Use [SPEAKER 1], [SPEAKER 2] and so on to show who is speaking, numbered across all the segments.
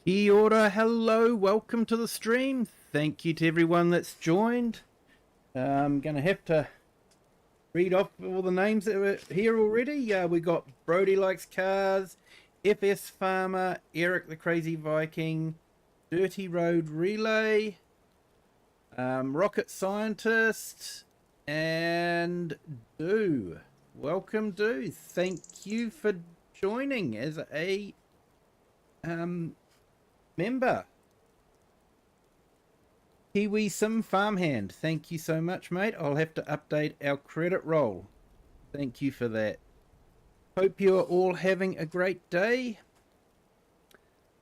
[SPEAKER 1] Kia ora, hello, welcome to the stream. Thank you to everyone that's joined. I'm going to have to read off all the names that were here already. We got Brody Likes Cars, FS Farmer, Eric the Crazy Viking, Dirty Road Relay, Rocket Scientist, and Do. Welcome, Do. Thank you for joining as a member. Kiwi Sim Farmhand, thank you so much, mate. I'll have to update our credit roll. Thank you for that. Hope you're all having a great day.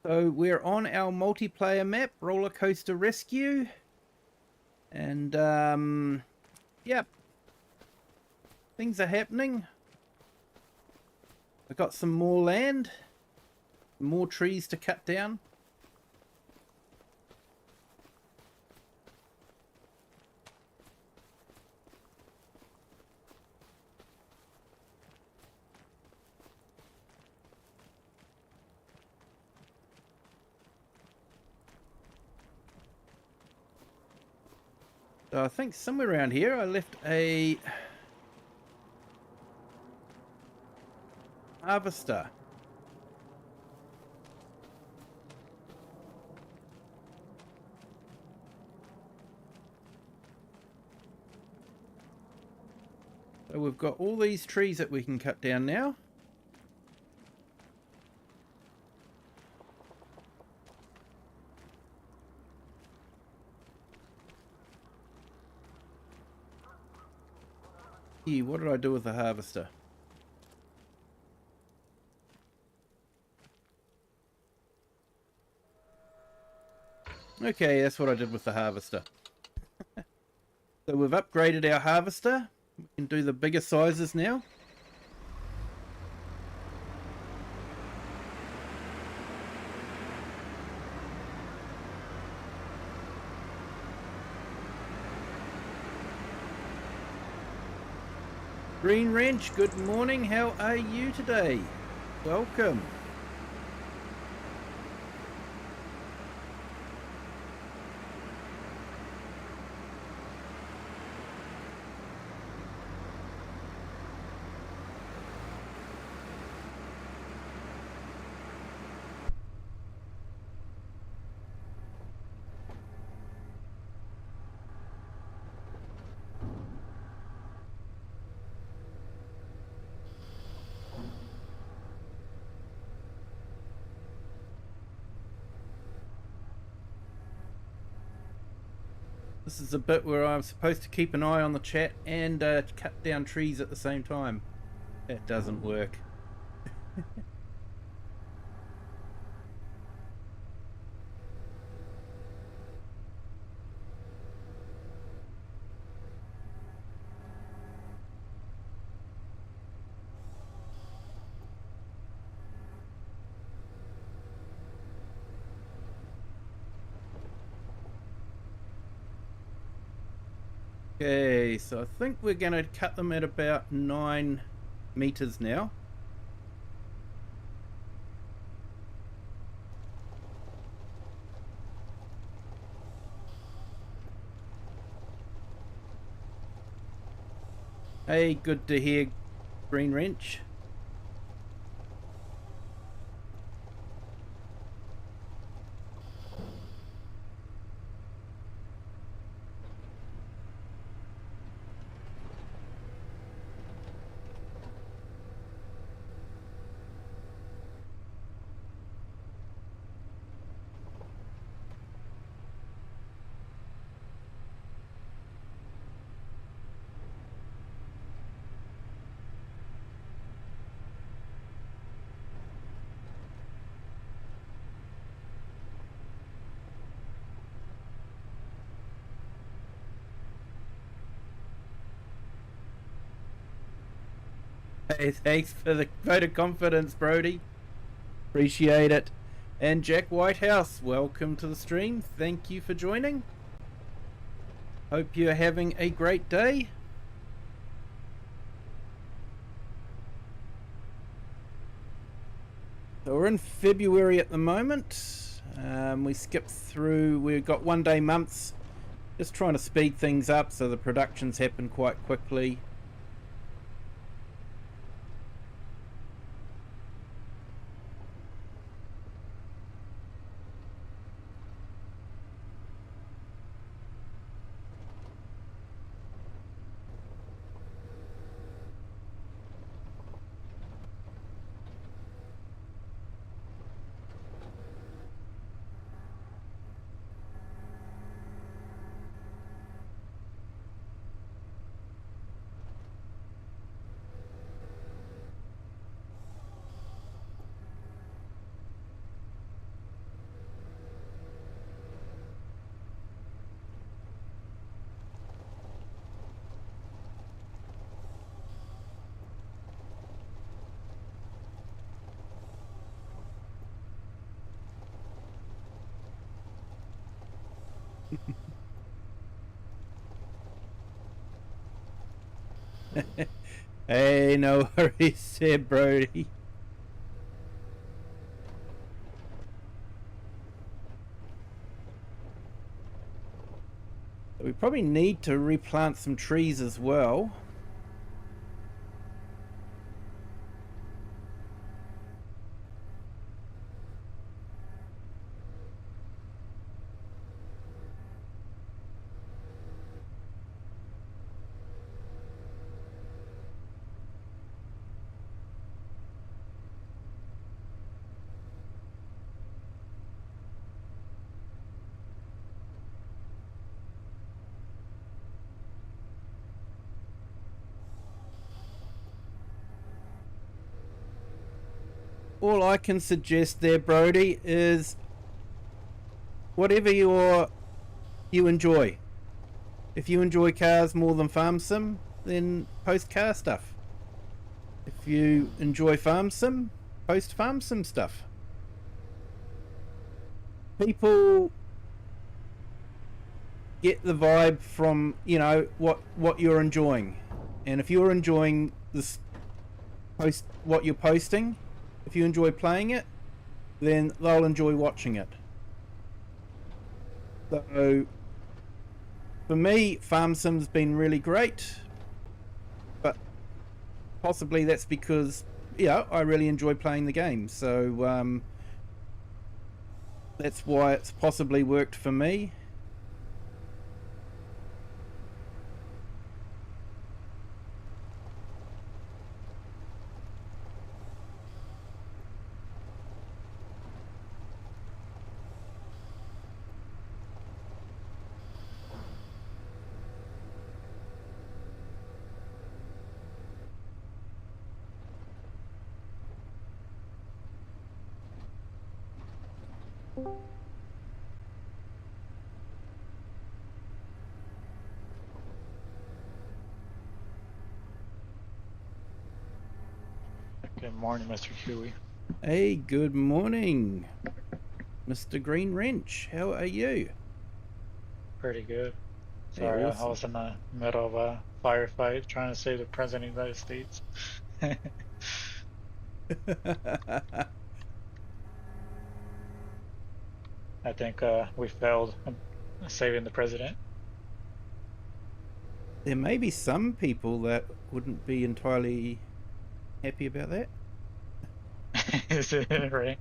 [SPEAKER 1] So we're on our multiplayer map, Rollercoaster Rescue. And, yep. Things are happening. I've got some more land. More trees to cut down. So I think somewhere around here I left a harvester. So we've got all these trees that we can cut down now. What did I do with the harvester? Okay, that's what I did with the harvester. So we've upgraded our harvester. We can do the bigger sizes now. Green Wrench, good morning. How are you today? Welcome. This is a bit where I'm supposed to keep an eye on the chat and cut down trees at the same time. That doesn't work. Okay, so I think we're going to cut them at about 9 meters now. Hey, good to hear, Green Wrench. Hey, thanks for the vote of confidence, Brody. Appreciate it. And Jack Whitehouse, welcome to the stream. Thank you for joining. Hope you're having a great day. So we're in February at the moment. We skipped through, we've got 1 day months, just trying to speed things up so the productions happen quite quickly. Hey, no worries there, Brody. We probably need to replant some trees as well. All I can suggest there, Brody, is whatever you enjoy. If you enjoy cars more than farm sim, then post car stuff. If you enjoy farm sim, post farm sim stuff. People get the vibe from, you know, what you're enjoying. And if you're enjoying this post, what you're posting, if you enjoy playing it, then they'll enjoy watching it. So for me, farm sim's been really great, but possibly that's because, you know, I really enjoy playing the game. So that's why it's possibly worked for me.
[SPEAKER 2] Good morning, Mr. Kiwi.
[SPEAKER 1] Hey, good morning, Mr. Green Wrench. How are you?
[SPEAKER 2] Pretty good.
[SPEAKER 1] Hey,
[SPEAKER 2] Sorry, I
[SPEAKER 1] awesome.
[SPEAKER 2] was in the middle of a firefight trying to save the President of the United States. I think we failed in saving the President.
[SPEAKER 1] There may be some people that wouldn't be entirely happy about that.
[SPEAKER 2] Is it right?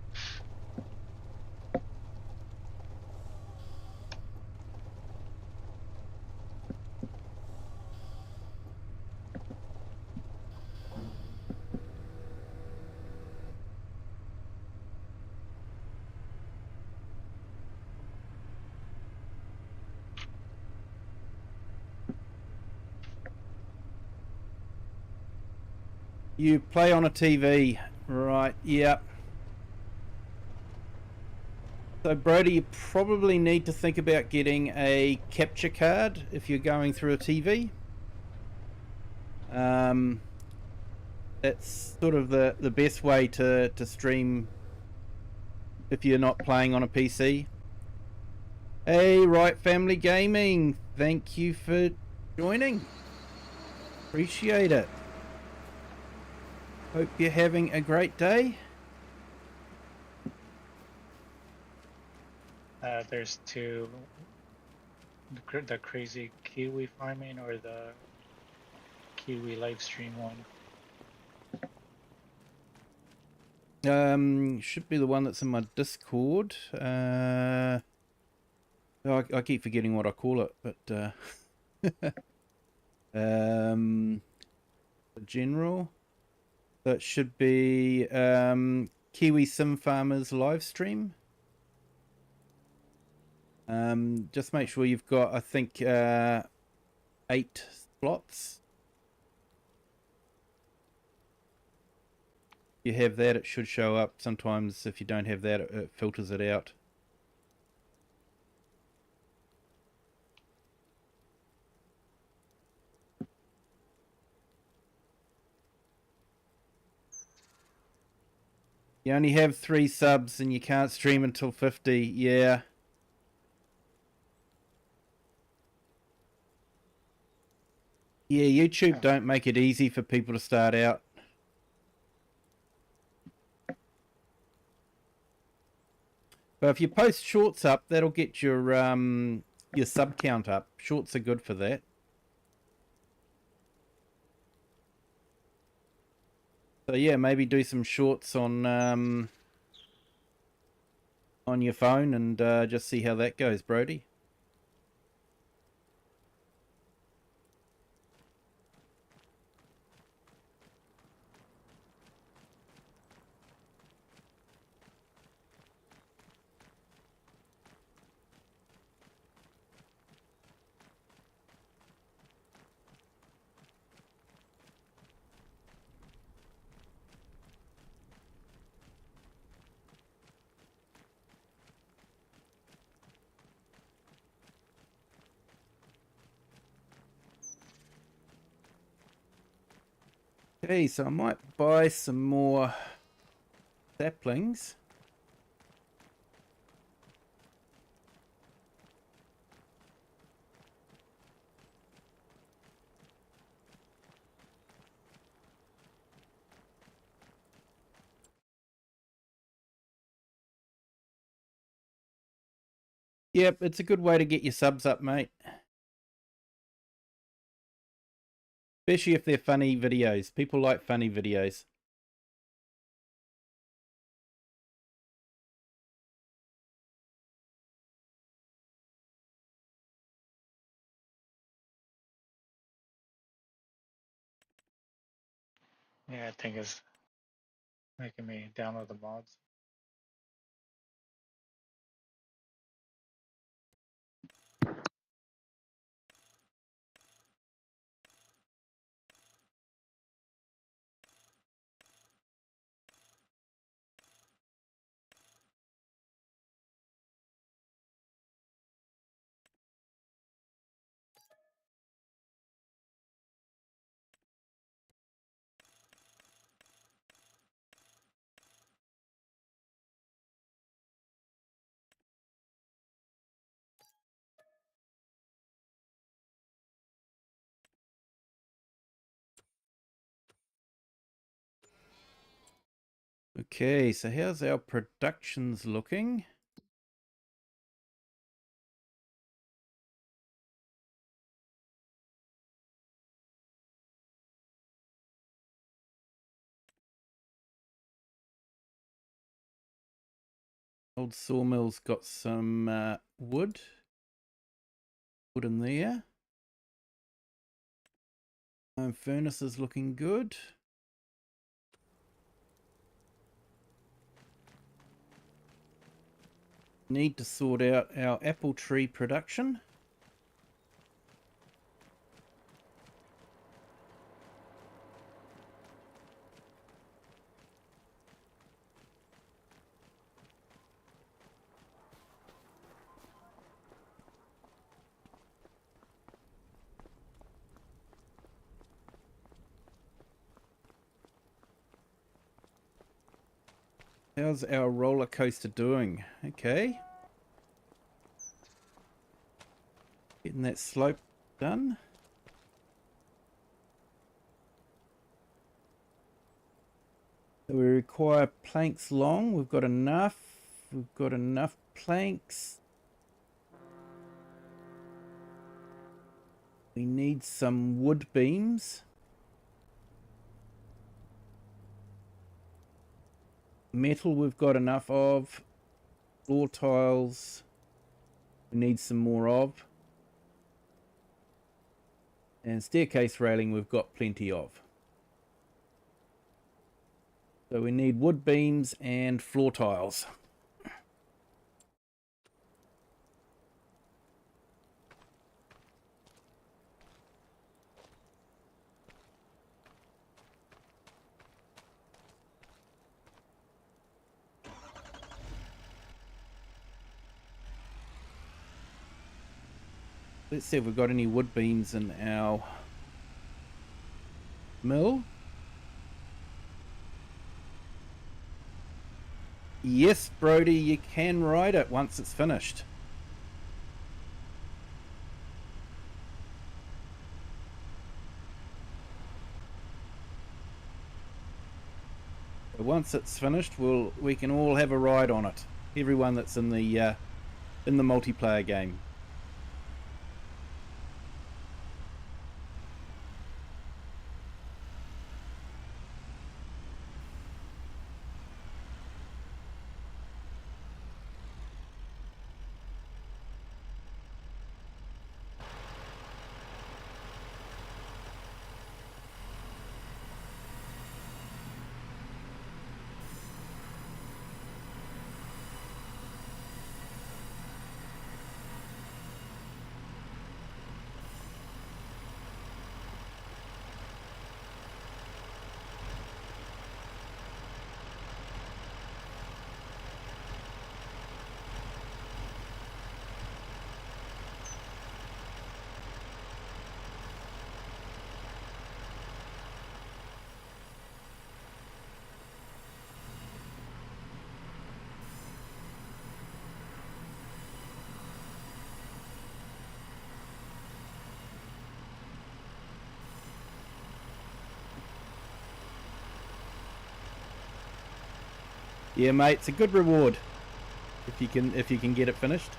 [SPEAKER 1] You play on a TV, right? Yep. So Brody, you probably need to think about getting a capture card if you're going through a TV. That's sort of the best way to stream if you're not playing on a PC. Hey, Right Family Gaming, thank you for joining. Appreciate it. Hope you're having a great day.
[SPEAKER 2] there's two, the crazy Kiwi farming or the Kiwi live stream one.
[SPEAKER 1] Should be the one that's in my Discord. I keep forgetting what I call it, but the general. That should be Kiwi Sim Farmers live stream. Just make sure you've got, I think, 8 slots. If you have that, it should show up. Sometimes if you don't have that, it filters it out. You only have 3 subs and you can't stream until 50. Yeah. Yeah, YouTube don't make it easy for people to start out. But if you post shorts up, that'll get your sub count up. Shorts are good for that. So yeah, maybe do some shorts on your phone and just see how that goes, Brody. Okay, so I might buy some more saplings. Yep, it's a good way to get your subs up, mate. Especially if they're funny videos. People like funny videos.
[SPEAKER 2] Yeah, I think it's making me download the mods.
[SPEAKER 1] Okay, so how's our productions looking? Old sawmill's got some wood in there. Furnace is looking good. Need to sort out our apple tree production. How's our roller coaster doing? Okay. Getting that slope done. So we require planks long. We've got enough. We've got enough planks. We need some wood beams. Metal we've got enough of. Floor tiles we need some more of. And staircase railing we've got plenty of. So we need wood beams and floor tiles. Let's see if we've got any wood beams in our mill. Yes, Brody, you can ride it once it's finished. But once it's finished, we can all have a ride on it. Everyone that's in the multiplayer game. Yeah, mate, it's a good reward if you can get it finished.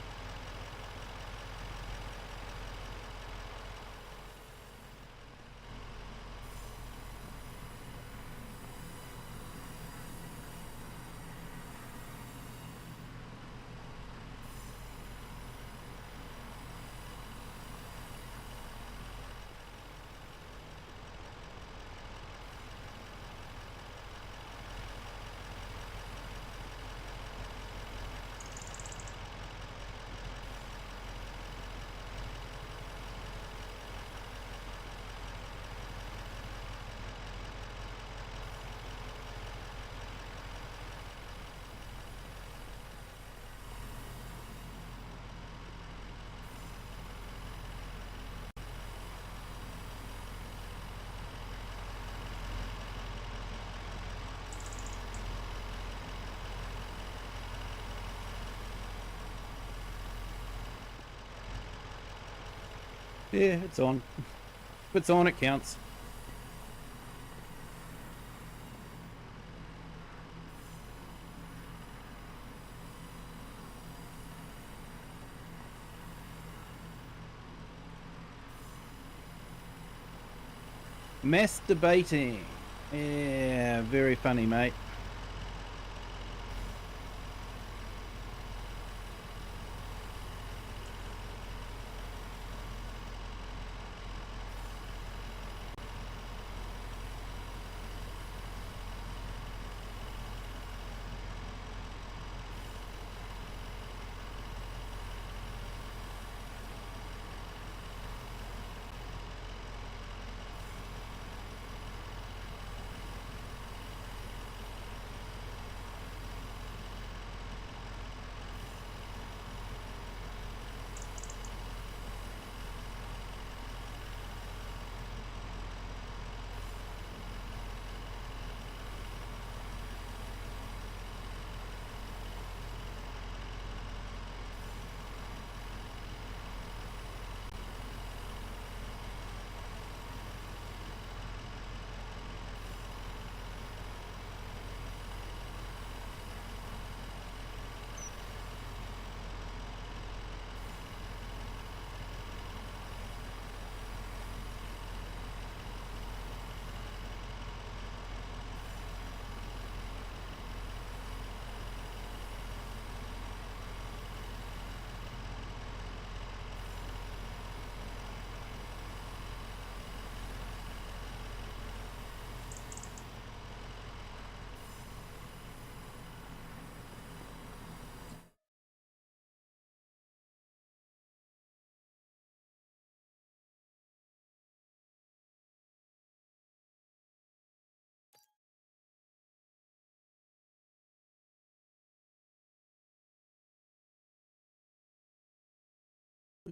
[SPEAKER 1] Yeah, it's on. If it's on, it counts. Mass debating. Yeah, very funny, mate.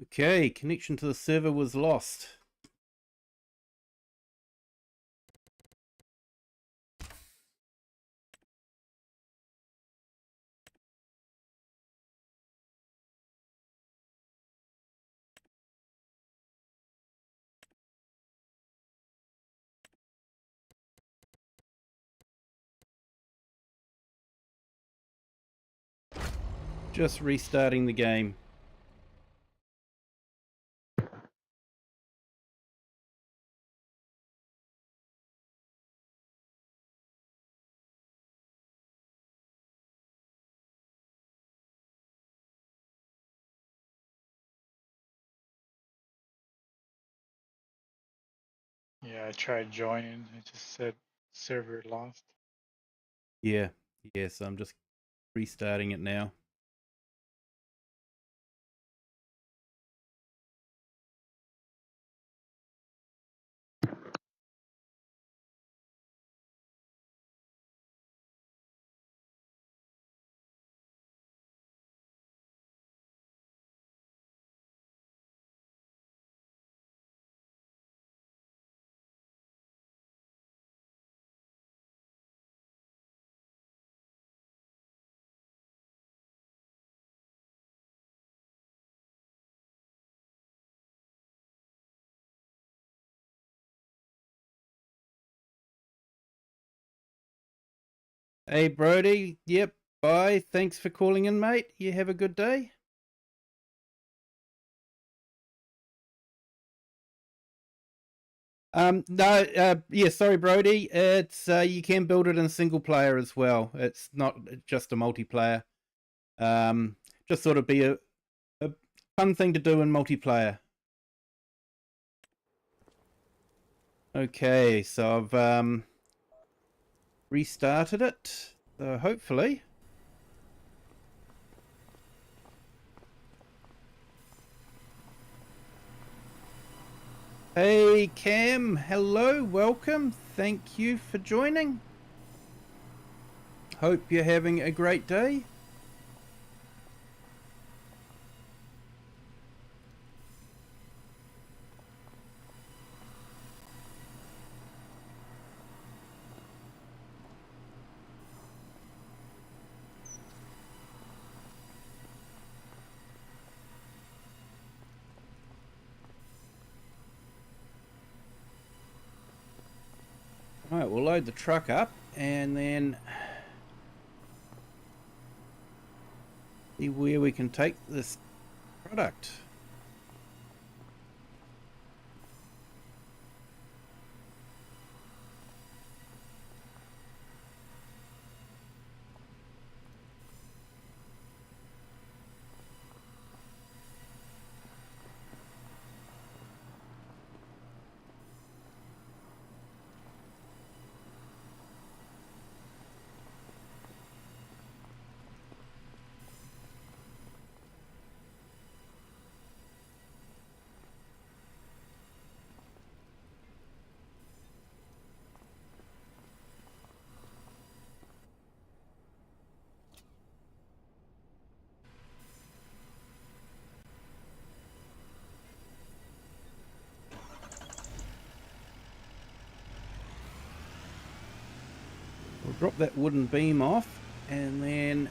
[SPEAKER 1] Okay, connection to the server was lost. Just restarting the game.
[SPEAKER 2] Yeah, I tried joining. It just said server lost.
[SPEAKER 1] Yeah, yes, I'm just restarting it now. Hey, Brody. Yep, bye. Thanks for calling in, mate. You have a good day. No, yeah, sorry, Brody. It's you can build it in single player as well. It's not just a multiplayer. Um, just sort of be a fun thing to do in multiplayer. Okay, so I've restarted it. So hopefully. Hey, Cam. Hello, welcome. Thank you for joining. Hope you're having a great day. Alright, we'll load the truck up and then see where we can take this product. We'll drop that wooden beam off and then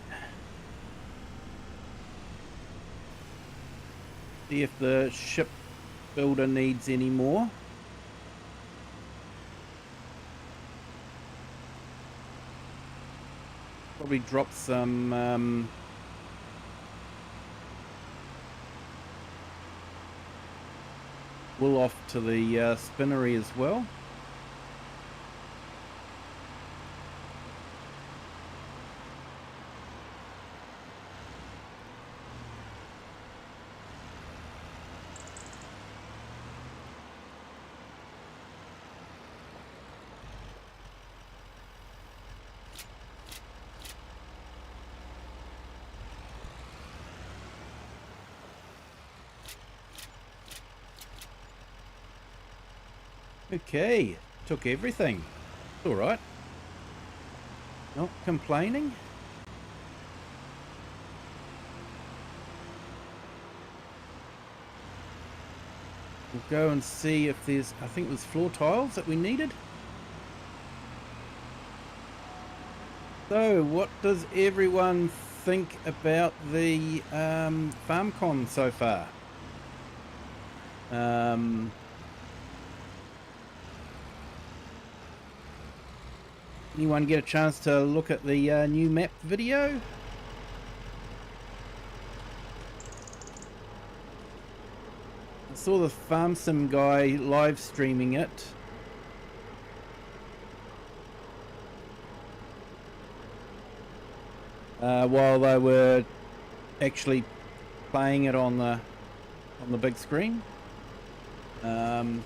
[SPEAKER 1] see if the ship builder needs any more. Probably drop some wool off to the spinnery as well. Okay, took everything. All right. Not complaining. we'll go and see if there's, I think there's floor tiles that we needed. So what does everyone think about the FarmCon so far? Anyone get a chance to look at the new map video? I saw the Farm Sim guy live streaming it. While they were actually playing it on the big screen. Then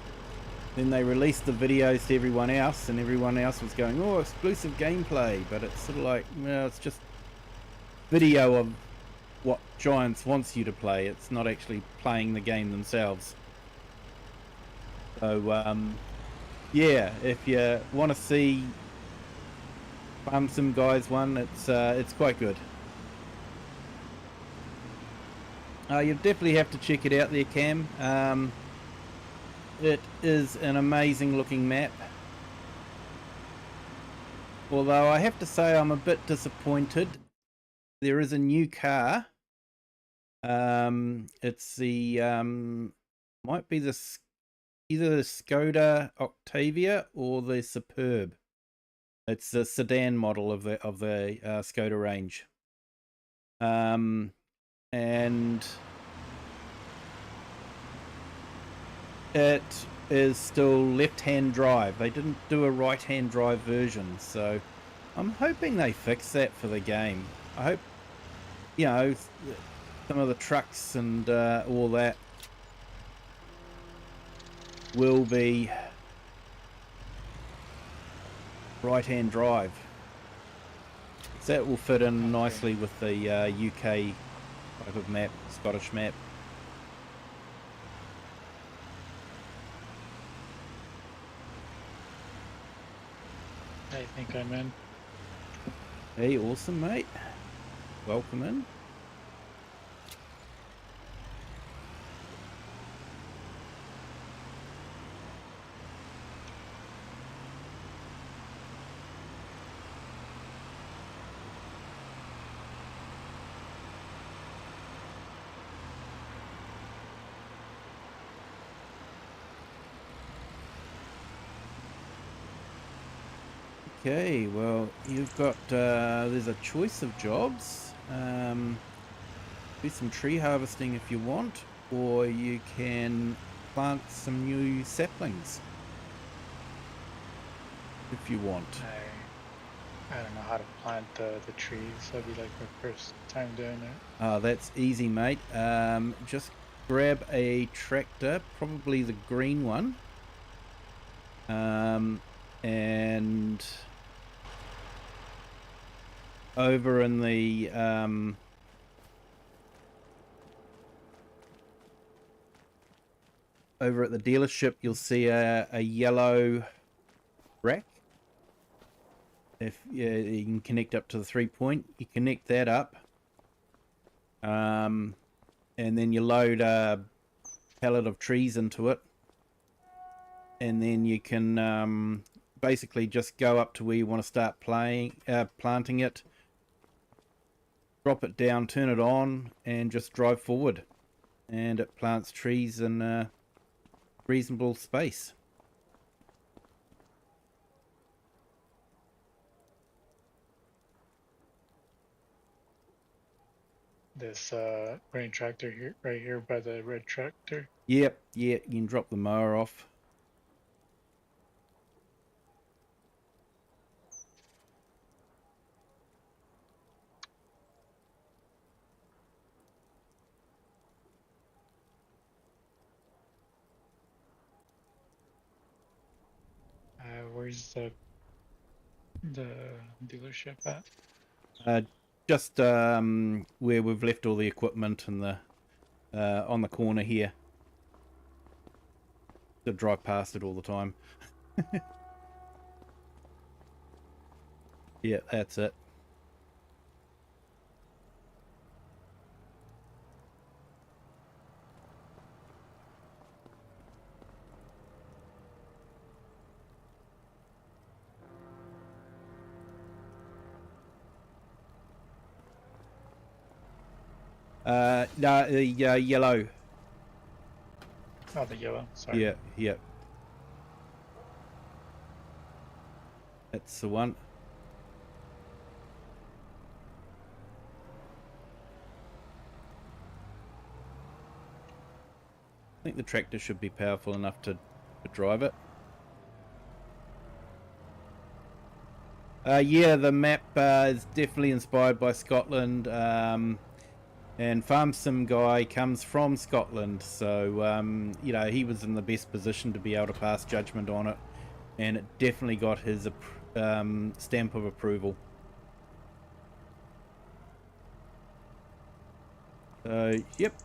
[SPEAKER 1] they released the videos to everyone else, and everyone else was going, "Oh, exclusive gameplay," but it's sort of like, well, it's just video of what Giants wants you to play. It's not actually playing the game themselves. So yeah, if you want to see Farm Sim Guys one, it's quite good. You definitely have to check it out there, Cam. It is an amazing looking map. Although I have to say I'm a bit disappointed. There is a new car. It's the might be either the Skoda Octavia or the Superb. It's the sedan model of the Skoda range. And it is still left-hand drive. They didn't do a right-hand drive version, so I'm hoping they fix that for the game. I hope, you know, some of the trucks and all that will be right-hand drive. So that will fit in nicely with the UK type of map, Scottish map.
[SPEAKER 2] I think I'm in.
[SPEAKER 1] Hey, awesome, mate. Welcome in. Okay, well, you've got, there's a choice of jobs. Do some tree harvesting if you want, or you can plant some new saplings if you want.
[SPEAKER 2] I don't know how to plant the trees. That'll be like my first time doing it.
[SPEAKER 1] That's easy, mate. Just grab a tractor, probably the green one, and over in the over at the dealership, you'll see a yellow rack. If you can connect up to the 3-point, you connect that up, and then you load a pallet of trees into it, and then you can basically just go up to where you want to start planting it, drop it down, turn it on, and just drive forward, and it plants trees in a reasonable space.
[SPEAKER 2] This green tractor here, right here by the red tractor.
[SPEAKER 1] Yep, yeah, you can drop the mower off.
[SPEAKER 2] Where's the dealership at?
[SPEAKER 1] Just where we've left all the equipment and the on the corner here. To drive past it all the time. Yeah, that's it. No, the yellow.
[SPEAKER 2] Oh, the yellow. Sorry.
[SPEAKER 1] Yeah, yeah. That's the one. I think the tractor should be powerful enough to drive it. Yeah, the map is definitely inspired by Scotland, and Farm Sim guy comes from Scotland, so you know, he was in the best position to be able to pass judgment on it, and it definitely got his stamp of approval. So, yep,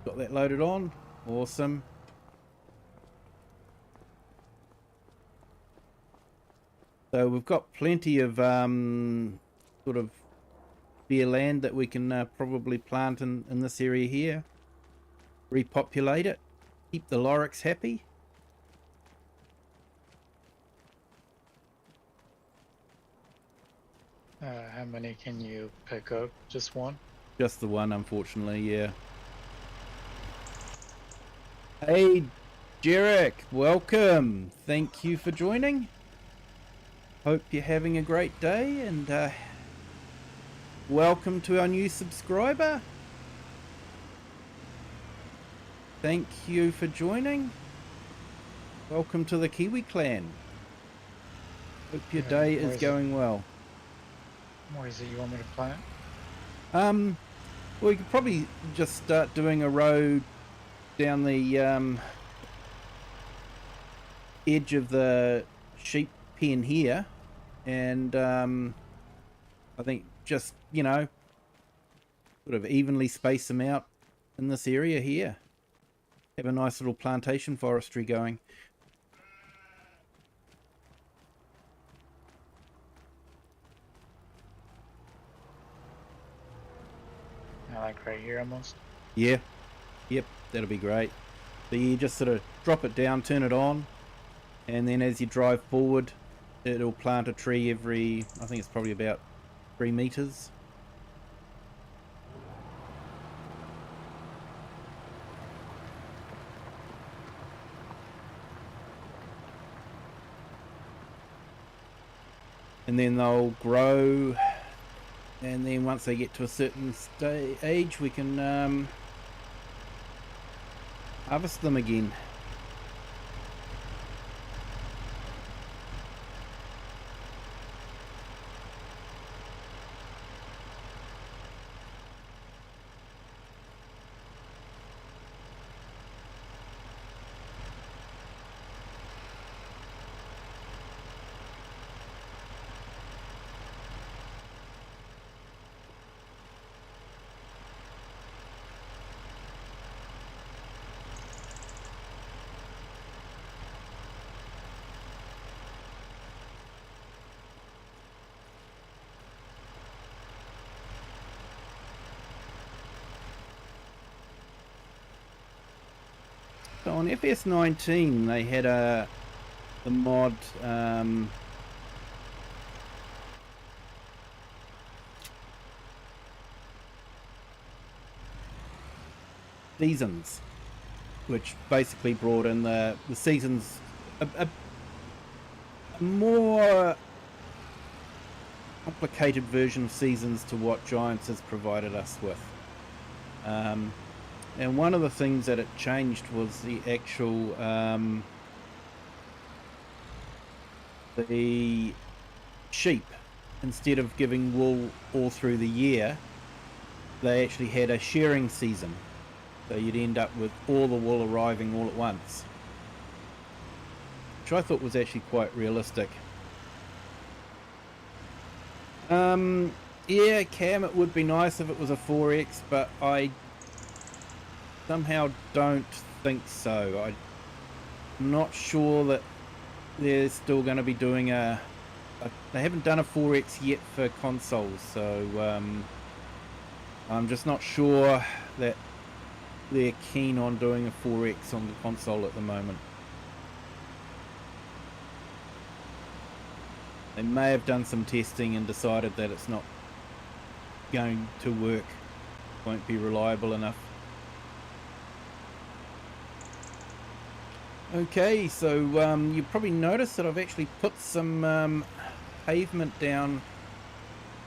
[SPEAKER 1] got that loaded on. Awesome. So we've got plenty of sort of bare land that we can probably plant in this area here. Repopulate it. Keep the Loryx happy.
[SPEAKER 2] How many can you pick up? Just one?
[SPEAKER 1] Just the one, unfortunately, yeah. Hey, Jarek, welcome. Thank you for joining. Hope you're having a great day, and welcome to our new subscriber. Thank you for joining. Welcome to the Kiwi clan. Hope your day is going well.
[SPEAKER 2] Where is it you want me to plant?
[SPEAKER 1] Well, we could probably just start doing a road down the edge of the sheep pen here, and I think just, you know, sort of evenly space them out in this area here. Have a nice little plantation forestry going.
[SPEAKER 2] Like right here almost?
[SPEAKER 1] Yeah, yep, that'll be great. So you just sort of drop it down, turn it on, and then as you drive forward, it'll plant a tree every, I think it's probably about 3 meters. And then they'll grow, and then once they get to a certain age, we can harvest them again. So on FS19 they had the mod seasons, which basically brought in the seasons, a more complicated version of seasons to what Giants has provided us with. And one of the things that it changed was the actual the sheep. Instead of giving wool all through the year, they actually had a shearing season. So you'd end up with all the wool arriving all at once, which I thought was actually quite realistic. Yeah, Cam, it would be nice if it was a 4X, but I somehow don't think so. I'm not sure that they're still going to be doing they haven't done a 4X yet for consoles, so I'm just not sure that they're keen on doing a 4X on the console at the moment. They may have done some testing and decided that it's not going to work won't be reliable enough. Okay, so you probably noticed that I've actually put some pavement down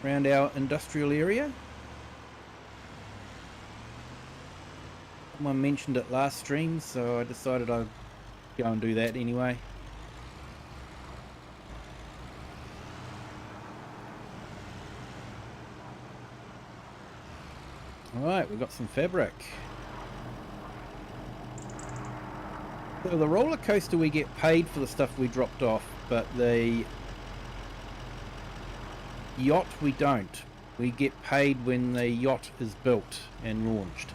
[SPEAKER 1] around our industrial area. Someone mentioned it last stream, so I decided I'd go and do that anyway. Alright, we've got some fabric. So the roller coaster, we get paid for the stuff we dropped off, but the yacht we don't. We get paid when the yacht is built and launched.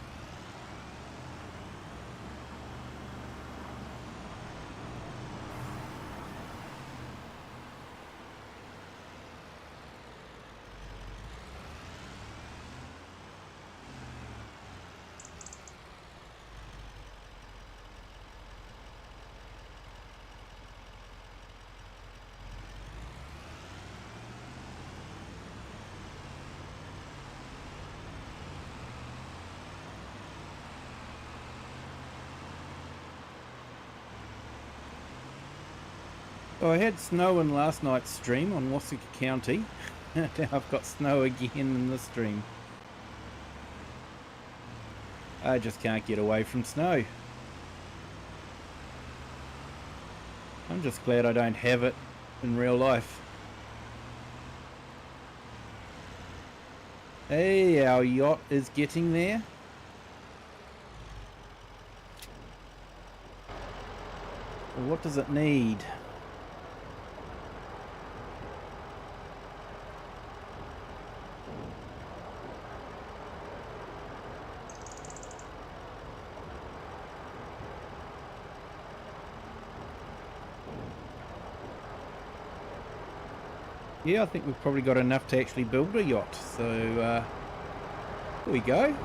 [SPEAKER 1] So I had snow in last night's stream on Wasika County. Now I've got snow again in this stream. I just can't get away from snow. I'm just glad I don't have it in real life. Hey, our yacht is getting there. Well, what does it need? Yeah, I think we've probably got enough to actually build a yacht, so here we go.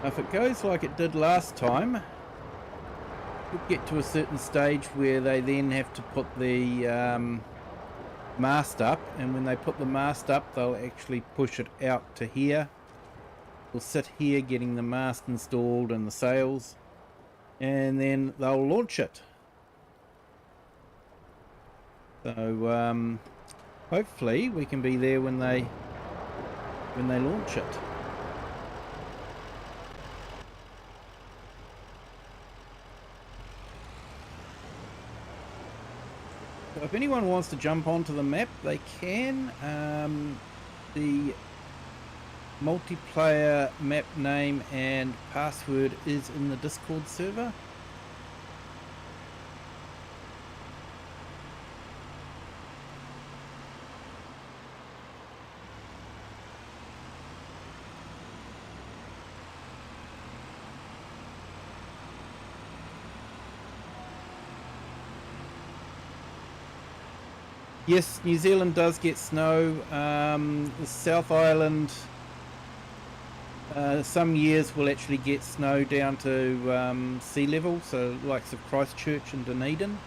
[SPEAKER 1] If it goes like it did last time, we'll get to a certain stage where they then have to put the mast up, and when they put the mast up, they'll actually push it out to here. We'll sit here getting the mast installed and the sails, and then they'll launch it. So hopefully we can be there when they launch it. So if anyone wants to jump onto the map, they can. The multiplayer map name and password is in the Discord server. Yes, New Zealand does get snow. The South Island, some years will actually get snow down to sea level, so likes of Christchurch and Dunedin.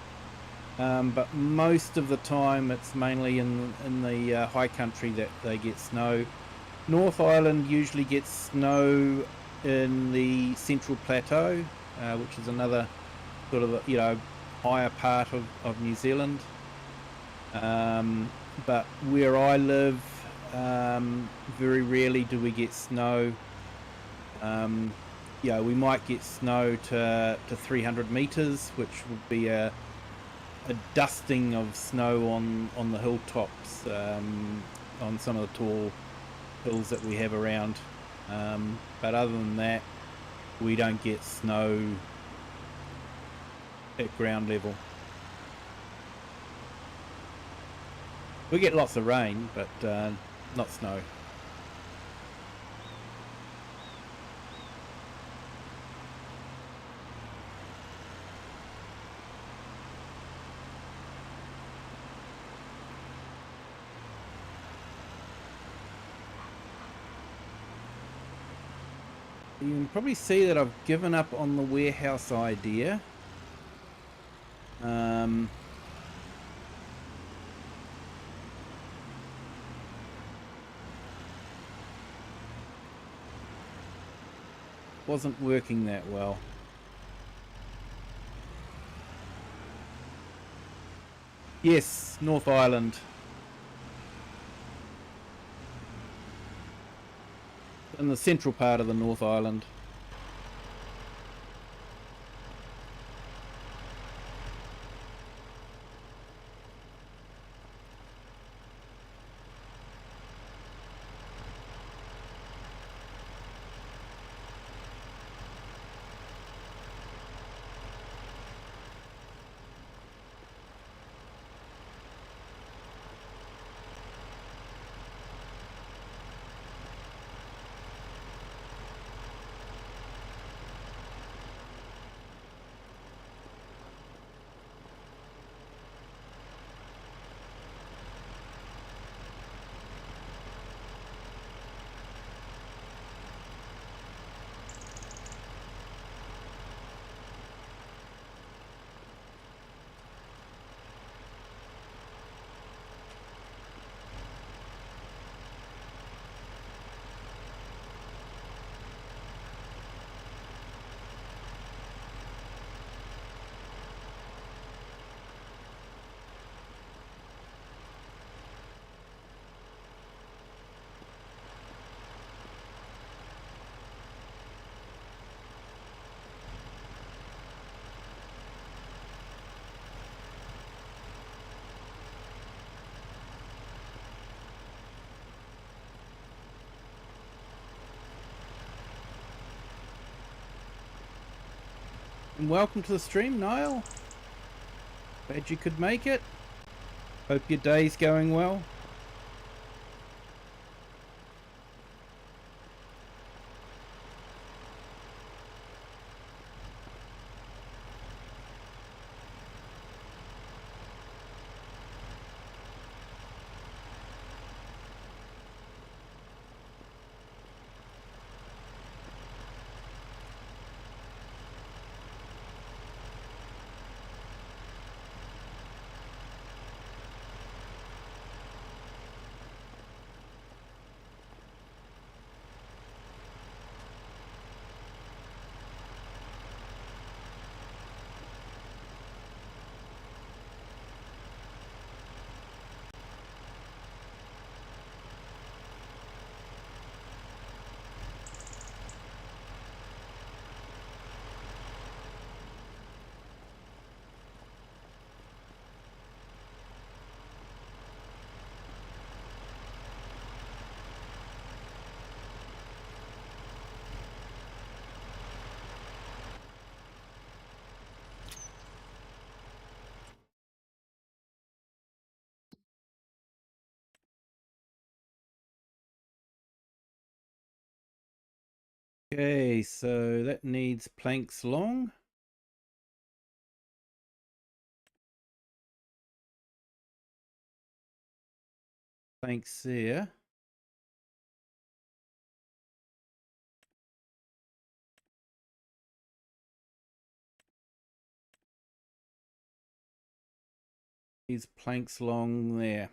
[SPEAKER 1] But most of the time it's mainly in the high country that they get snow. North Island usually gets snow in the Central Plateau, which is another sort of, higher part of New Zealand. But where I live, very rarely do we get snow. We might get snow to 300 meters, which would be a dusting of snow on the hilltops, on some of the tall hills that we have around. But other than that, we don't get snow at ground level. We get lots of rain, but not snow. You can probably see that I've given up on the warehouse idea. wasn't working that well. Yes, North Island. In the central part of the North Island. And welcome to the stream, Niall. Glad you could make it. Hope your day's going well. Okay, so that needs planks long. Planks there. These planks long there.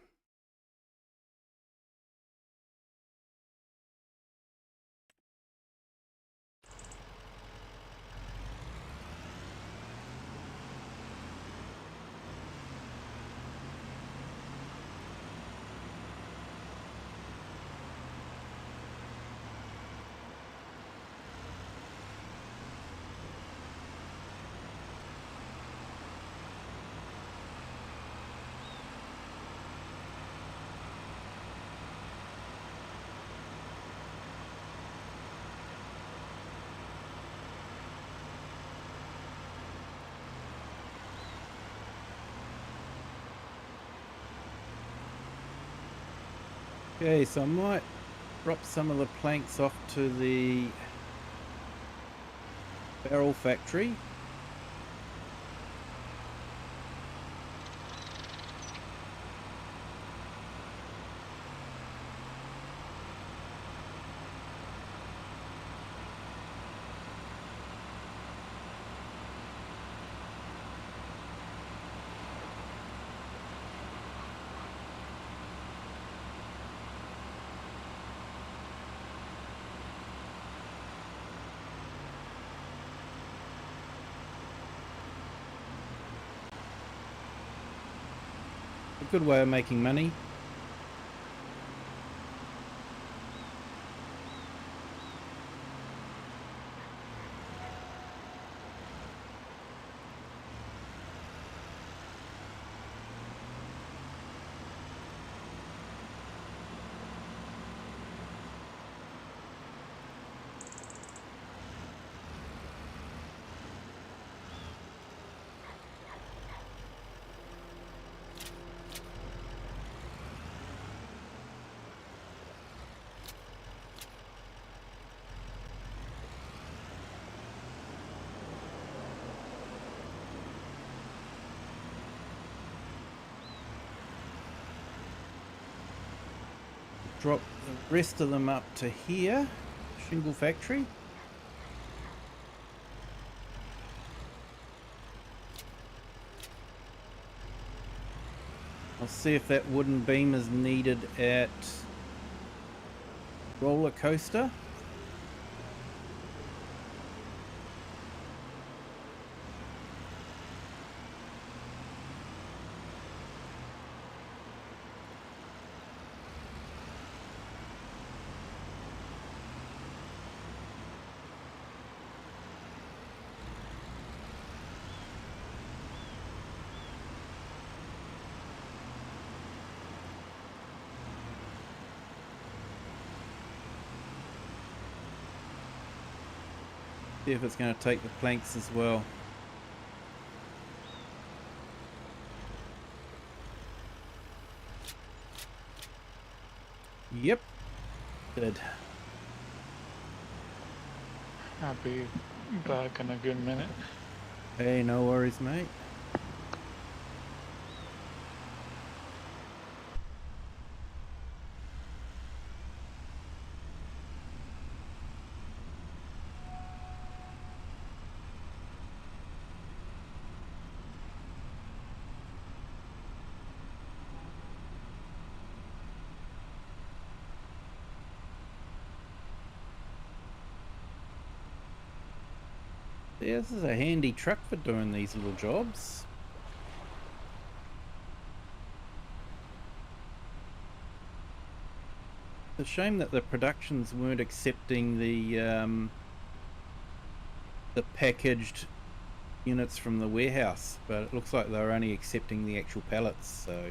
[SPEAKER 1] Okay, so I might drop some of the planks off to the barrel factory. good way of making money. Drop the rest of them up to here, shingle factory. I'll see if that wooden beam is needed at Rollercoaster. See if it's going to take the planks as well. Yep, did.
[SPEAKER 2] I'll be back in a good minute.
[SPEAKER 1] Hey, no worries, mate. Yeah, this is a handy truck for doing these little jobs. It's a shame that the productions weren't accepting the packaged units from the warehouse, but it looks like they were only accepting the actual pallets, so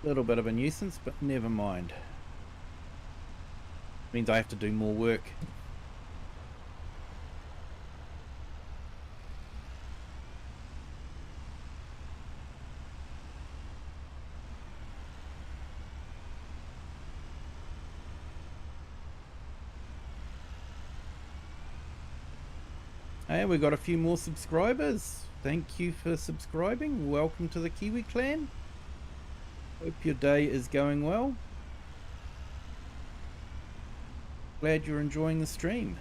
[SPEAKER 1] a little bit of a nuisance, but never mind. Means I have to do more work. Hey, we got a few more subscribers. Thank you for subscribing. Welcome to the Kiwi clan. Hope your day is going well. Glad you're enjoying the stream.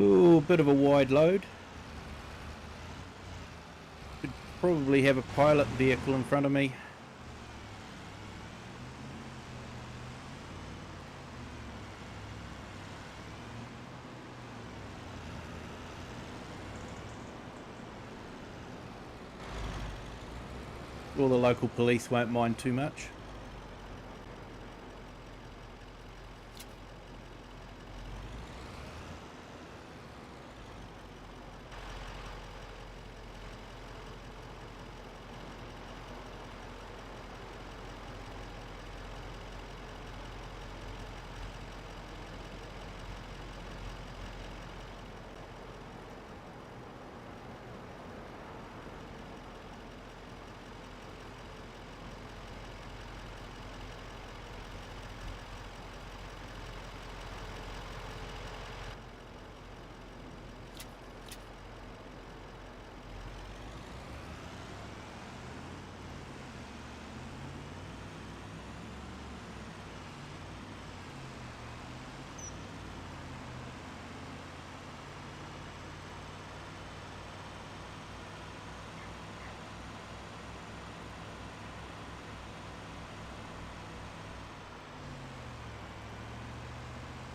[SPEAKER 1] Ooh, bit of a wide load. Should probably have a pilot vehicle in front of me. Well, the local police won't mind too much.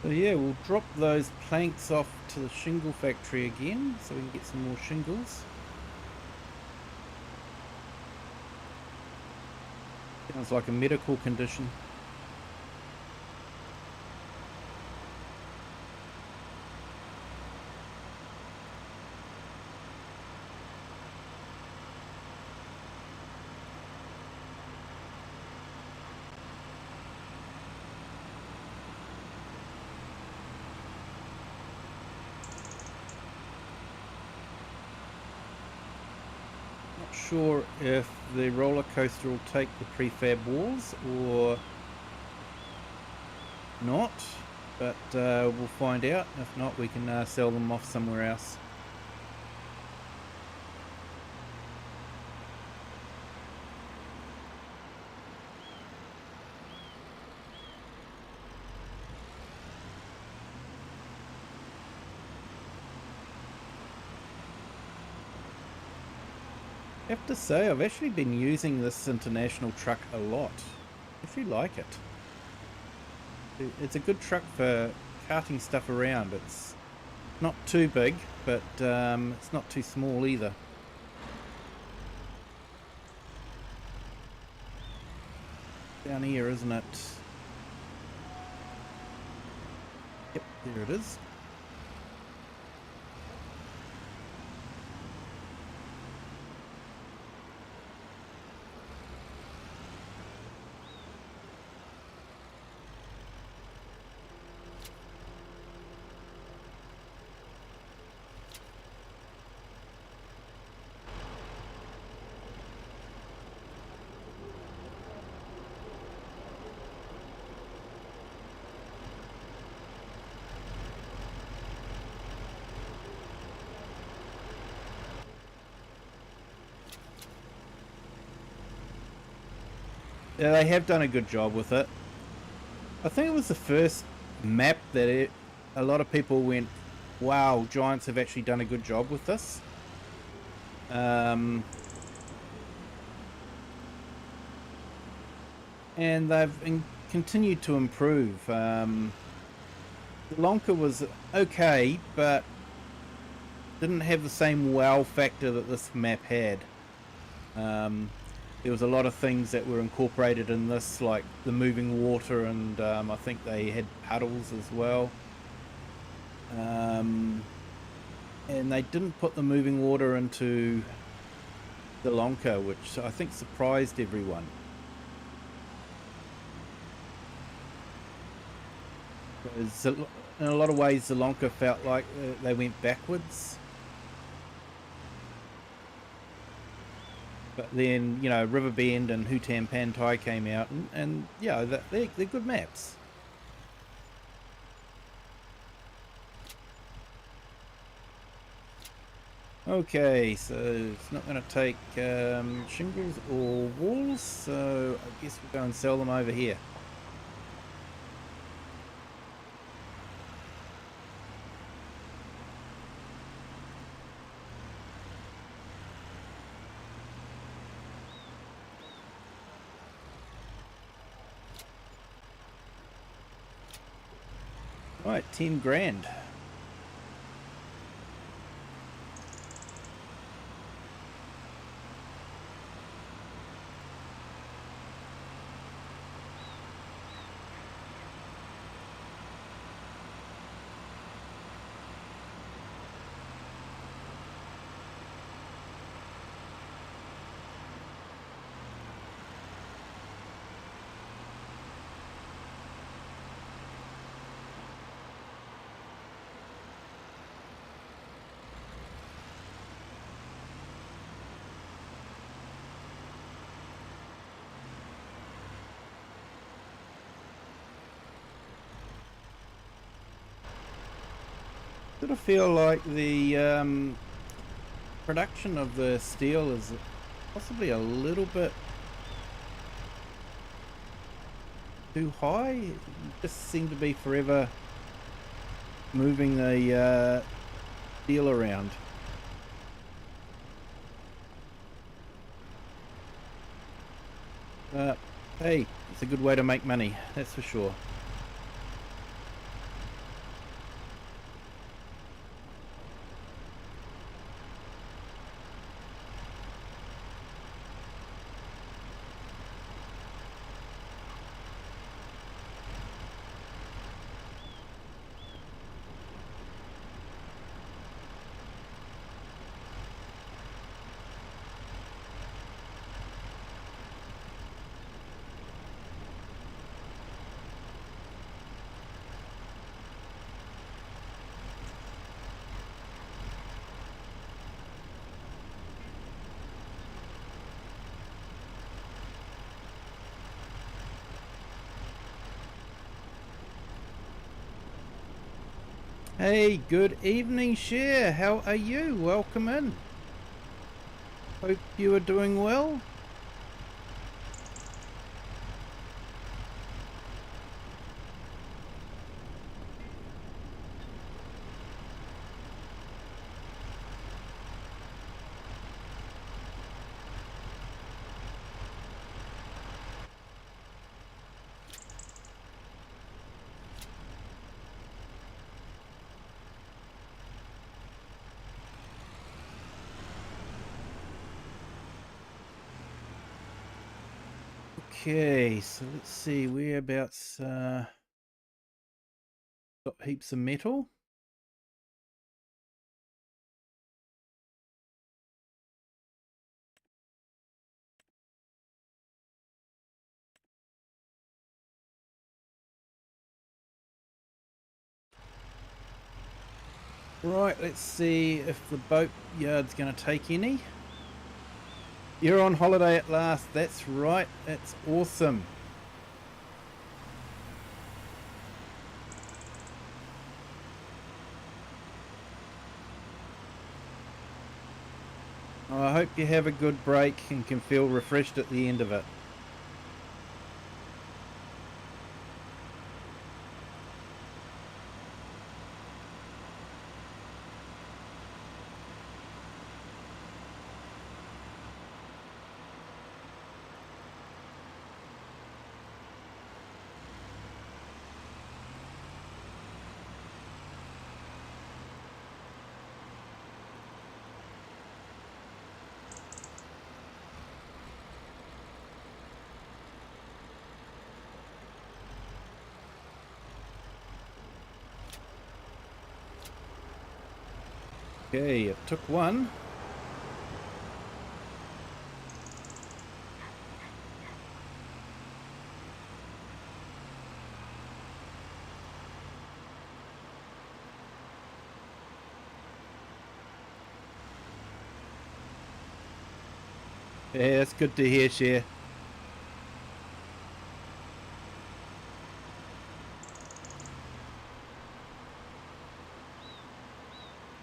[SPEAKER 1] So yeah, we'll drop those planks off to the shingle factory again so we can get some more shingles. Sounds like a medical condition. Not sure if the roller coaster will take the prefab walls or not, but we'll find out. If not, we can sell them off somewhere else. I have to say, I've actually been using this international truck a lot. I actually like it. It's a good truck for carting stuff around. It's not too big, but it's not too small either. Down here, isn't it? Yep, there it is. Yeah, they have done a good job with it. I think it was the first map that a lot of people went, wow, Giants have actually done a good job with this. And they've continued to improve. Lanka was okay, but didn't have the same wow factor that this map had. There was a lot of things that were incorporated in this, like the moving water, and I think they had puddles as well. And they didn't put the moving water into the Lanka, which I think surprised everyone. Because in a lot of ways, the Lanka felt like they went backwards. But then, you know, Riverbend and Hutan Pantai came out, and yeah, they're good maps. Okay, so it's not going to take shingles or walls, so I guess we'll go and sell them over here. Right, 10 grand. Sort of feel like the production of the steel is possibly a little bit too high. You just seem to be forever moving the steel around. Hey, it's a good way to make money, that's for sure. Hey, good evening, Cher. How are you? Welcome in. Hope you are doing well. Okay, so let's see, whereabouts got heaps of metal. Right, let's see if the boat yard's going to take any. You're on holiday at last. That's right. That's awesome. Oh, I hope you have a good break and can feel refreshed at the end of it. Okay, it took one. Yeah, that's good to hear, Cher.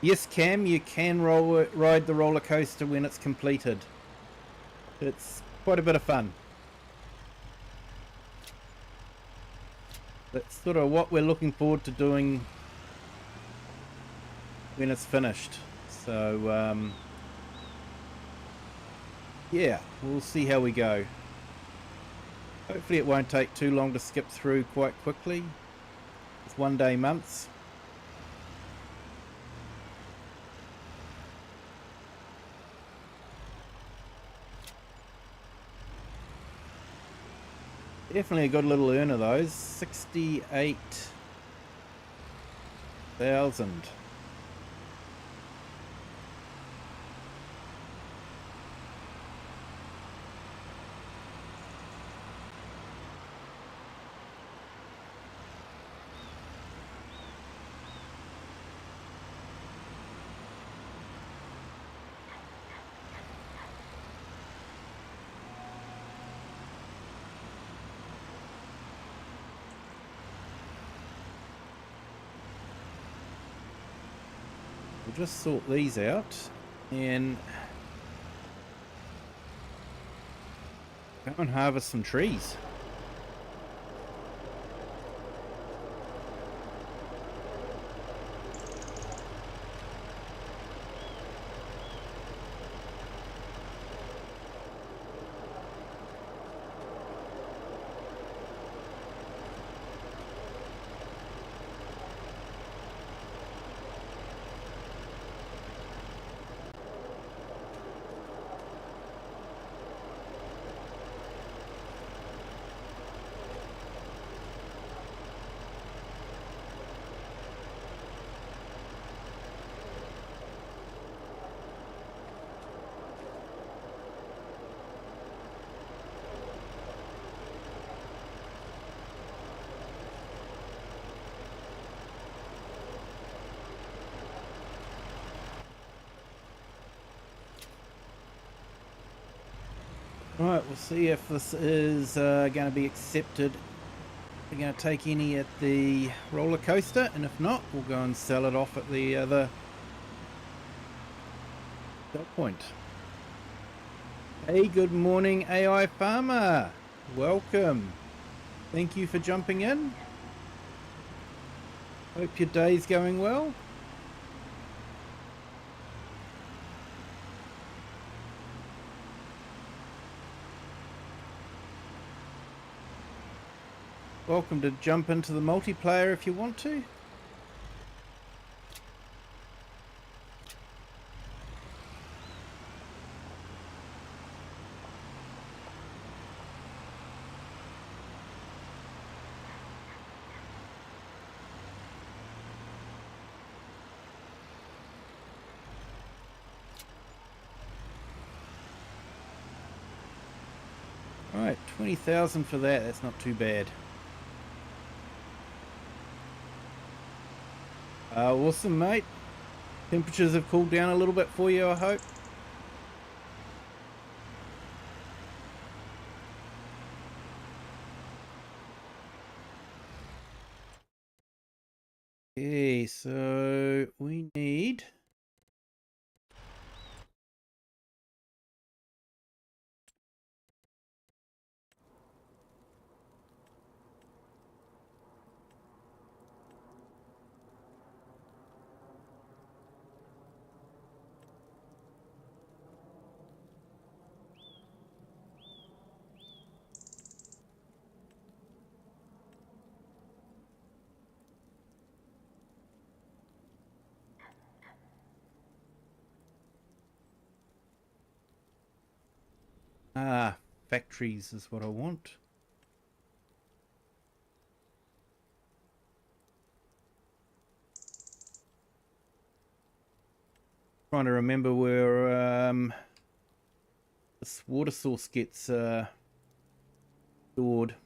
[SPEAKER 1] Yes, Cam, you can ride the roller coaster when it's completed. It's quite a bit of fun. That's sort of what we're looking forward to doing when it's finished. So, yeah, we'll see how we go. Hopefully it won't take too long to skip through quite quickly. It's 1 day months. Definitely a good little earner those. 68,000. We'll just sort these out and go and harvest some trees. Right, we'll see if this is going to be accepted We're going to take any at the roller coaster, and if not, we'll go and sell it off at the other sell point. Hey, good morning, AI Farmer. Welcome. Thank you for jumping in. Hope your day's going well. Welcome to jump into the multiplayer if you want to. Alright, 20,000 for that. That's not too bad. Awesome, mate. Temperatures have cooled down a little bit for you, I hope. Okay, so we need... factories is what I want. Trying to remember where this water source gets stored.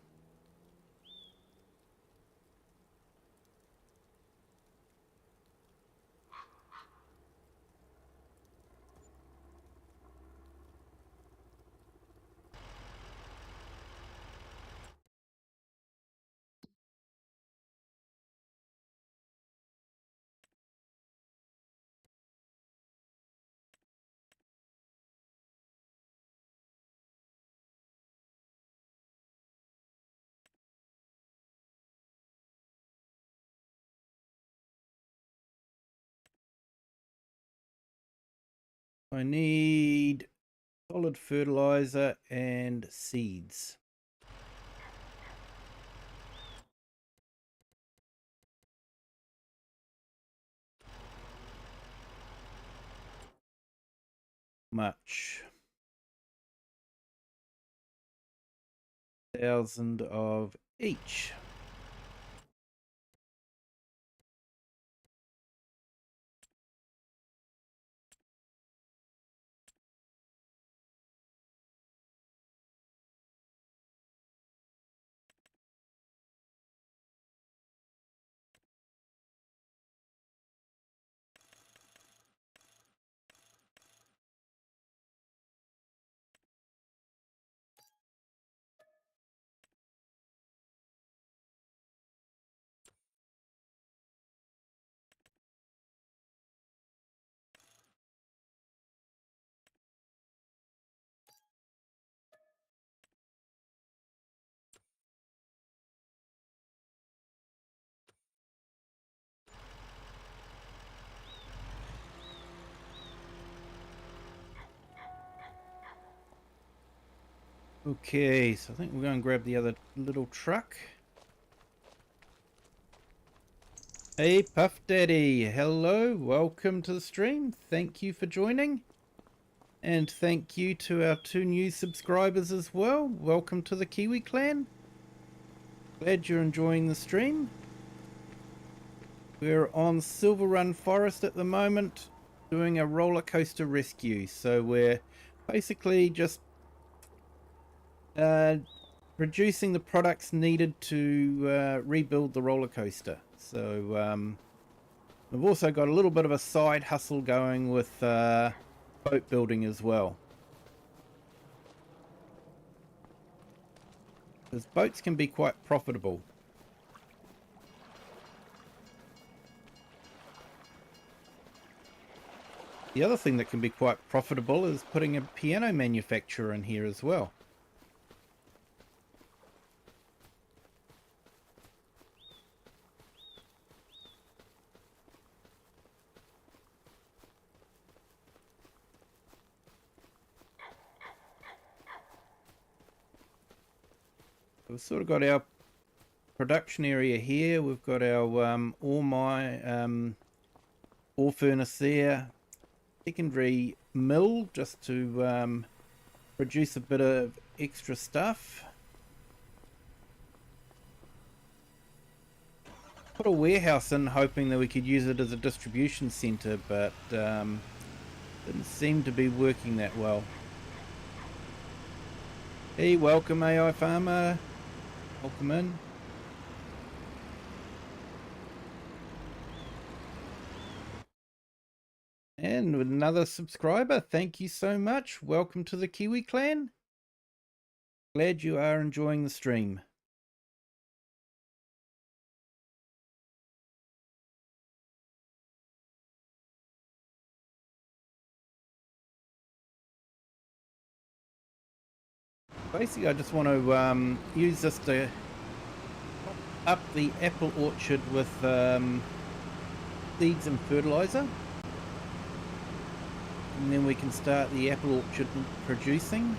[SPEAKER 1] I need solid fertilizer and seeds. Much. 1,000 of each. Okay, so I think we're going to grab the other little truck. Hey, Puff Daddy. Hello, welcome to the stream. Thank you for joining. And thank you to our 2 new subscribers as well. Welcome to the Kiwi clan. Glad you're enjoying the stream. We're on Silverrun Forest at the moment, doing a roller coaster rescue. So we're basically just producing the products needed to rebuild the roller coaster. So we've also got a little bit of a side hustle going with boat building as well. Because boats can be quite profitable. The other thing that can be quite profitable is putting a piano manufacturer in here as well. We've sort of got our production area here. We've got our ore furnace there, secondary mill just to produce a bit of extra stuff. Put a warehouse in hoping that we could use it as a distribution centre, but didn't seem to be working that well. Hey, welcome AI Farmer. Welcome in. And with another subscriber, thank you so much. Welcome to the Kiwi clan. Glad you are enjoying the stream. Basically, I just want to use this to up the apple orchard with seeds and fertilizer, and then we can start the apple orchard producing.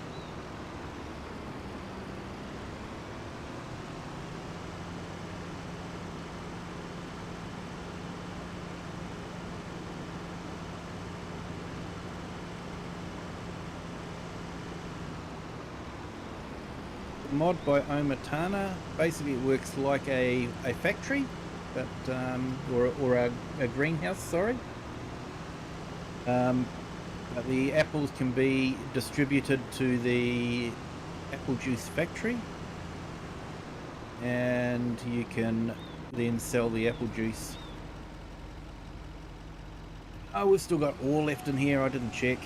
[SPEAKER 1] Mod by Omatana. Basically, it works like a factory, but or a greenhouse. Sorry. But the apples can be distributed to the apple juice factory, and you can then sell the apple juice. Oh, we've still got ore left in here. I didn't check.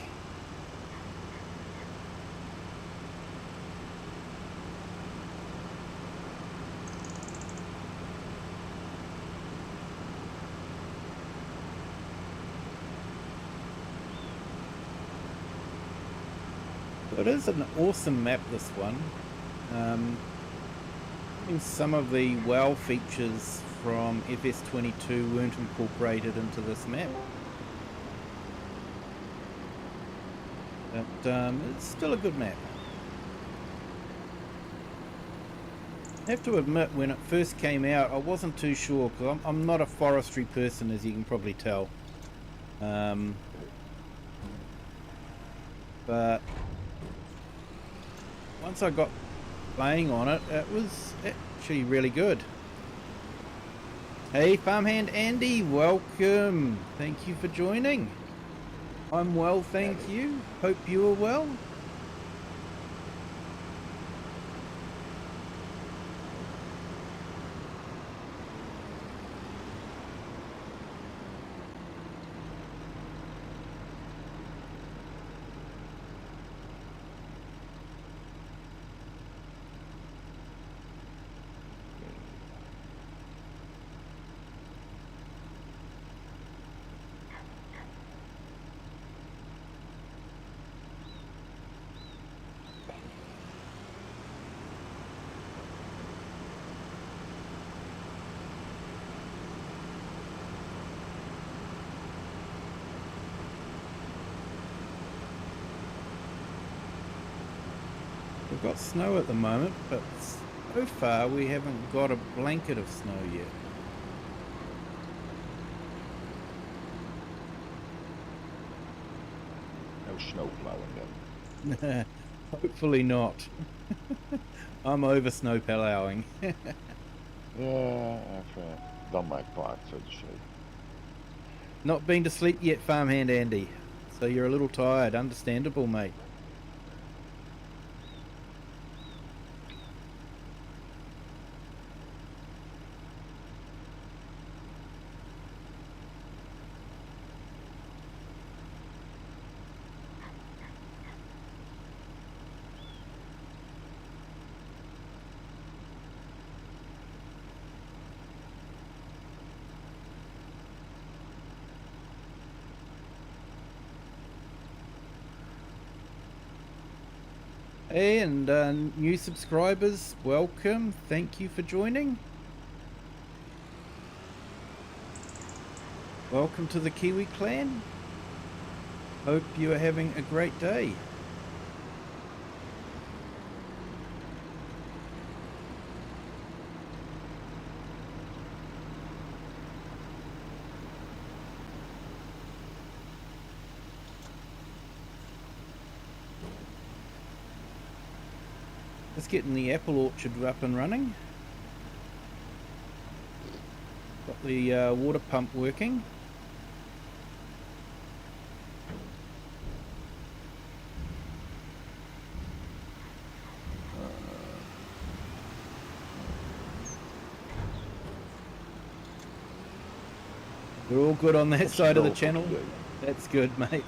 [SPEAKER 1] It is an awesome map, this one. I think some of the WoW features from FS22 weren't incorporated into this map. But it's still a good map. I have to admit, when it first came out, I wasn't too sure, because I'm not a forestry person, as you can probably tell. But once I got playing on it, it was actually really good. Hey, Farmhand Andy, welcome. Thank you for joining. I'm well, thank you. Hope you are well. We've got snow at the moment, but so far we haven't got a blanket of snow yet.
[SPEAKER 3] No snow plowing yet.
[SPEAKER 1] Hopefully not. I'm over snow plowing.
[SPEAKER 3] Yeah, I've done my part, so to say.
[SPEAKER 1] Not been to sleep yet, Farmhand Andy. So you're a little tired. Understandable, mate. And new subscribers, welcome. Thank you for joining. Welcome to the Kiwi clan. Hope you are having a great day. Just getting the apple orchard up and running. Got the water pump working. We're all good on that side of the channel. That's good, mate.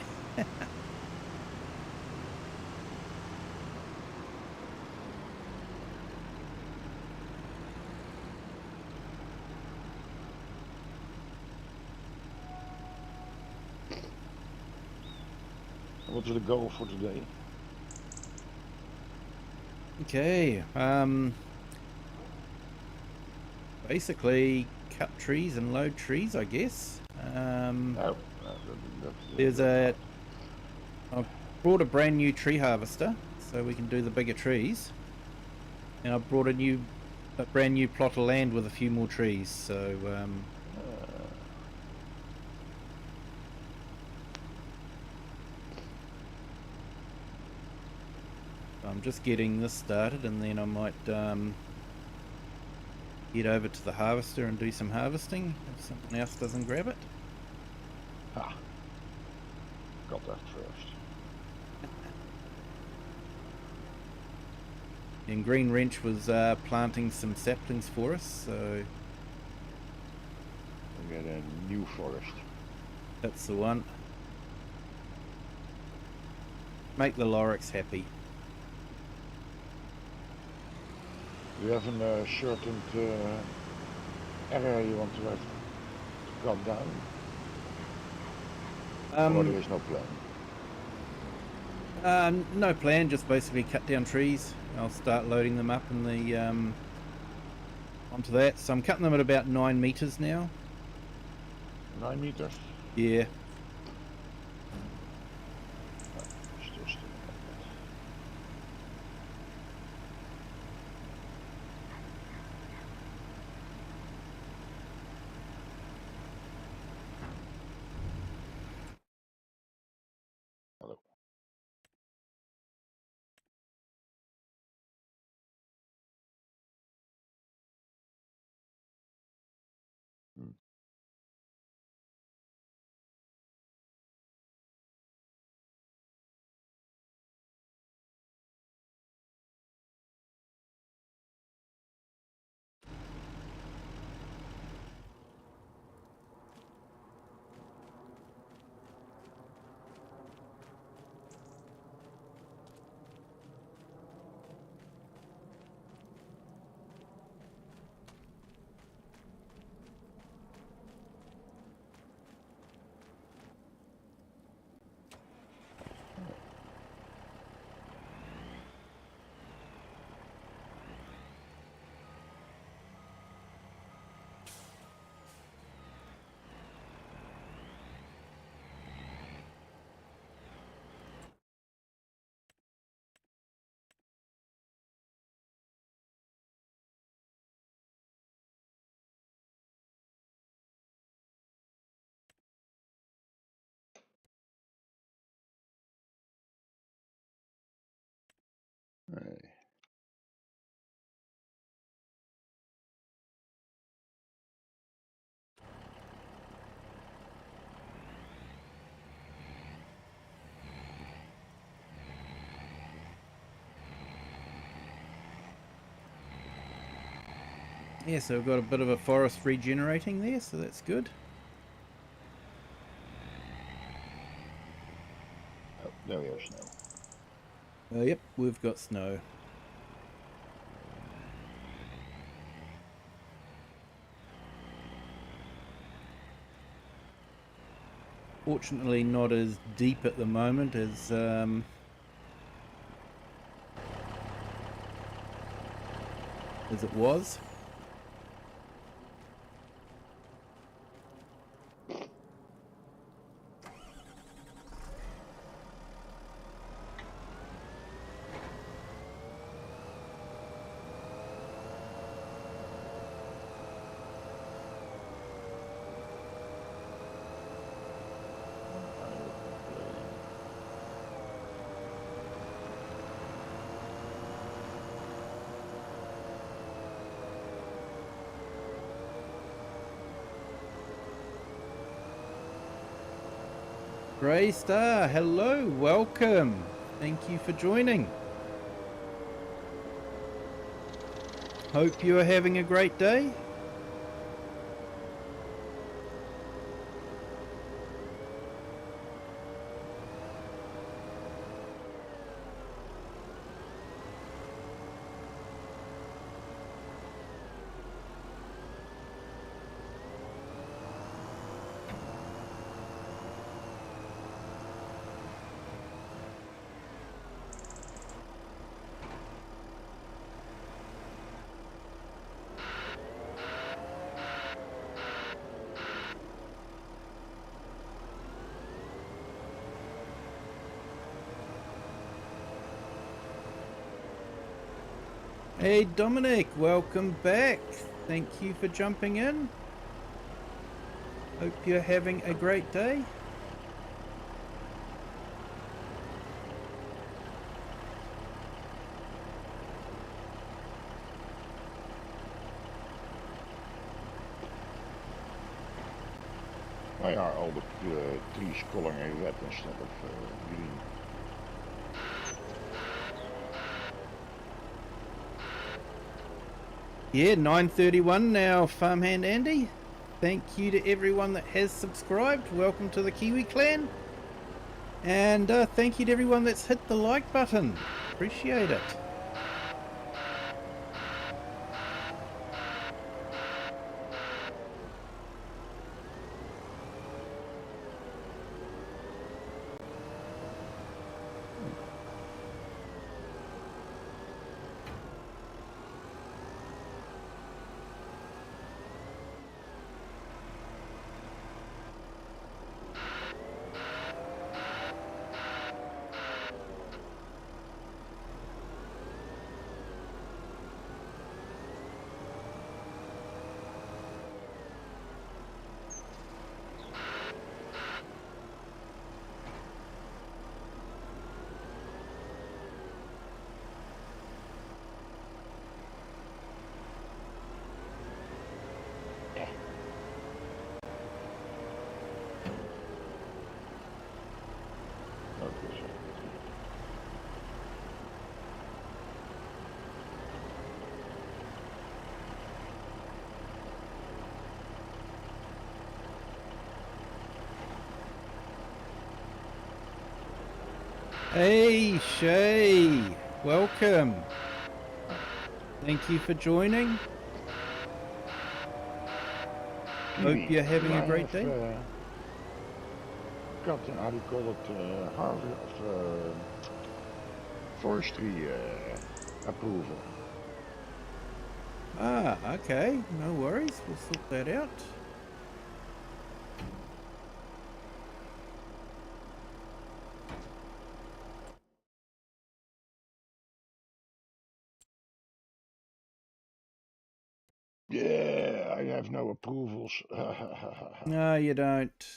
[SPEAKER 3] What's the goal for today?
[SPEAKER 1] Okay, basically cut trees and load trees, I guess. There's I've brought a brand new tree harvester so we can do the bigger trees, and I've brought a brand new plot of land with a few more trees, so I'm just getting this started, and then I might head over to the harvester and do some harvesting if someone else doesn't grab it.
[SPEAKER 3] Ah, got that first.
[SPEAKER 1] And Green Wrench was planting some saplings for us, so
[SPEAKER 3] We get a new forest.
[SPEAKER 1] that's the one. Make the Loryx happy.
[SPEAKER 3] Do you have a certain area you want to cut down? Or there is no plan?
[SPEAKER 1] No plan, just basically cut down trees. I'll start loading them up in the onto that. So I'm cutting them at about 9 meters now.
[SPEAKER 3] 9 meters?
[SPEAKER 1] Yeah.
[SPEAKER 3] Still. Hello. Hey.
[SPEAKER 1] Yeah, so we've got a bit of a forest regenerating there, so that's good.
[SPEAKER 3] Oh, there we have snow.
[SPEAKER 1] Yep, we've got snow. Fortunately not as deep at the moment as as it was. Grey Star, hello, welcome. Thank you for joining. Hope you are having a great day. Hey Dominic, welcome back. Thank you for jumping in. Hope you're having a great day.
[SPEAKER 3] Nou ja, al de trees calling a red instead of green.
[SPEAKER 1] Yeah, 9:31 now, Farmhand Andy. Thank you to everyone that has subscribed. Welcome to the Kiwi clan. And thank you to everyone that's hit the like button. Appreciate it. Hey Shay, welcome. Thank you for joining. Hope you're having a great day.
[SPEAKER 3] Got, how do you call it, harvest of forestry approval.
[SPEAKER 1] Ah, okay, no worries, we'll sort that out.
[SPEAKER 3] Yeah, I have no approvals.
[SPEAKER 1] No, you don't.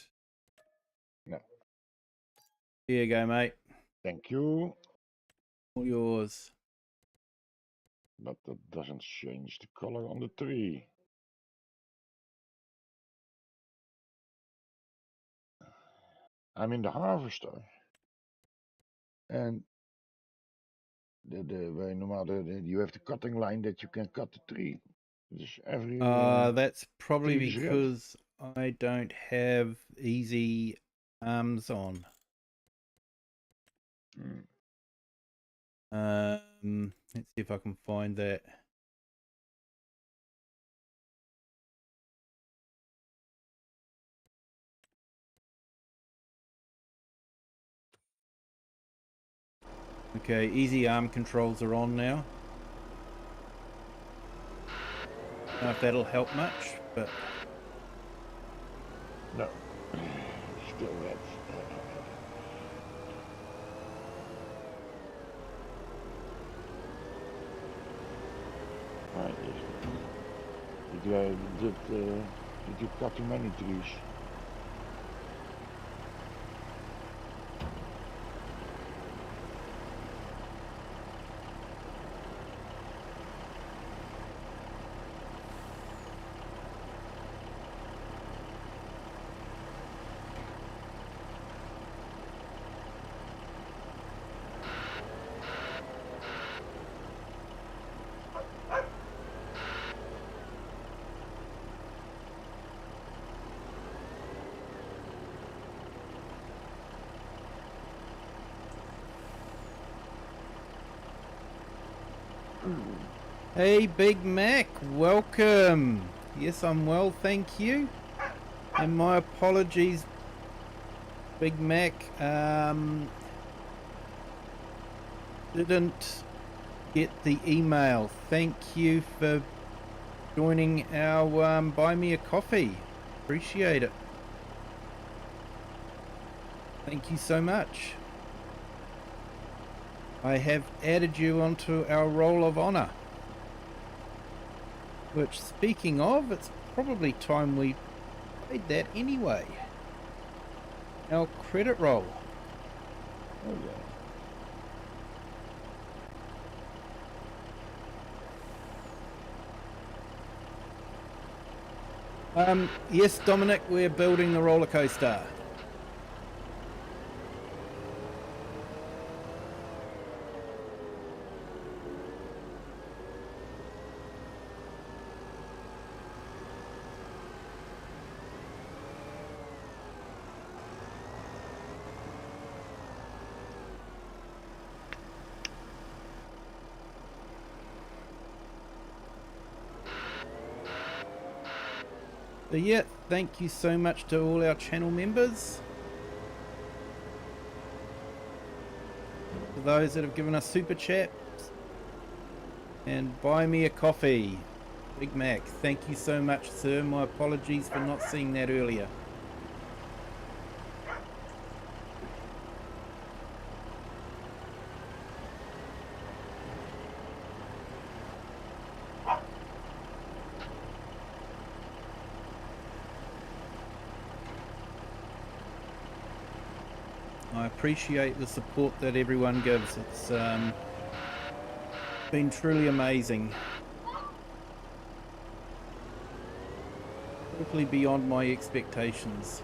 [SPEAKER 3] No.
[SPEAKER 1] Here you go, mate.
[SPEAKER 3] Thank you.
[SPEAKER 1] All yours.
[SPEAKER 3] But that doesn't change the color on the tree. I'm in the harvester. And where normaal you have the cutting line that you can cut the tree. Dus every
[SPEAKER 1] That's probably
[SPEAKER 3] tree is red.
[SPEAKER 1] because I don't have easy arms on. Let's see if I can find that. Okay, easy arm controls are on now. Don't know if that'll help much, but
[SPEAKER 3] No. Still red. Right. Did you cut too many trees?
[SPEAKER 1] hey, Big Mac, welcome. Yes, I'm well, thank you. And my apologies, Big Mac. Didn't get the email. Thank you for joining our Buy Me a Coffee. Appreciate it. Thank you so much. I have added you onto our Roll of Honor. Which, speaking of, it's probably time we played that anyway. Our credit roll.
[SPEAKER 3] Oh yeah.
[SPEAKER 1] Yes, Dominic, we're building the roller coaster. So yeah, thank you so much to all our channel members. For those that have given us super chats. And buy me a coffee. Big Mac, thank you so much, sir. My apologies for not seeing that earlier. I appreciate the support that everyone gives. It's been truly amazing. Totally beyond my expectations.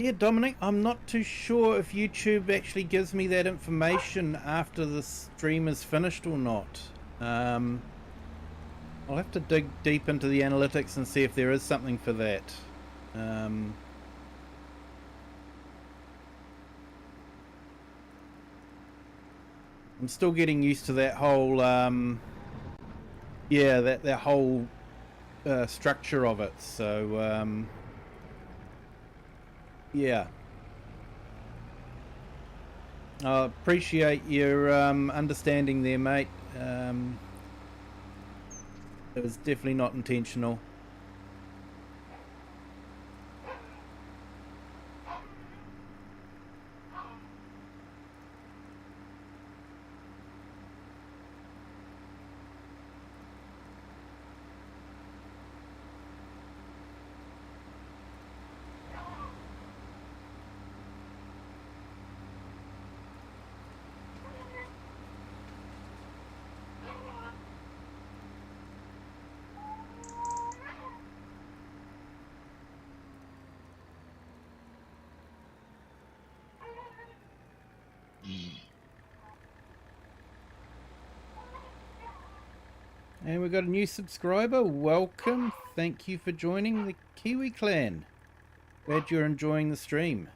[SPEAKER 1] Yeah, Dominic, I'm not too sure if YouTube actually gives me that information after the stream is finished or not. I'll have to dig deep into the analytics and see if there is something for that. I'm still getting used to that whole, yeah, that whole structure of it. So, Yeah. I appreciate your understanding there, mate. It was definitely not intentional. And we've got a new subscriber. Welcome. Thank you for joining the Kiwi clan. Glad you're enjoying the stream.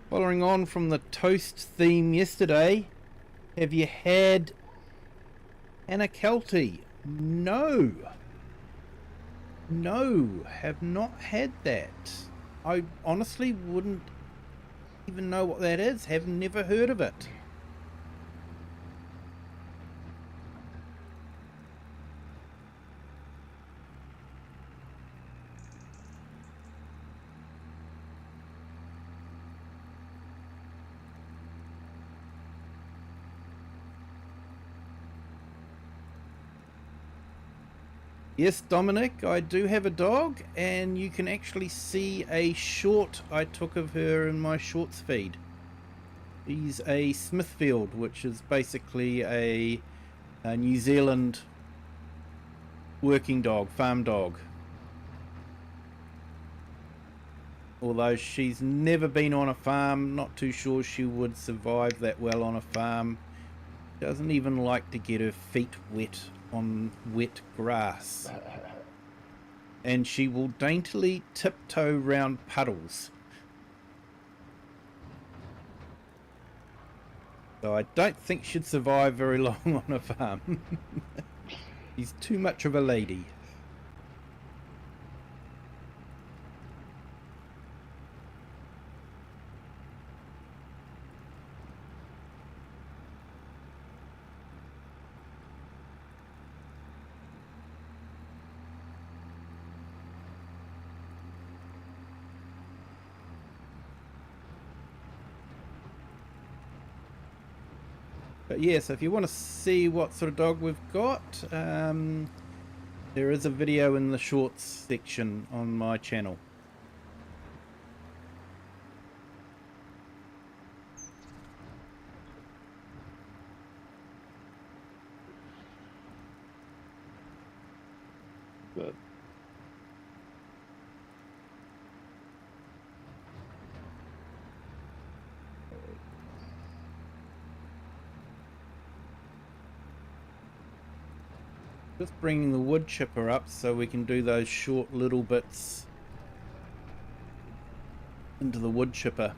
[SPEAKER 1] Following on from the toast theme yesterday, have you had Anakelti? No. No, have not had that. I honestly wouldn't even know what that is. Have never heard of it. Yes, Dominic, I do have a dog, and you can actually see a short I took of her in my shorts feed. She's a Smithfield, which is basically a New Zealand working dog, farm dog. Although she's never been on a farm, not too sure she would survive that well on a farm. Doesn't even like to get her feet wet on wet grass, and she will daintily tiptoe round puddles. So I don't think she'd survive very long on a farm. She's too much of a lady. But yes, if you want to see what sort of dog we've got, there is a video in the shorts section on my channel.
[SPEAKER 3] Good.
[SPEAKER 1] Just bringing the wood chipper up so we can do those short little bits into the wood chipper.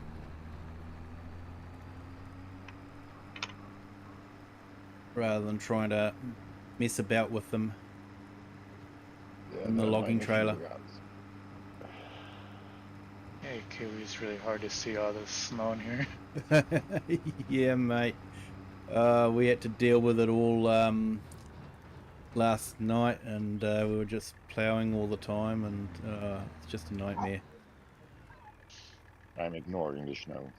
[SPEAKER 1] Rather than trying to mess about with them in the logging trailer.
[SPEAKER 2] Hey, Kiwi, it's really hard to see all this snow in here.
[SPEAKER 1] Yeah, mate. We had to deal with it all last night, and we were just ploughing all the time, and it's just a nightmare.
[SPEAKER 3] I'm ignoring the snow.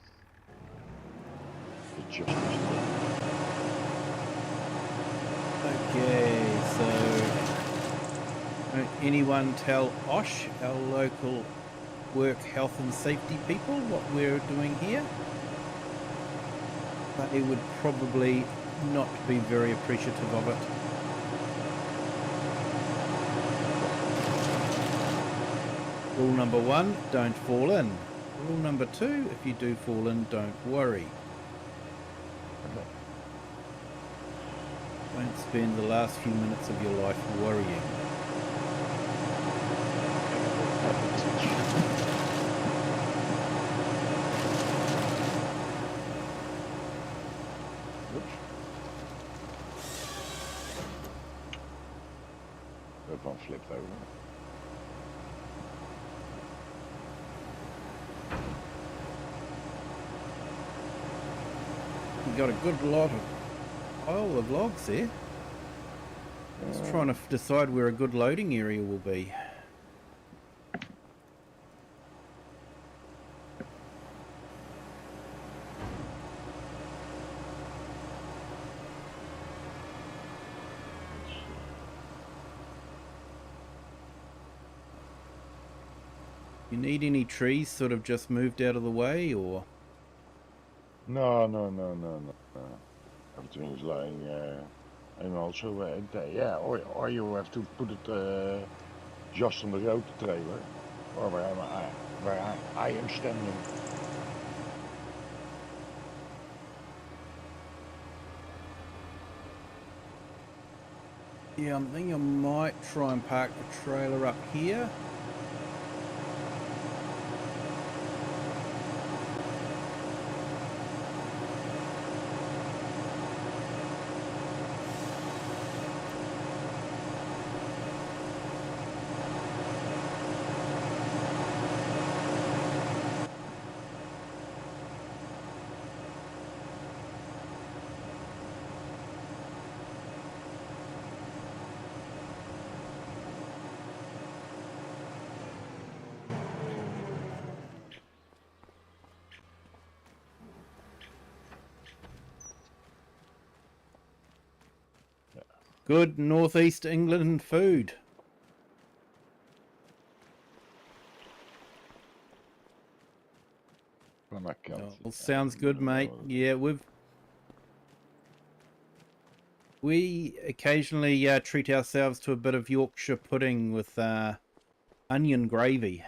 [SPEAKER 3] It just
[SPEAKER 1] Okay, so don't anyone tell Osh, our local work health and safety people, what we're doing here. They would probably not be very appreciative of it. Rule number 1, don't fall in. Rule number 2, if you do fall in, don't worry. Don't spend the last few minutes of your life worrying.
[SPEAKER 3] Whoops. That one flipped over.
[SPEAKER 1] We got a good lot of pile of logs there. Just trying to decide where a good loading area will be. You need any trees sort of just moved out of the way, or?
[SPEAKER 3] No. Everything's lying, and also, yeah, or you have to put it just on the road, the trailer, or where I am standing.
[SPEAKER 1] Yeah, I'm thinking I might try and park the trailer up here. Good northeast England food. Well, sounds good, mate. Yeah, we occasionally treat ourselves to a bit of Yorkshire pudding with onion gravy.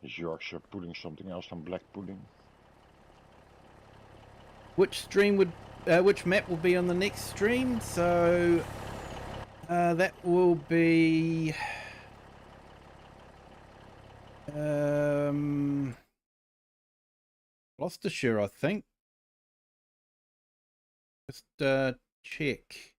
[SPEAKER 3] Is Yorkshire pudding something else than black pudding?
[SPEAKER 1] Which stream would, which map will be on the next stream? So that will be Gloucestershire, I think. Just check.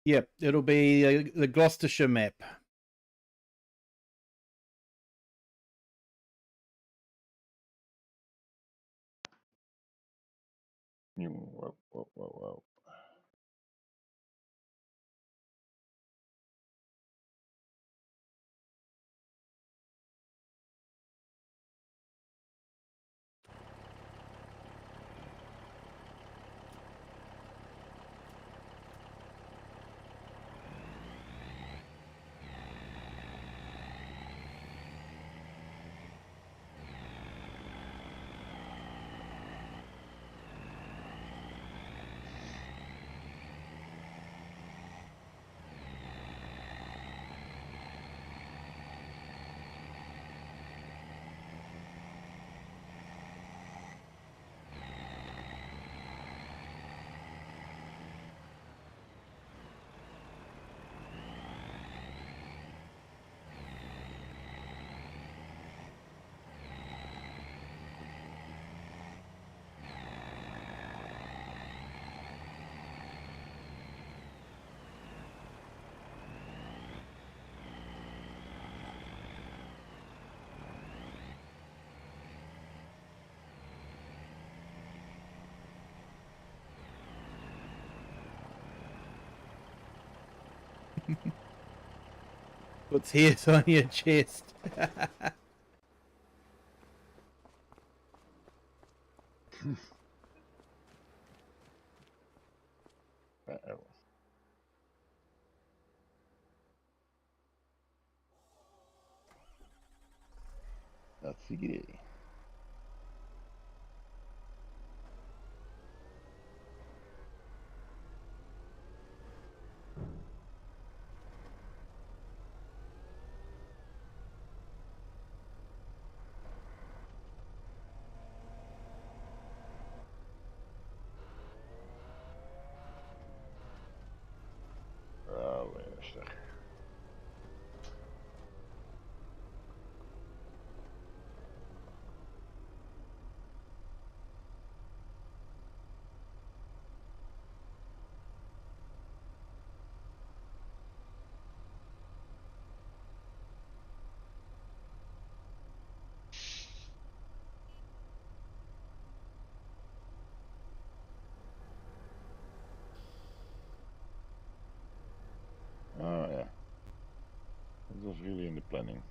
[SPEAKER 1] Yep, it'll be the Gloucestershire map.
[SPEAKER 3] Whoa.
[SPEAKER 1] Puts hairs on your chest.
[SPEAKER 3] That's the idea. really in the planning.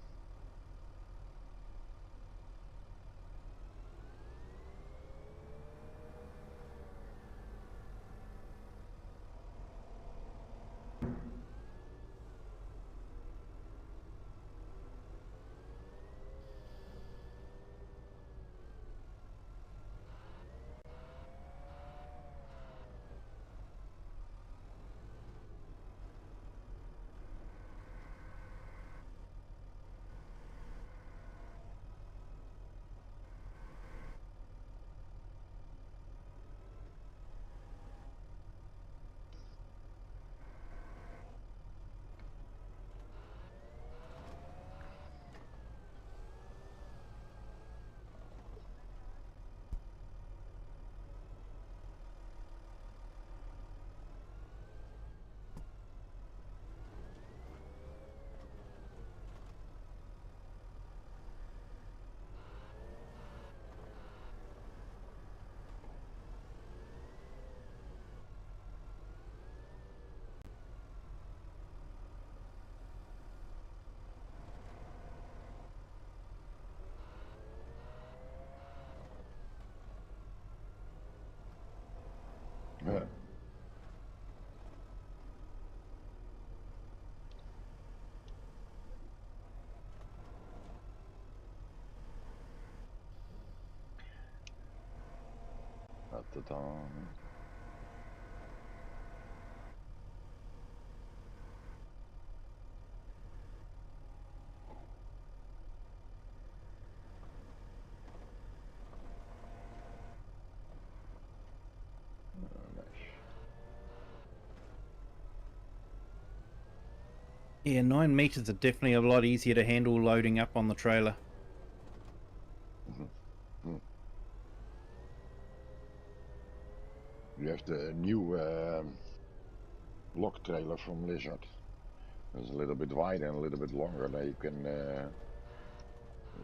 [SPEAKER 3] Yeah. Ta-ta-ta. Nice.
[SPEAKER 1] Yeah, 9 meters are definitely a lot easier to handle loading up on the trailer.
[SPEAKER 3] You have the new block trailer from Lizard. It's a little bit wider and a little bit longer. Now you can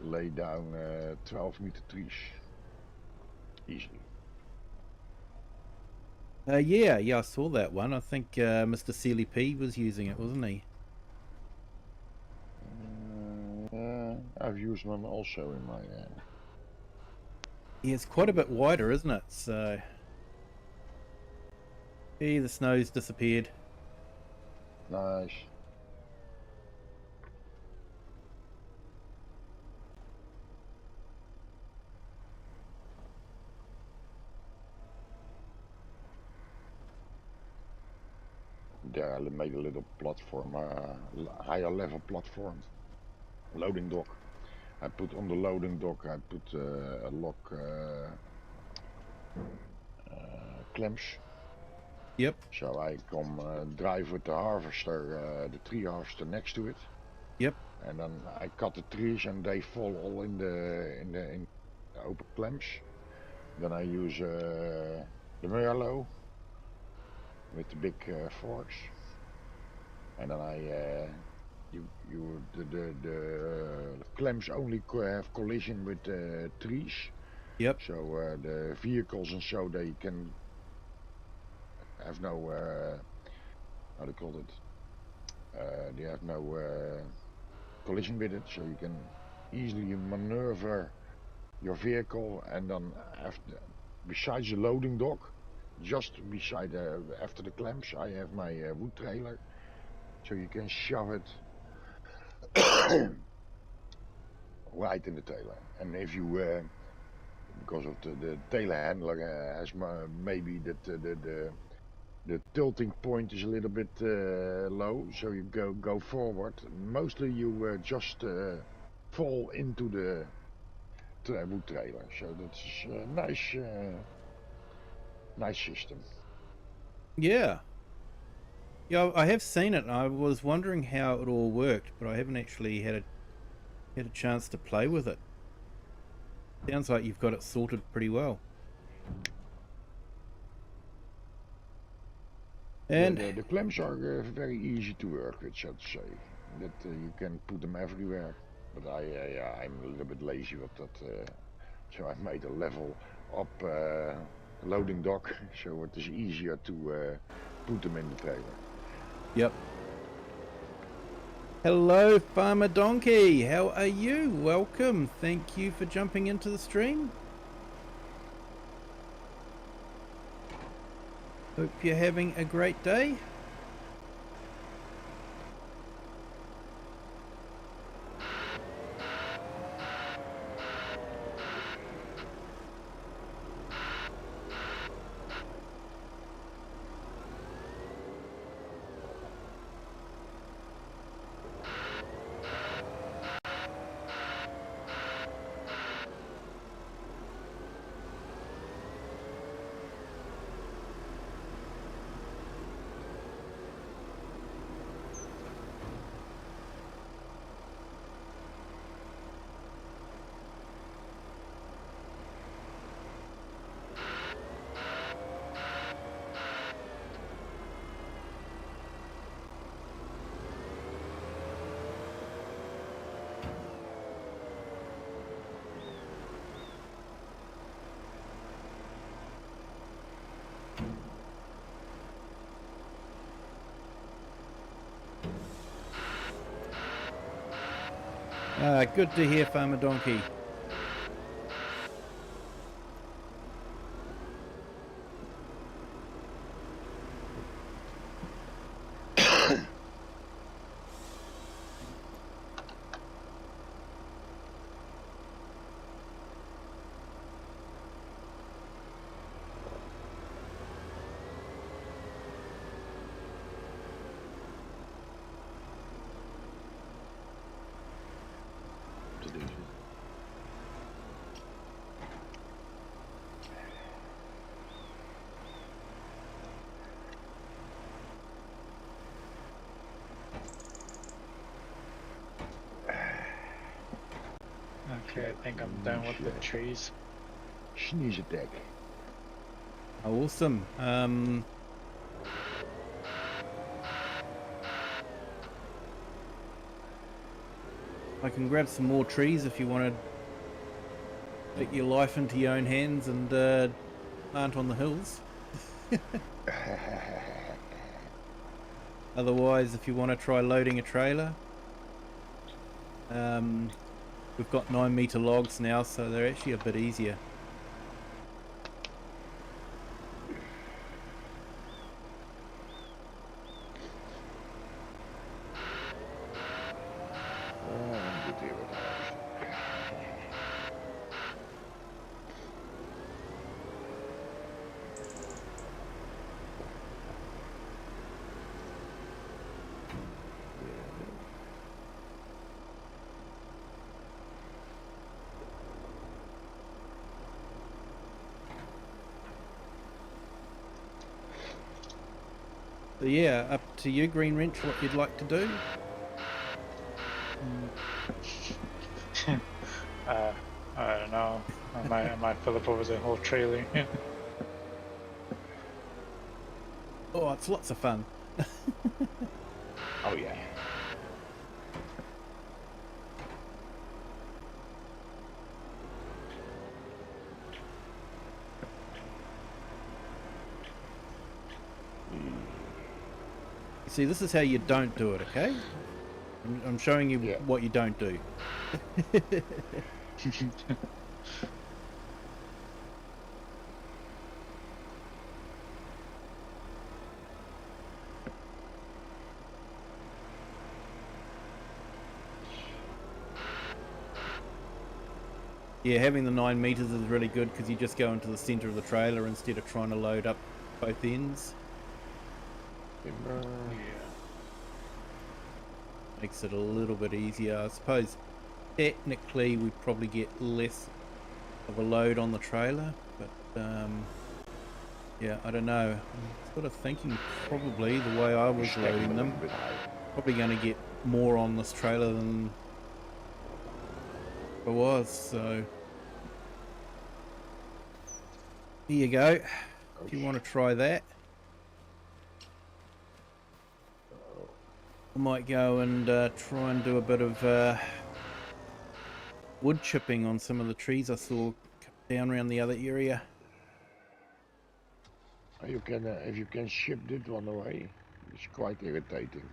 [SPEAKER 3] lay down 12-meter trees easily.
[SPEAKER 1] Yeah, I saw that one. I think Mr. Sealy P was using it, wasn't he?
[SPEAKER 3] I've used one also in my.
[SPEAKER 1] Yeah, it's quite a bit wider, isn't it? So, hey, the snow's disappeared.
[SPEAKER 3] Nice. There I made a little platform, higher level platform, loading dock. I put on the loading dock, I put a lock clamps.
[SPEAKER 1] Yep.
[SPEAKER 3] So I come drive with the harvester, the tree harvester next to it.
[SPEAKER 1] Yep.
[SPEAKER 3] And then I cut the trees and they fall all in the open clamps. Then I use the Merlot with the big forks. And then the clamps only have collision with the trees.
[SPEAKER 1] Yep.
[SPEAKER 3] So the vehicles and so they can have no how do you call it? They have no collision with it, so you can easily maneuver your vehicle. And then besides the loading dock, just beside after the clamps, I have my wood trailer, so you can shove it right in the trailer. And if you because of the trailer handler has maybe that the tilting point is a little bit low, so you go forward. Mostly you just fall into the wood trailer, so that's a nice system.
[SPEAKER 1] Yeah. Yeah, I have seen it. I was wondering how it all worked, but I haven't actually had a chance to play with it. Sounds like you've got it sorted pretty well. And
[SPEAKER 3] The clamps are very easy to work with, so to say. That you can put them everywhere. But I'm a little bit lazy with that, so I made a level up loading dock, so it is easier to put them in the trailer.
[SPEAKER 1] yep. Hello, Farmer Donkey. How are you? Welcome. Thank you for jumping into the stream. Hope you're having a great day. Good to hear, Farmer Donkey.
[SPEAKER 2] Okay, I think I'm done with the trees.
[SPEAKER 3] Sneeze attack.
[SPEAKER 1] Awesome. I can grab some more trees if you want to take your life into your own hands and plant on the hills. Otherwise, if you want to try loading a trailer, we've got 9-meter logs now, so they're actually a bit easier. So yeah, up to you, Green Wrench, what you'd like to do.
[SPEAKER 2] I don't know. I might fill up over the whole trailer.
[SPEAKER 1] Oh, it's lots of fun.
[SPEAKER 3] Oh yeah.
[SPEAKER 1] See, this is how you don't do it, okay? I'm showing you what you don't do. Yeah, having the 9 meters is really good because you just go into the center of the trailer instead of trying to load up both ends.
[SPEAKER 2] Yeah.
[SPEAKER 1] Makes it a little bit easier. I suppose technically we'd probably get less of a load on the trailer, but yeah, I don't know. I'm sort of thinking probably the way I was loading them, probably going to get more on this trailer than I was, so here you go, if you want to try that. I might go and try and do a bit of wood chipping on some of the trees I saw down around the other area.
[SPEAKER 3] You can, if you can ship this one away, it's quite irritating.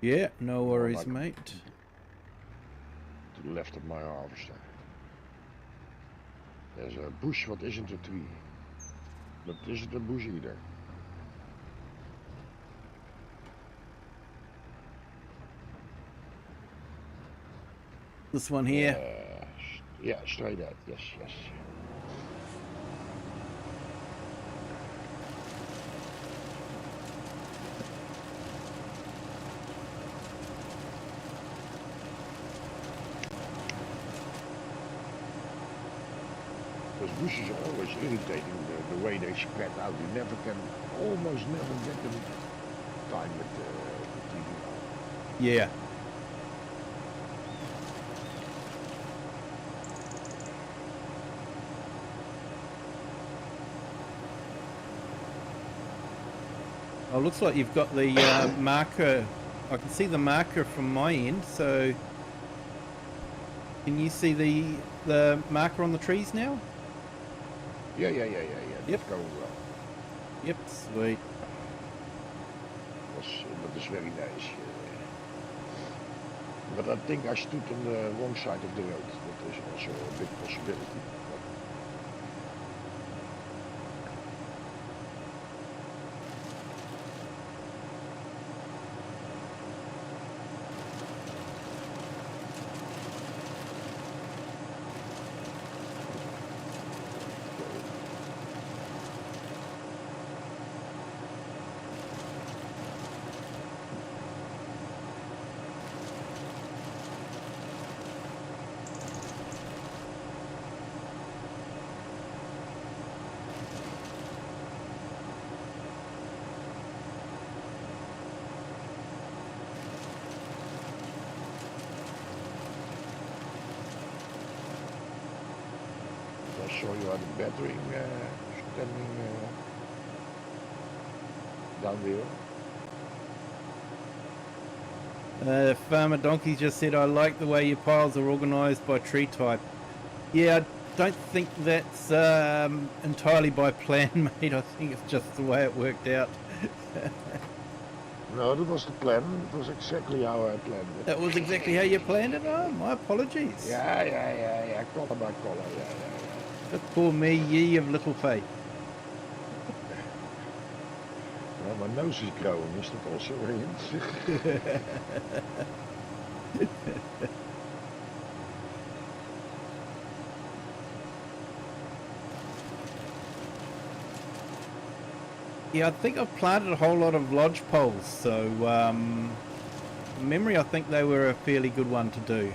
[SPEAKER 1] Yeah, no worries,
[SPEAKER 3] like-
[SPEAKER 1] mate.
[SPEAKER 3] To the left of my harvester. There's a bush, what isn't a tree? That isn't a bush either.
[SPEAKER 1] This one here.
[SPEAKER 3] Yeah, straight out, yes, yes. Those bushes are always irritating, the way they spread out. You almost never get them time with the TV out.
[SPEAKER 1] Yeah. Oh, looks like you've got the marker. I can see the marker from my end, so can you see the marker on the trees now?
[SPEAKER 3] Yeah.
[SPEAKER 1] Yep.
[SPEAKER 3] That's going well.
[SPEAKER 1] Yep, sweet.
[SPEAKER 3] That is very nice. But I think I stood on the wrong side of the road. That is also a big possibility. I saw you had a battery standing down there.
[SPEAKER 1] Farmer Donkey just said, I like the way your piles are organised by tree type. Yeah, I don't think that's entirely by plan, mate. I think it's just the way it worked out.
[SPEAKER 3] No, that was the plan. It was exactly how I planned it.
[SPEAKER 1] That was exactly how you planned it? Oh, my apologies.
[SPEAKER 3] Yeah. Collar by collar, yeah.
[SPEAKER 1] But poor me, ye of little faith.
[SPEAKER 3] Well, my nose is growing, is that also a hint?
[SPEAKER 1] Yeah, I think I've planted a whole lot of lodge poles, so memory, I think they were a fairly good one to do.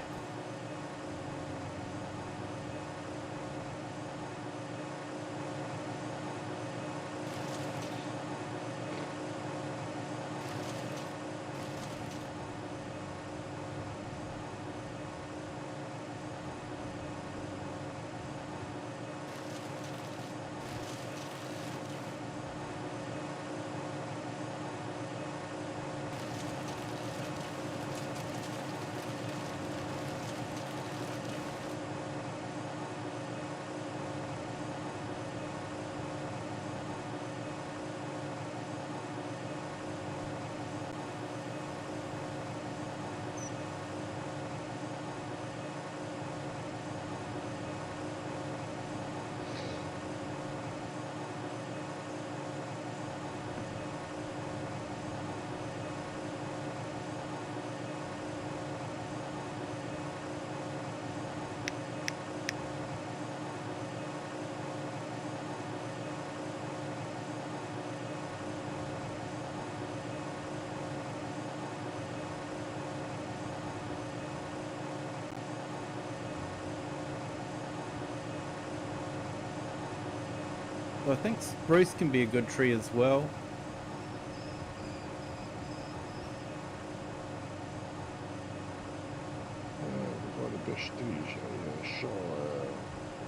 [SPEAKER 1] So I think spruce can be a good tree as well.
[SPEAKER 3] One of the best trees I saw a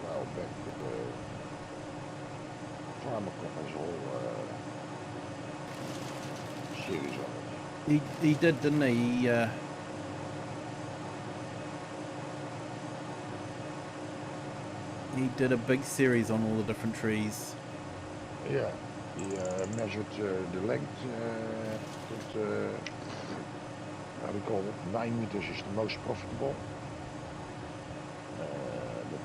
[SPEAKER 3] while back with the farmer has a whole series on it.
[SPEAKER 1] He did, didn't he? He did a big series on all the different trees.
[SPEAKER 3] Yeah, he measured the length how do you call it? 9 meters is the most profitable. That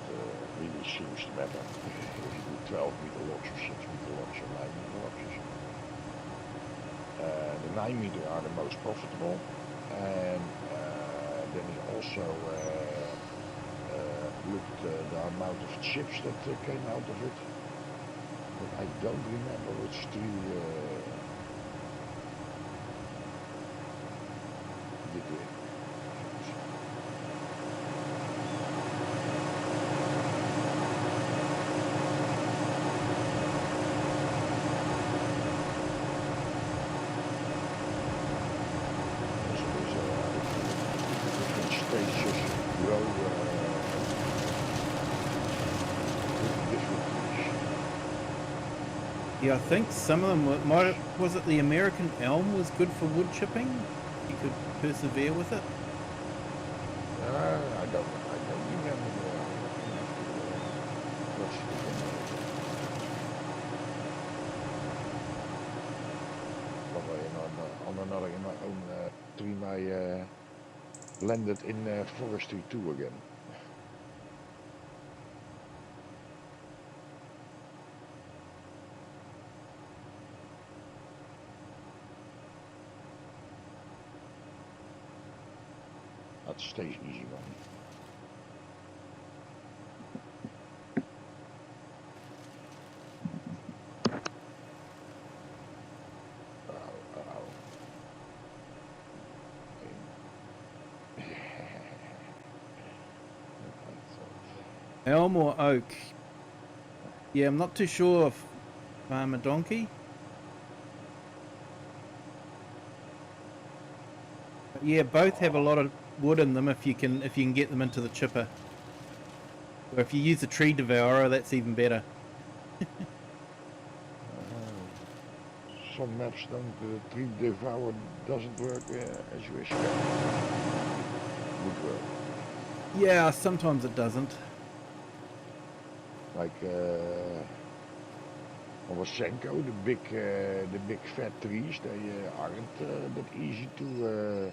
[SPEAKER 3] really seems to matter. If you do 12-meter locks or 6-meter locks or 9-meter locks. The 9-meter are the most profitable, and then he also looked the amount of chips that came out of it, but I don't remember which tree did win.
[SPEAKER 1] Yeah, I think some of them was it the American elm was good for wood chipping? You could persevere with it.
[SPEAKER 3] I don't remember. What's the on another in my own stream I landed in Forestry 2 again. That stays easy one.
[SPEAKER 1] Elm or oak? Yeah, I'm not too sure if I'm a donkey. But yeah, both have a lot of wood in them if you can get them into the chipper. Or if you use a tree devourer, that's even better.
[SPEAKER 3] Some maps don't, the tree devour doesn't work as you expect. Would work.
[SPEAKER 1] Yeah, sometimes it doesn't.
[SPEAKER 3] Like on Wasenko, the big fat trees, they aren't that easy to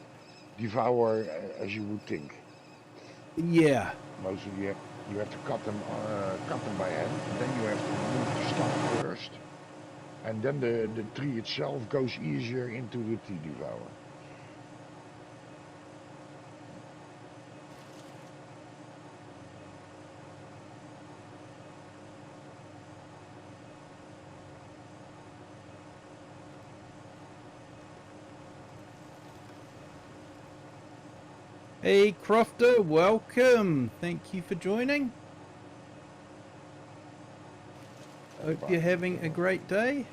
[SPEAKER 3] devour as you would think.
[SPEAKER 1] Yeah.
[SPEAKER 3] Mostly you have to cut them by hand, then you have to remove the stump first, and then the tree itself goes easier into the tree devourer.
[SPEAKER 1] Hey Crofter, welcome. Thank you for joining. Hope you're having a great day.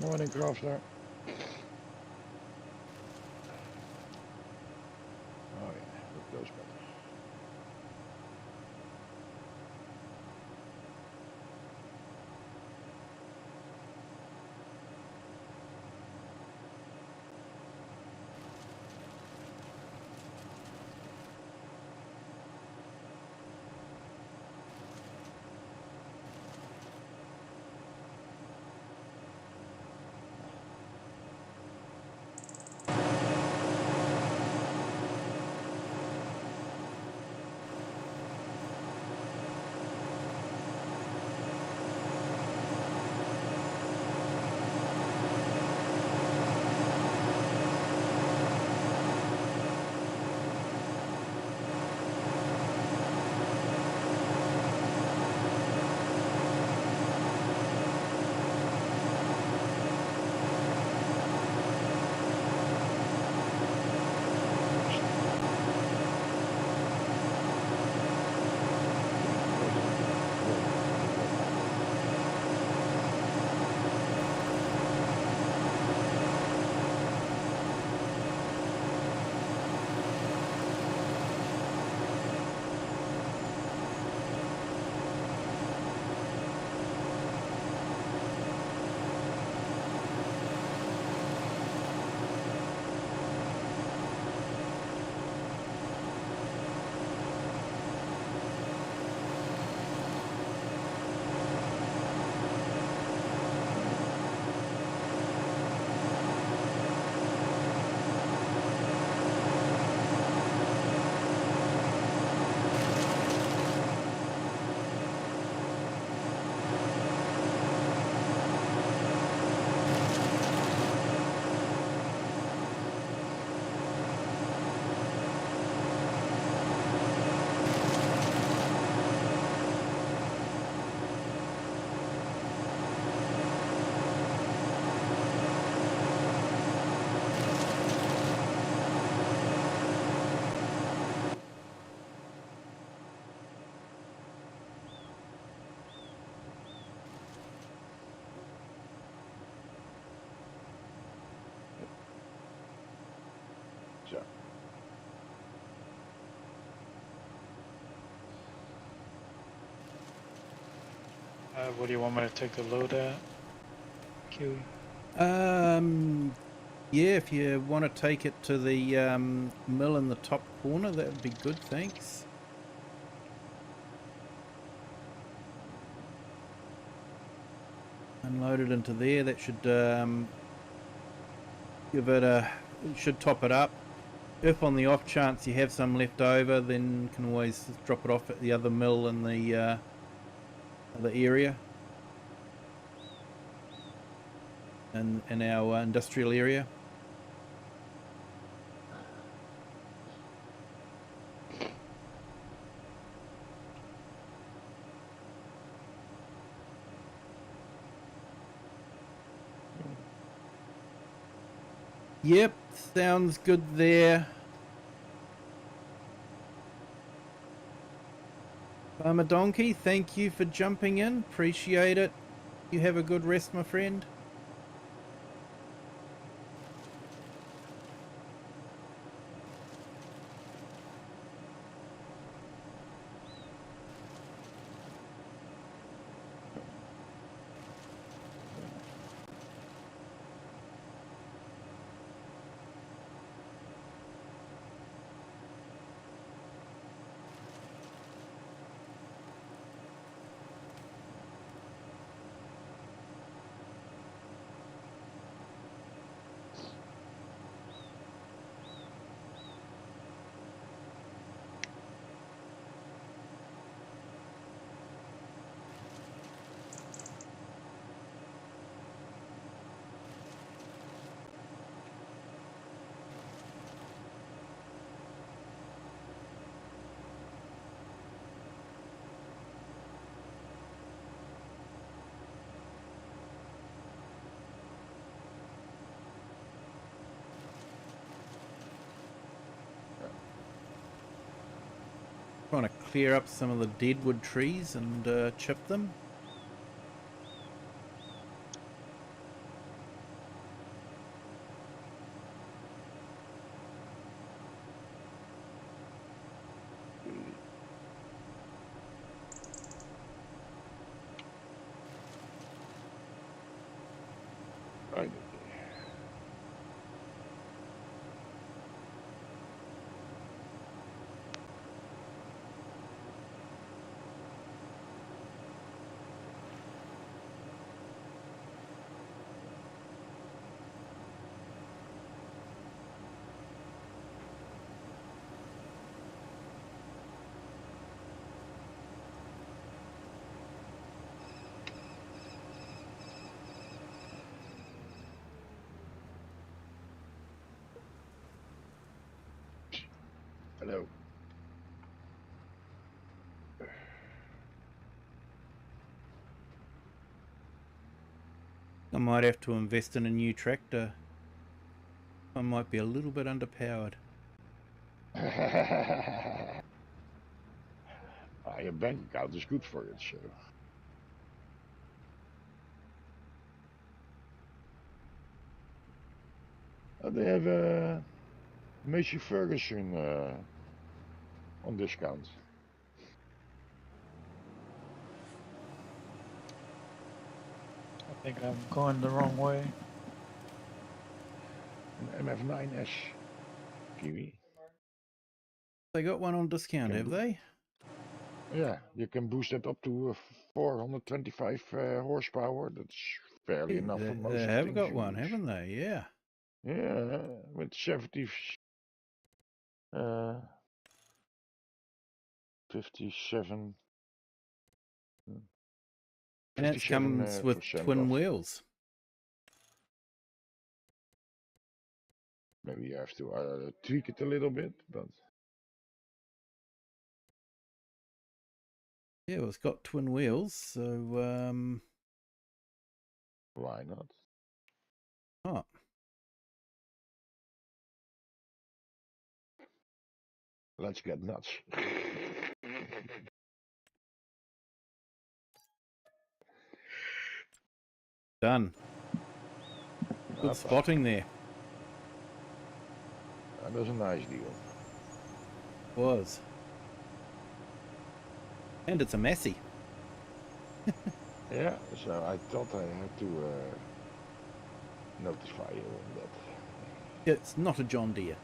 [SPEAKER 3] Morning, Crofter. Oh yeah, look those better.
[SPEAKER 2] What do you want me to take the load at, Kiwi?
[SPEAKER 1] Yeah, if you want to take it to the mill in the top corner, that would be good, thanks. Unload it into there. That should give it a. It should top it up. If on the off chance you have some left over, then you can always drop it off at the other mill in the other area, in our industrial area. Yep, sounds good there. Farmer Donkey, thank you for jumping in. Appreciate it. You have a good rest, my friend. Trying to clear up some of the deadwood trees and chip them.
[SPEAKER 3] Right. Hello.
[SPEAKER 1] I might have to invest in a new tractor. I might be a little bit underpowered.
[SPEAKER 3] Your bank account is good for it, so. They have Macy Ferguson on discount.
[SPEAKER 2] I think I'm going the wrong way.
[SPEAKER 3] An MF9S Kiwi.
[SPEAKER 1] They got one on discount, have they?
[SPEAKER 3] Yeah, you can boost it up to 425 horsepower. That's fairly enough for most
[SPEAKER 1] They
[SPEAKER 3] of
[SPEAKER 1] have
[SPEAKER 3] things
[SPEAKER 1] got
[SPEAKER 3] you
[SPEAKER 1] one,
[SPEAKER 3] use.
[SPEAKER 1] haven't they? Yeah.
[SPEAKER 3] Yeah, with 70, 57.
[SPEAKER 1] And it comes with
[SPEAKER 3] 57%
[SPEAKER 1] twin
[SPEAKER 3] off.
[SPEAKER 1] wheels.
[SPEAKER 3] Maybe you have to tweak it a little bit, but
[SPEAKER 1] Yeah, well, it's got twin wheels, so
[SPEAKER 3] why not?
[SPEAKER 1] oh.
[SPEAKER 3] Let's get nuts.
[SPEAKER 1] Done. Good
[SPEAKER 3] Appa.
[SPEAKER 1] spotting there.
[SPEAKER 3] That was a nice deal.
[SPEAKER 1] Was. And it's a Massey.
[SPEAKER 3] Yeah, so I thought I had to notify you on that.
[SPEAKER 1] It's not a John Deere.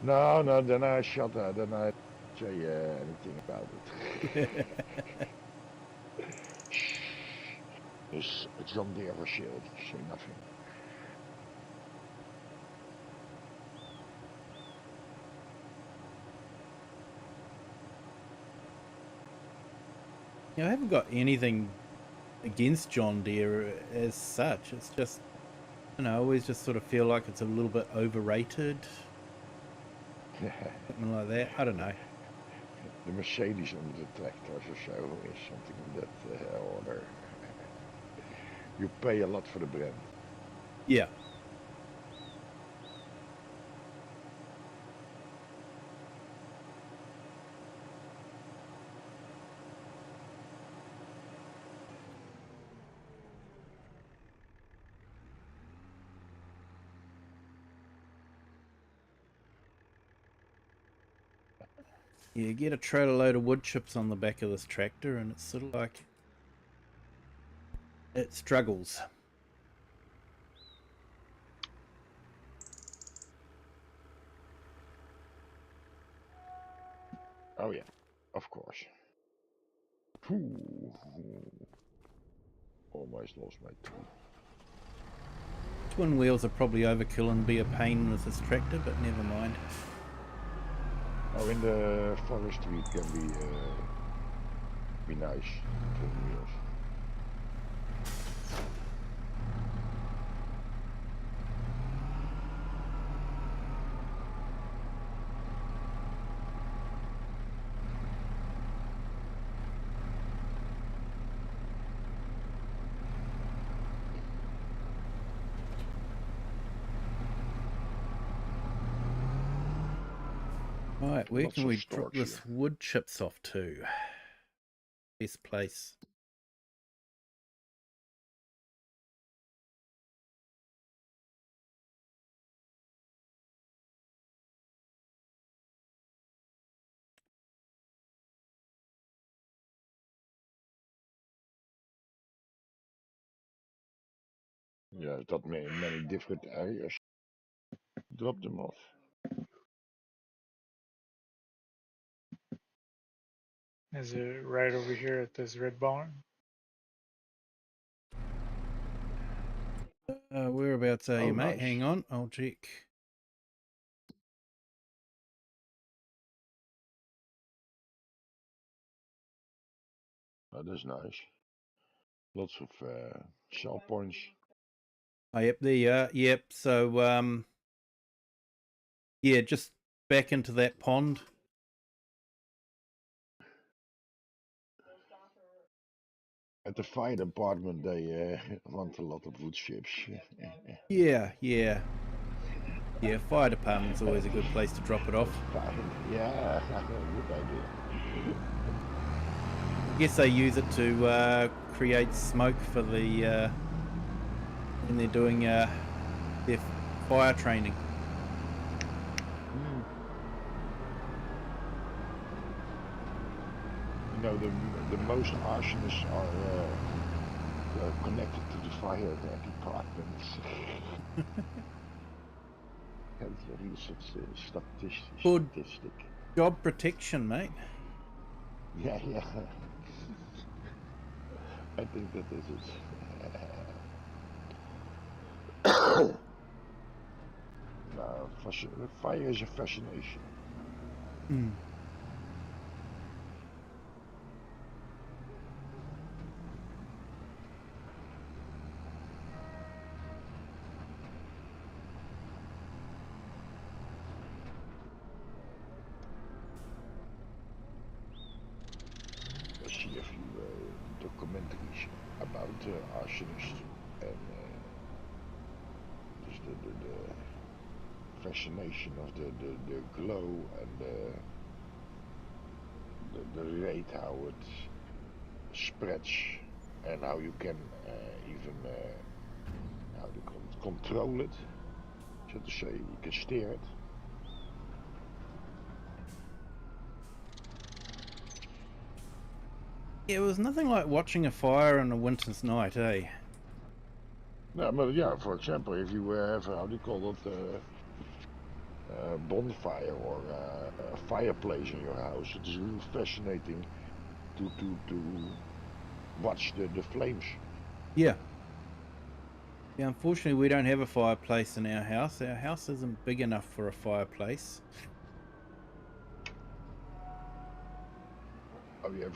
[SPEAKER 3] No, no, then I shut that, then I say anything about it. Shh. There's a John Deere for sale, say nothing.
[SPEAKER 1] Yeah, I haven't got anything against John Deere as such. It's just, I always just sort of feel like it's a little bit overrated, something like that. I don't know.
[SPEAKER 3] The Mercedes on the tractors or so is something of that order. You pay a lot for the brand.
[SPEAKER 1] Yeah. Yeah, get a trailer load of wood chips on the back of this tractor and it's sort of like, it struggles.
[SPEAKER 3] Oh yeah, of course. Ooh, almost lost my tool.
[SPEAKER 1] Twin wheels are probably overkill and be a pain with this tractor, but never mind.
[SPEAKER 3] Oh, in the forestry it can be nice. Twin wheels.
[SPEAKER 1] Right, where
[SPEAKER 3] Lots
[SPEAKER 1] can
[SPEAKER 3] of
[SPEAKER 1] we drop
[SPEAKER 3] storage
[SPEAKER 1] this
[SPEAKER 3] here.
[SPEAKER 1] wood chips off to? Best place.
[SPEAKER 3] Yeah, I've got many different areas. Drop them off.
[SPEAKER 2] Is it right over here at this red barn?
[SPEAKER 1] Whereabouts are
[SPEAKER 3] Oh,
[SPEAKER 1] you, mate?
[SPEAKER 3] nice.
[SPEAKER 1] Hang on, I'll check.
[SPEAKER 3] Oh, that's nice. Lots of sell points.
[SPEAKER 1] Oh, yep, there you are. Yep, so, yeah, just back into that pond.
[SPEAKER 3] At the fire department, they want a lot of wood chips.
[SPEAKER 1] Yeah, yeah. Yeah, fire department's always a good place to drop it off.
[SPEAKER 3] Yeah, good idea.
[SPEAKER 1] I guess they use it to create smoke for the when they're doing their fire training.
[SPEAKER 3] You know, the most arsonists are connected to the fire department. That's a recent
[SPEAKER 1] Good
[SPEAKER 3] statistic.
[SPEAKER 1] job protection, mate.
[SPEAKER 3] Yeah, yeah. I think that is it. No, fire is a fascination.
[SPEAKER 1] Mm.
[SPEAKER 3] I see a few documentaries about arsonists and just the fascination of the glow and the rate how it spreads and how you can even how do you call it, control it, so to say, you can steer it.
[SPEAKER 1] It was nothing like watching a fire on a winter's night, eh?
[SPEAKER 3] No, but yeah, for example, if you have, how do you call it, bonfire or a fireplace in your house, it is really fascinating to watch the flames.
[SPEAKER 1] Yeah. Yeah, unfortunately we don't have a fireplace in our house. Our house isn't big enough for a fireplace.
[SPEAKER 3] Oh, we have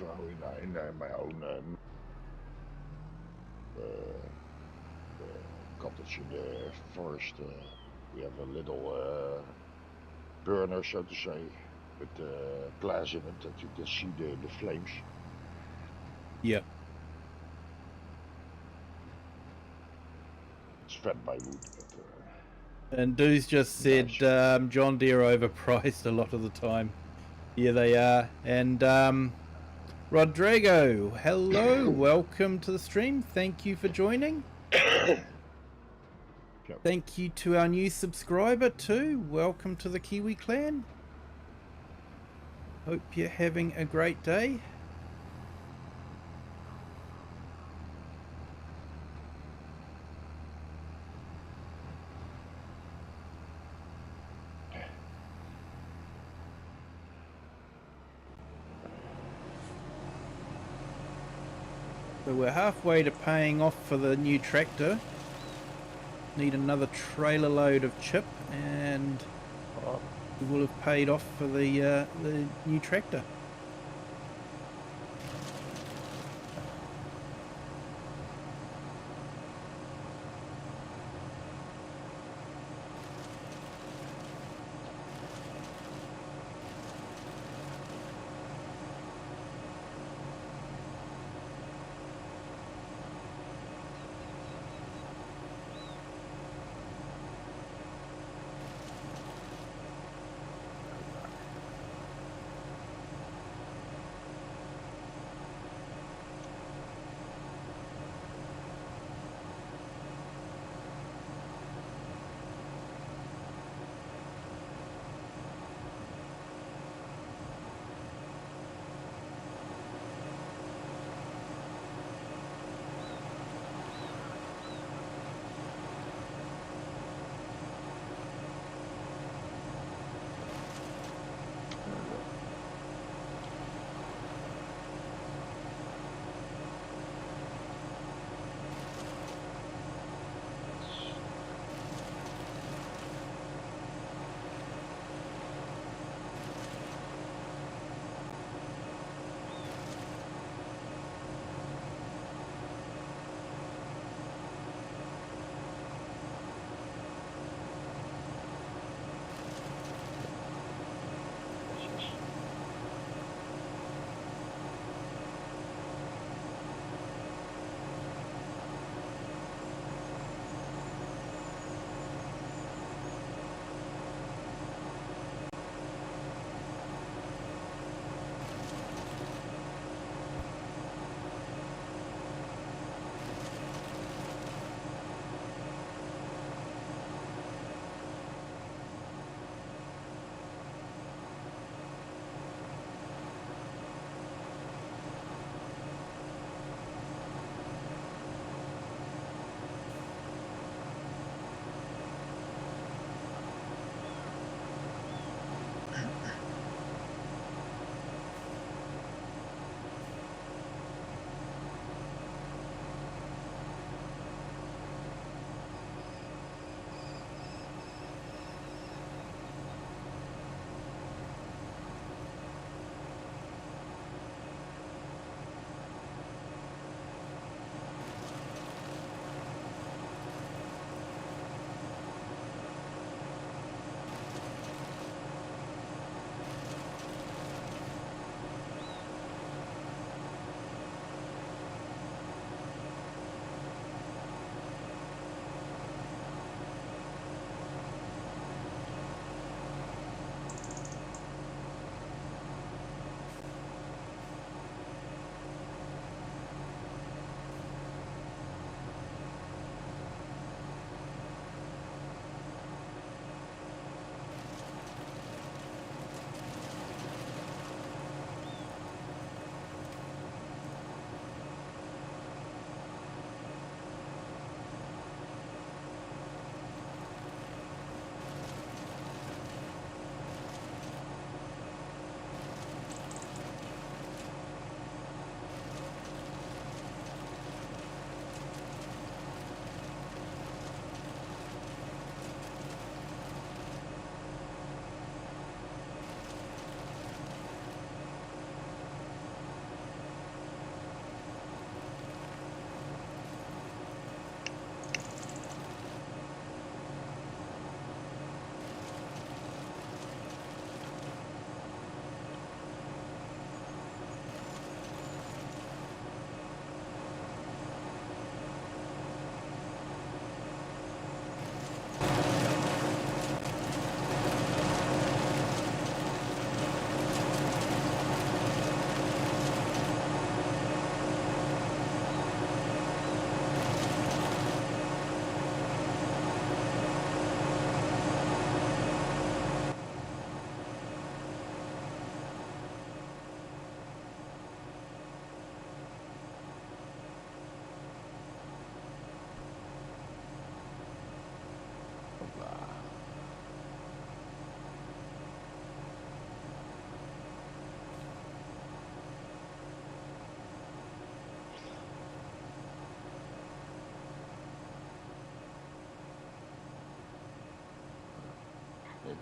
[SPEAKER 3] in my own cottage in the forest. We have a little burner, so to say, with glass in it that you can see the flames.
[SPEAKER 1] Yeah.
[SPEAKER 3] It's fed by wood, but
[SPEAKER 1] And Doo's just said
[SPEAKER 3] nice.
[SPEAKER 1] John Deere overpriced a lot of the time. Yeah, they are. And Rodrigo, hello, welcome to the stream. Thank you for joining.
[SPEAKER 3] Yep.
[SPEAKER 1] Thank you to our new subscriber too. Welcome to the Kiwi clan. Hope you're having a great day. So we're halfway to paying off for the new tractor. Need another trailer load of chip and we will have paid off for the new tractor.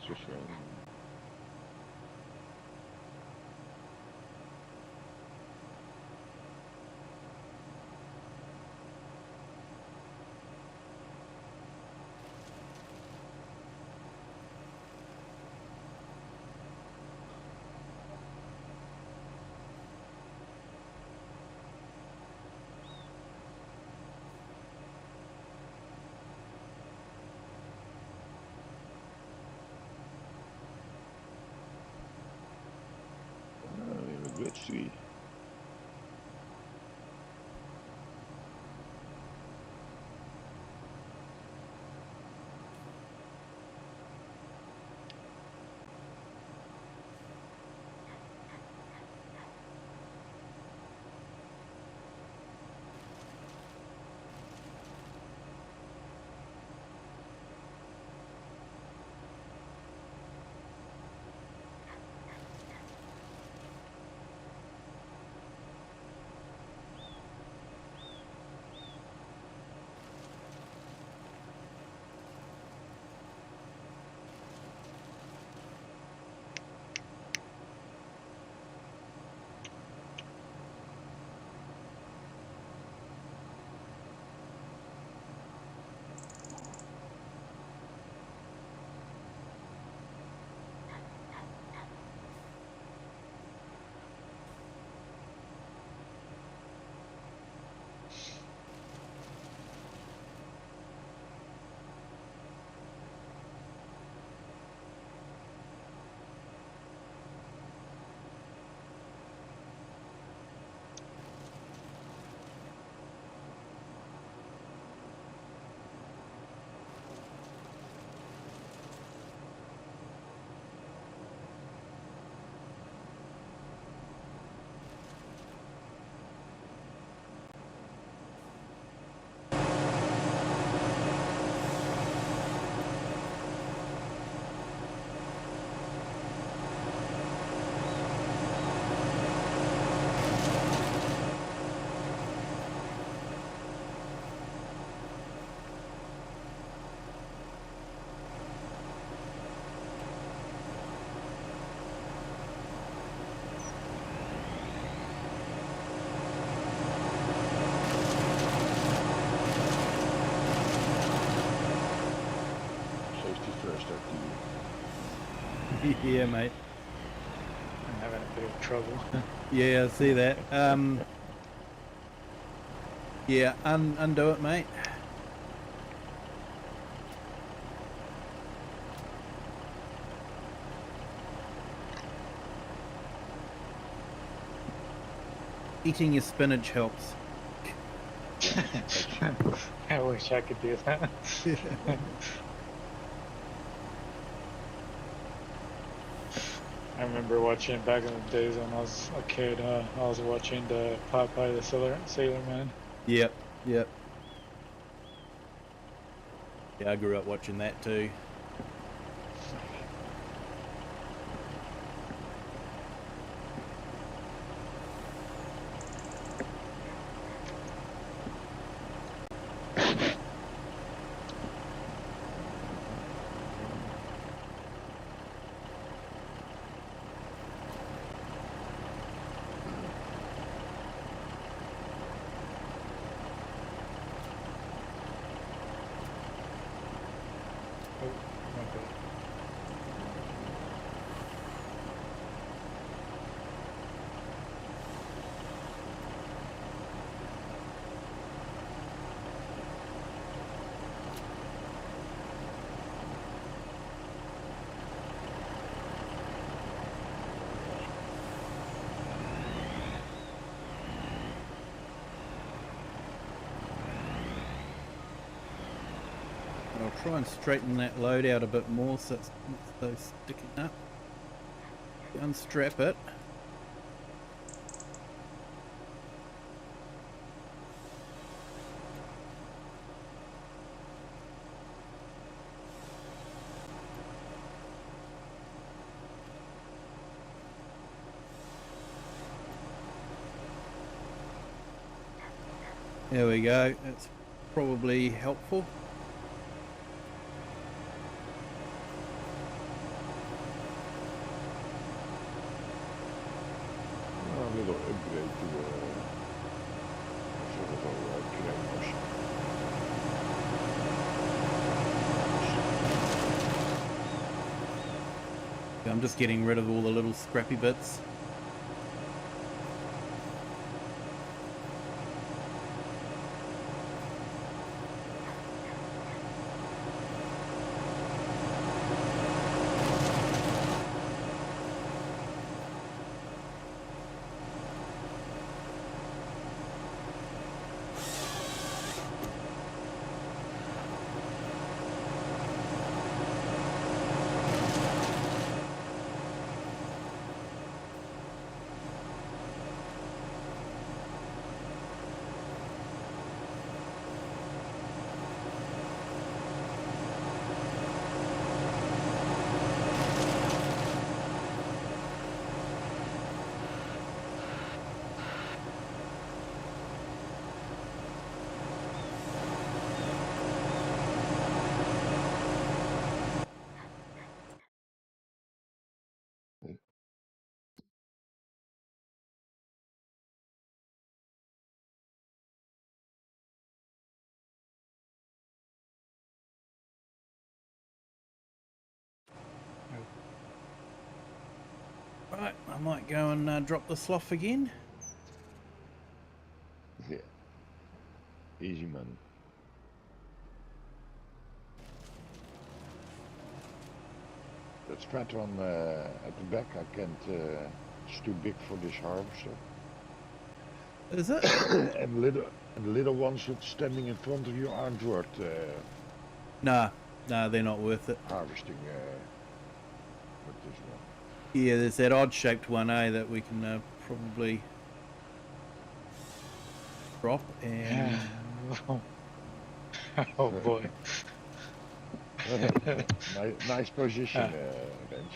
[SPEAKER 3] That's a shame. We have a glitch tree. Safety first,
[SPEAKER 1] Yeah, mate.
[SPEAKER 2] I'm having a bit of trouble.
[SPEAKER 1] Yeah, I see that. Yeah, undo it, mate. Eating your spinach helps.
[SPEAKER 2] I wish I could do that. I remember watching back in the days when I was a kid. I was watching the Popeye the Sailor Man.
[SPEAKER 1] Yep, yep. Yeah, I grew up watching that too. I'll try and straighten that load out a bit more so it's not so sticking up. Unstrap it. There we go, that's probably helpful. I'm just getting rid of all the little scrappy bits. Right, I might go and drop the slough again.
[SPEAKER 3] Yeah. Easy man. That spread one at the back, I can't. It's too big for this harvester.
[SPEAKER 1] Is it?
[SPEAKER 3] and the little ones that standing in front of you aren't worth
[SPEAKER 1] Nah, they're not worth it.
[SPEAKER 3] harvesting with this one.
[SPEAKER 1] Yeah, there's that odd-shaped one, that we can probably drop and...
[SPEAKER 2] Oh boy.
[SPEAKER 3] Nice position, Rens.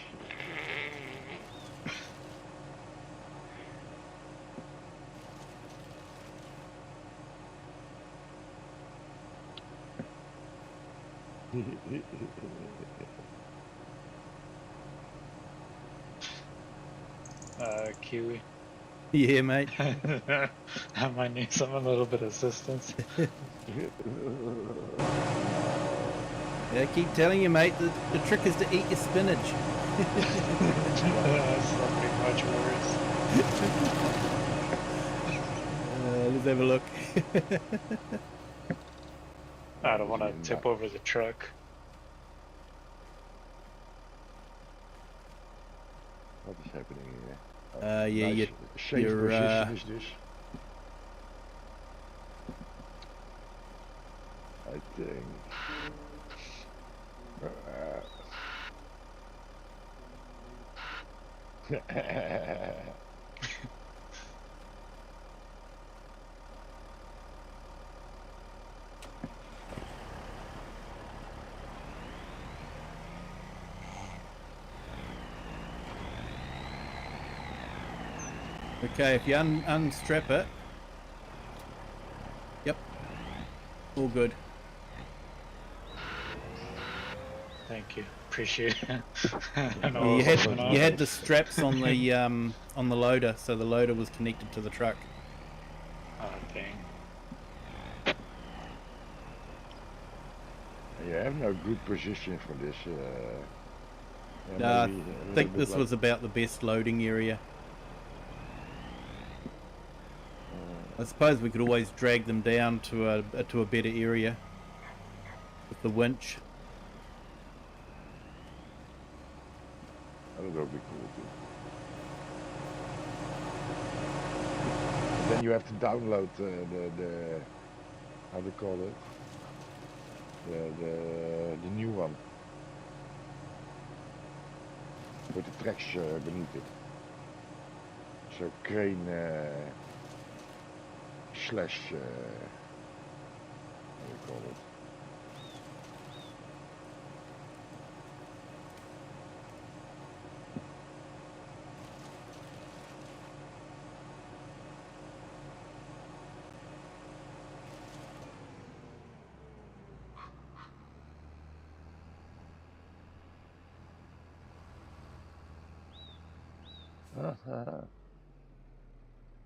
[SPEAKER 2] Kiwi.
[SPEAKER 1] Yeah, mate.
[SPEAKER 2] I might need some a little bit of assistance.
[SPEAKER 1] Yeah, I keep telling you, mate, the trick is to eat your spinach.
[SPEAKER 2] That's something much worse.
[SPEAKER 1] Let's have a look.
[SPEAKER 2] I don't want to tip over the truck.
[SPEAKER 3] What is happening here?
[SPEAKER 1] Yeah,
[SPEAKER 3] nice, safe position is this. I think.
[SPEAKER 1] Okay, if you unstrap it. Yep. All good.
[SPEAKER 2] Thank you. Appreciate it.
[SPEAKER 1] Yeah, you had the straps on the loader, so the loader was connected to the truck.
[SPEAKER 2] Oh, dang.
[SPEAKER 3] You have no good position for this.
[SPEAKER 1] I think this was about the best loading area. I suppose we could always drag them down to a better area with the winch.
[SPEAKER 3] That would be cool too. And then you have to download the how do you call it? The new one with the tracks beneath it. So crane slash how do you call it?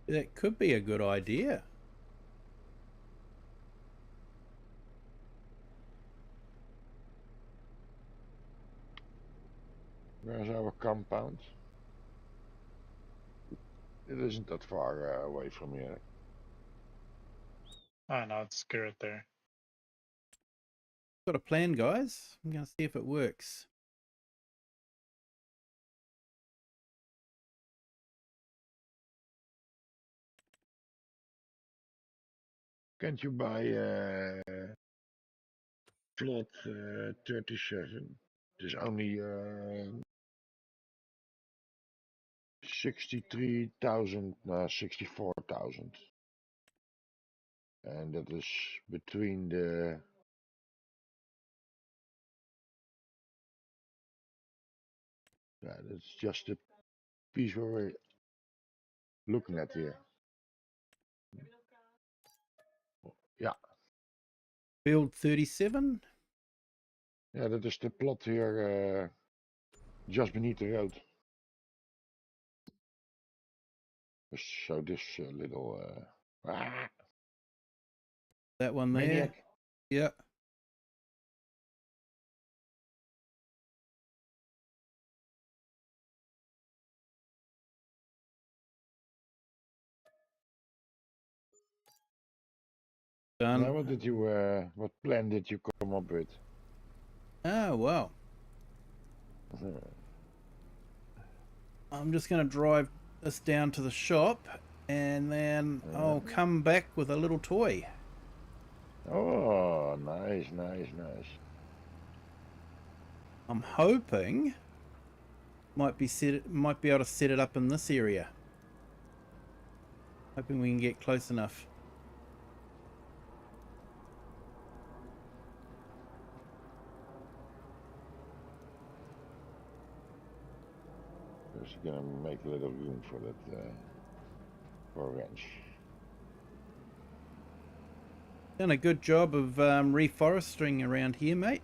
[SPEAKER 1] That could be a good idea.
[SPEAKER 3] Where's our compound? It isn't that far away from here.
[SPEAKER 2] Oh no, it's good right there.
[SPEAKER 1] Got a plan, guys. I'm going to see if it works.
[SPEAKER 3] Can't you buy plot 37? There's only 63,000, 64,000. And that is between the... Yeah, that's just the piece where we're looking at here. Yeah,
[SPEAKER 1] Field 37.
[SPEAKER 3] yeah, that is the plot here just beneath the road. Just show this little...
[SPEAKER 1] That one there.
[SPEAKER 3] maniac.
[SPEAKER 1] Yeah. Done.
[SPEAKER 3] Now, what plan did you come up with?
[SPEAKER 1] Oh, wow. I'm just going to drive this down to the shop and then I'll come back with a little toy.
[SPEAKER 3] Oh, nice, nice, nice.
[SPEAKER 1] I'm hoping might be able to set it up in this area. Hoping we can get close enough.
[SPEAKER 3] Just gonna make a little room for that for a wrench.
[SPEAKER 1] Done a good job of reforesting around here, mate.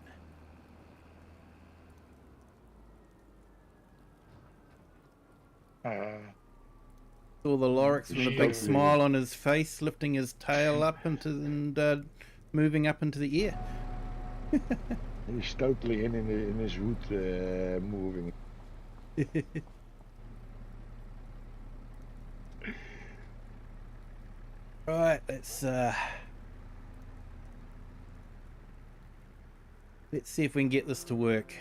[SPEAKER 1] Saw the Lorax with a big smile on his face, lifting his tail up into and moving up into the air.
[SPEAKER 3] He's totally in his hood, moving.
[SPEAKER 1] Right, let's see if we can get this to work.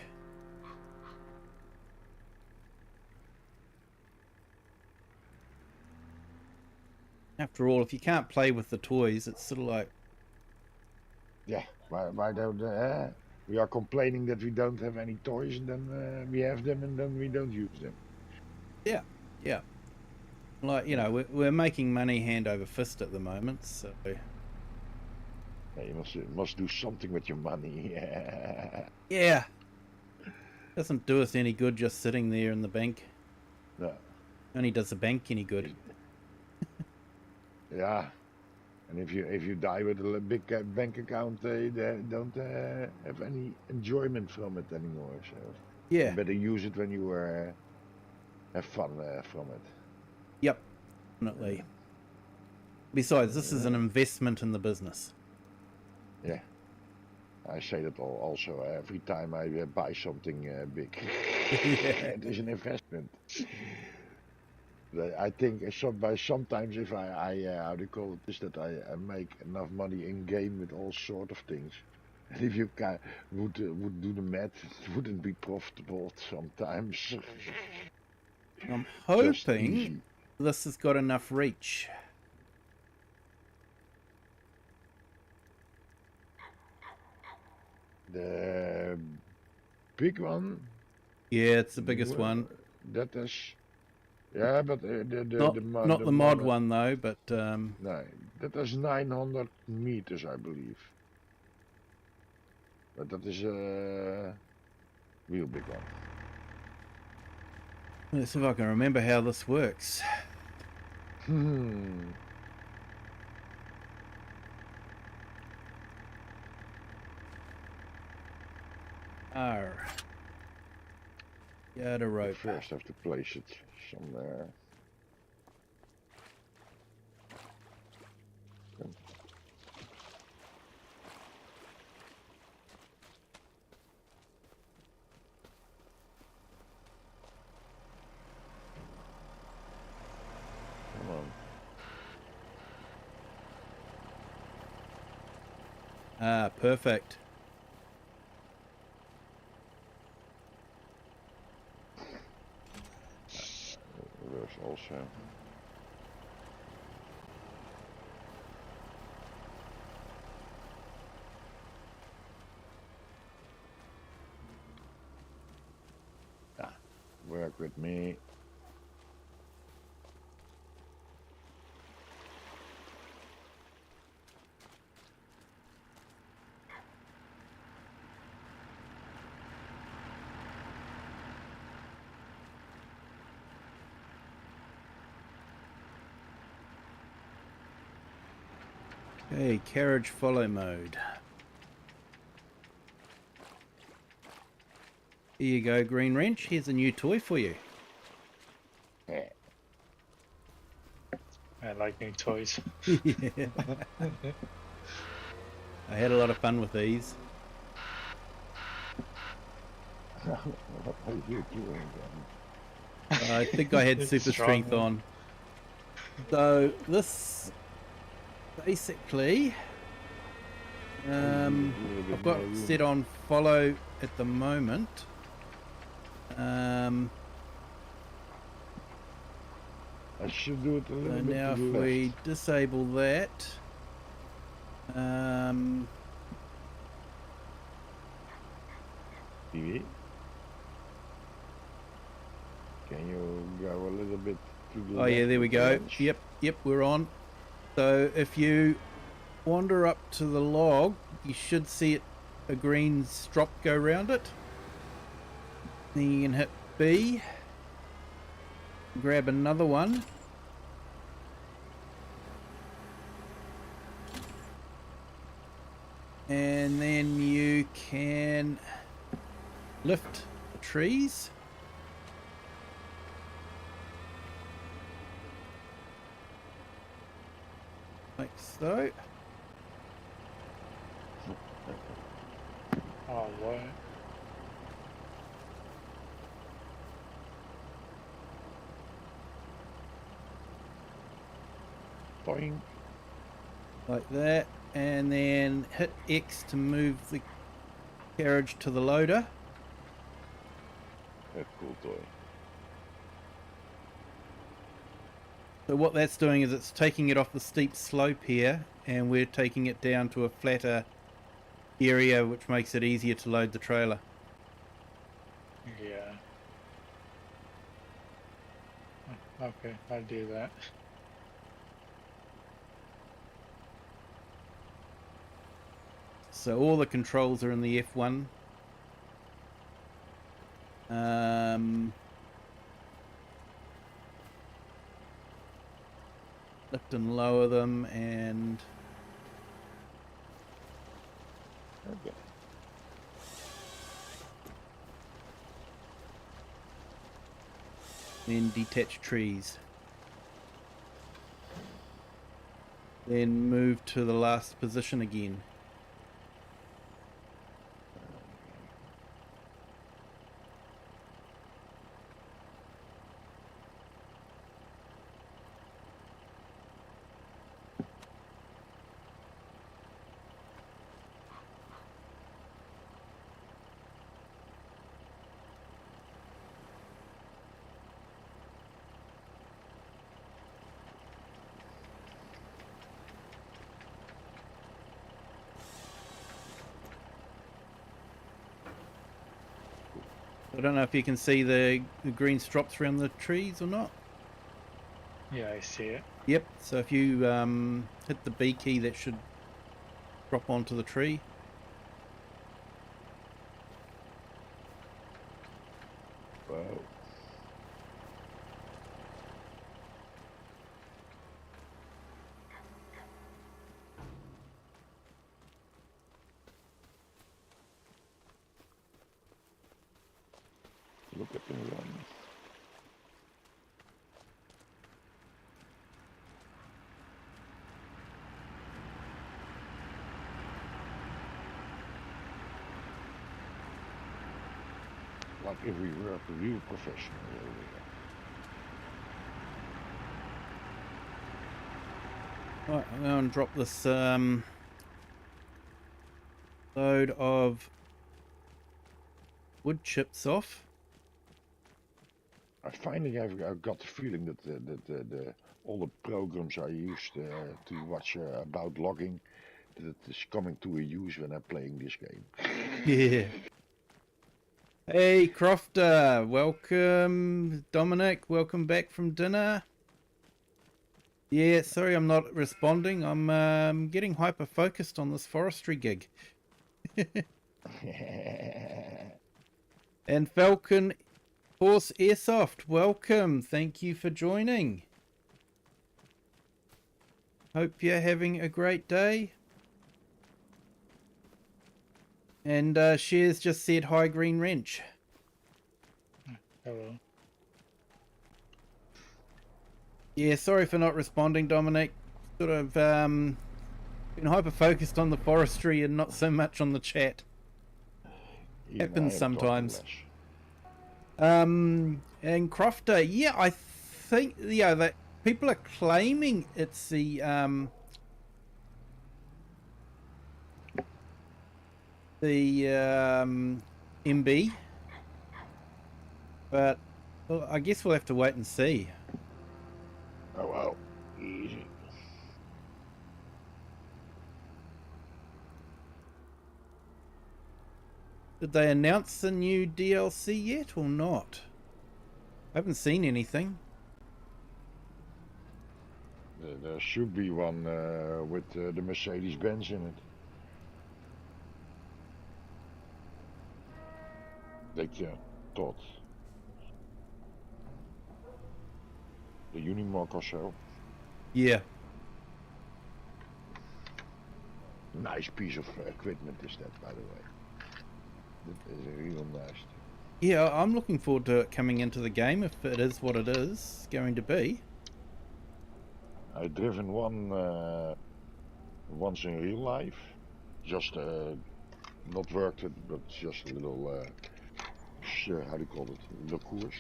[SPEAKER 1] After all, if you can't play with the toys, it's sort of like...
[SPEAKER 3] Yeah, why don't we are complaining that we don't have any toys, and then we have them, and then we don't use them.
[SPEAKER 1] Yeah, yeah. Like, you know, we're making money hand over fist at the moment, so...
[SPEAKER 3] Yeah, you must do something with your money.
[SPEAKER 1] Yeah. Doesn't do us any good just sitting there in the bank.
[SPEAKER 3] No.
[SPEAKER 1] Only does the bank any good.
[SPEAKER 3] Yeah. And if you die with a big bank account, they don't have any enjoyment from it anymore. So
[SPEAKER 1] Yeah.
[SPEAKER 3] you better use it when you have fun from it.
[SPEAKER 1] Yep, definitely. Besides, this is an investment in the business.
[SPEAKER 3] Yeah. I say that also every time I buy something big. It is an investment. I think sometimes if I how do you call it, is that I make enough money in game with all sort of things. And if you would do the math, it wouldn't be profitable sometimes.
[SPEAKER 1] I'm hoping this has got enough reach.
[SPEAKER 3] The big one?
[SPEAKER 1] Yeah, it's the biggest one.
[SPEAKER 3] That is... Yeah, but
[SPEAKER 1] not the mod one though, but
[SPEAKER 3] no, that is 900 meters, I believe. But that is a real big one.
[SPEAKER 1] Let's see if I can remember how this works. R. Yeah, the rope.
[SPEAKER 3] First have to place it somewhere.
[SPEAKER 1] Ah, perfect.
[SPEAKER 3] Reverse also. Work with me.
[SPEAKER 1] Okay, carriage follow mode. Here you go, Green Wrench. Here's a new toy for you.
[SPEAKER 3] Yeah.
[SPEAKER 2] I like new toys.
[SPEAKER 1] Yeah. I had a lot of fun with these.
[SPEAKER 3] What are you doing then?
[SPEAKER 1] I think I had
[SPEAKER 2] It's
[SPEAKER 1] super strength
[SPEAKER 2] strong.
[SPEAKER 1] on. So this basically, I've got it set on follow at the moment.
[SPEAKER 3] I should do it a
[SPEAKER 1] So
[SPEAKER 3] little bit
[SPEAKER 1] now
[SPEAKER 3] to
[SPEAKER 1] if
[SPEAKER 3] the
[SPEAKER 1] we
[SPEAKER 3] left.
[SPEAKER 1] disable that,
[SPEAKER 3] Kiwi. Can you go a little bit to the
[SPEAKER 1] oh
[SPEAKER 3] left?
[SPEAKER 1] yeah, there we
[SPEAKER 3] with the
[SPEAKER 1] go.
[SPEAKER 3] wrench?
[SPEAKER 1] Yep, we're on. So if you wander up to the log, you should see it, a green strop go around it. Then you can hit B, grab another one. And then you can lift the trees. Like so.
[SPEAKER 2] Oh, what?
[SPEAKER 3] Boing.
[SPEAKER 1] Like that. And then hit X to move the carriage to the loader.
[SPEAKER 3] A cool toy.
[SPEAKER 1] So what that's doing is it's taking it off the steep slope here, and we're taking it down to a flatter area, which makes it easier to load the trailer.
[SPEAKER 2] Yeah. Okay, I'll do that.
[SPEAKER 1] So all the controls are in the F1. Lift and lower them, and
[SPEAKER 3] Okay.
[SPEAKER 1] then detach trees. Then move to the last position again. I don't know if you can see the green strops around the trees or not.
[SPEAKER 2] Yeah, I see it.
[SPEAKER 1] Yep, so if you hit the B key, that should drop onto the tree.
[SPEAKER 3] Wow. Look at them run. Like if we were a real professional over
[SPEAKER 1] Right, I'm going to drop this load of wood chips off.
[SPEAKER 3] I finally I've got the feeling that the all the programs I used to watch about logging, that it is coming to a use when I'm playing this game.
[SPEAKER 1] Yeah. Hey, Crofter, welcome. Dominic, welcome back from dinner. Yeah, sorry I'm not responding. I'm getting hyper-focused on this forestry gig. And Falcon Horse Airsoft, welcome. Thank you for joining. Hope you're having a great day. And Shares just said hi, Green Wrench.
[SPEAKER 2] Hello.
[SPEAKER 1] Yeah, sorry for not responding, Dominic. Sort of been hyper-focused on the forestry and not so much on the chat. Happens sometimes. And Crofter, yeah, I think that people are claiming it's the MB, but well, I guess we'll have to wait and see.
[SPEAKER 3] Oh well, easy.
[SPEAKER 1] Did they announce the new DLC yet or not? I haven't seen anything.
[SPEAKER 3] There should be one with the Mercedes-Benz in it. They thought. The Unimog or so.
[SPEAKER 1] Yeah.
[SPEAKER 3] Nice piece of equipment is that, by the way. That is real nice.
[SPEAKER 1] Yeah, I'm looking forward to it coming into the game if it is what it is going to be.
[SPEAKER 3] I've driven one once in real life. Just not worked it, but just a little, how do you call it, the course.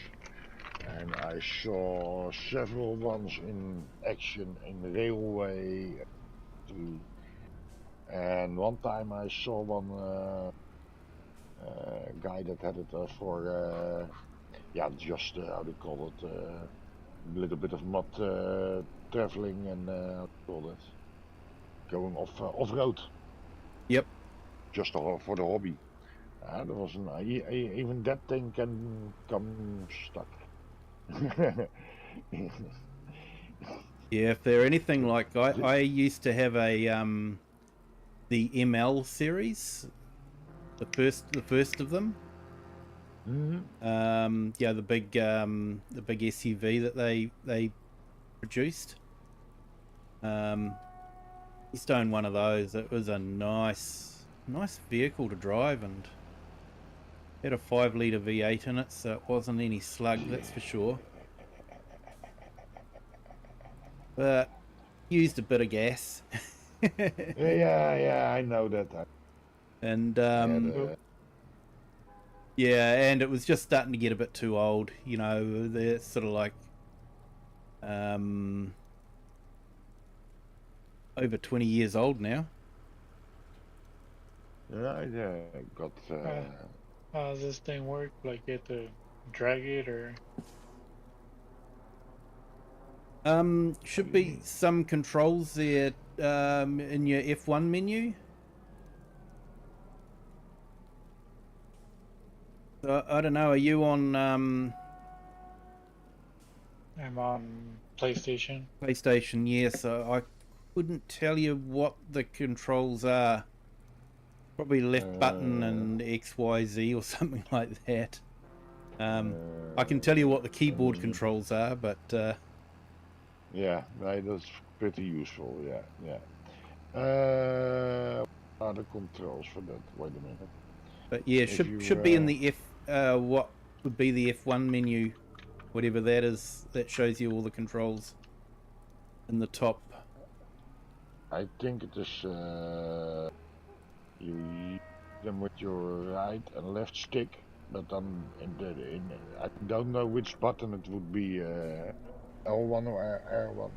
[SPEAKER 3] And I saw several ones in action in railway too. And one time I saw one guy that had it for just how do you call it, a little bit of mud traveling and how do you call it, going off road.
[SPEAKER 1] Yep.
[SPEAKER 3] Just for the hobby. There was even that thing can come stuck.
[SPEAKER 1] Yeah, if they're anything like I used to have a the ML series, the first of them.
[SPEAKER 3] Mm-hmm.
[SPEAKER 1] Yeah, the big SUV that they produced. Used to own one of those. It was a nice vehicle to drive and had a 5-litre V8 in it, so it wasn't any slug, that's for sure. But used a bit of gas.
[SPEAKER 3] yeah, I know that.
[SPEAKER 1] And yeah, and it was just starting to get a bit too old. You know, they're sort of like over 20 years old now.
[SPEAKER 3] Yeah, got.
[SPEAKER 2] How does this thing work? Like you have to drag it or?
[SPEAKER 1] Should be some controls there in your F1 menu. So, I don't know, are you on
[SPEAKER 2] I'm on PlayStation.
[SPEAKER 1] PlayStation? Yes, so I couldn't tell you what the controls are. Probably left button and XYZ or something like that. I can tell you what the keyboard controls are, but
[SPEAKER 3] yeah, that's pretty useful. Yeah. What are the controls for that? Wait a minute.
[SPEAKER 1] But yeah, should be in the what would be the F1 menu, whatever that is, that shows you all the controls in the top.
[SPEAKER 3] I think it is you use them with your right and left stick, but then I don't know which button it would be, L1 or R1.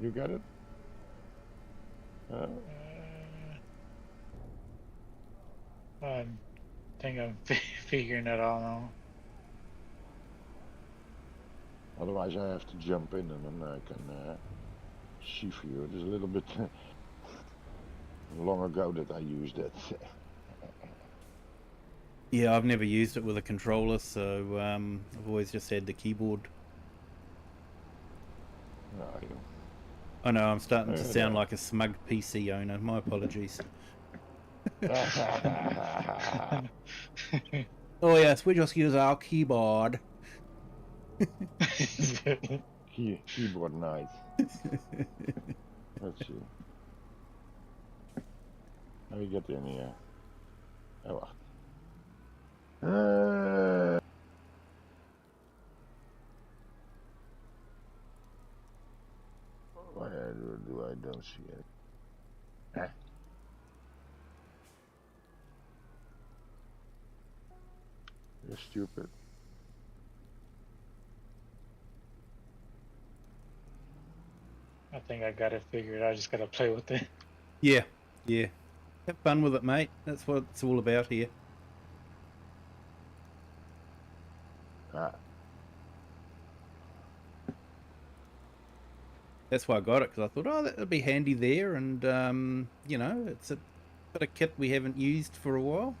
[SPEAKER 3] You get it?
[SPEAKER 2] I think I'm figuring it all out.
[SPEAKER 3] Otherwise I have to jump in and then I can see for you. It is a little bit long ago that I used it.
[SPEAKER 1] Yeah, I've never used it with a controller, so I've always just had the keyboard.
[SPEAKER 3] No,
[SPEAKER 1] I know I'm starting to sound like a smug PC owner. My apologies. Oh yes, we just use our keyboard.
[SPEAKER 3] Keyboard night. Let's see. How you get in here? Oh, wacht. Why do I don't see it? Huh? You're stupid.
[SPEAKER 2] I think I got it figured. I just gotta play with it.
[SPEAKER 1] Yeah, yeah. Have fun with it, mate. That's what it's all about here.
[SPEAKER 3] Ah.
[SPEAKER 1] That's why I got it, because I thought, oh, that would be handy there, and you know, it's a bit of kit we haven't used for a while.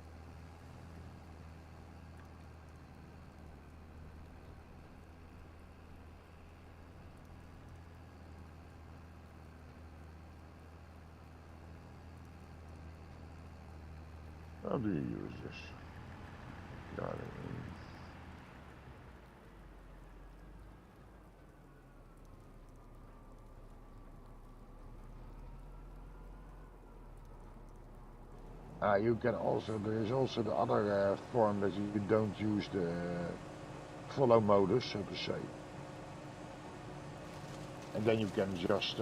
[SPEAKER 3] How do you use this? Got it. You can also, there is also the other form that you don't use the follow modus, so to say. And then you can just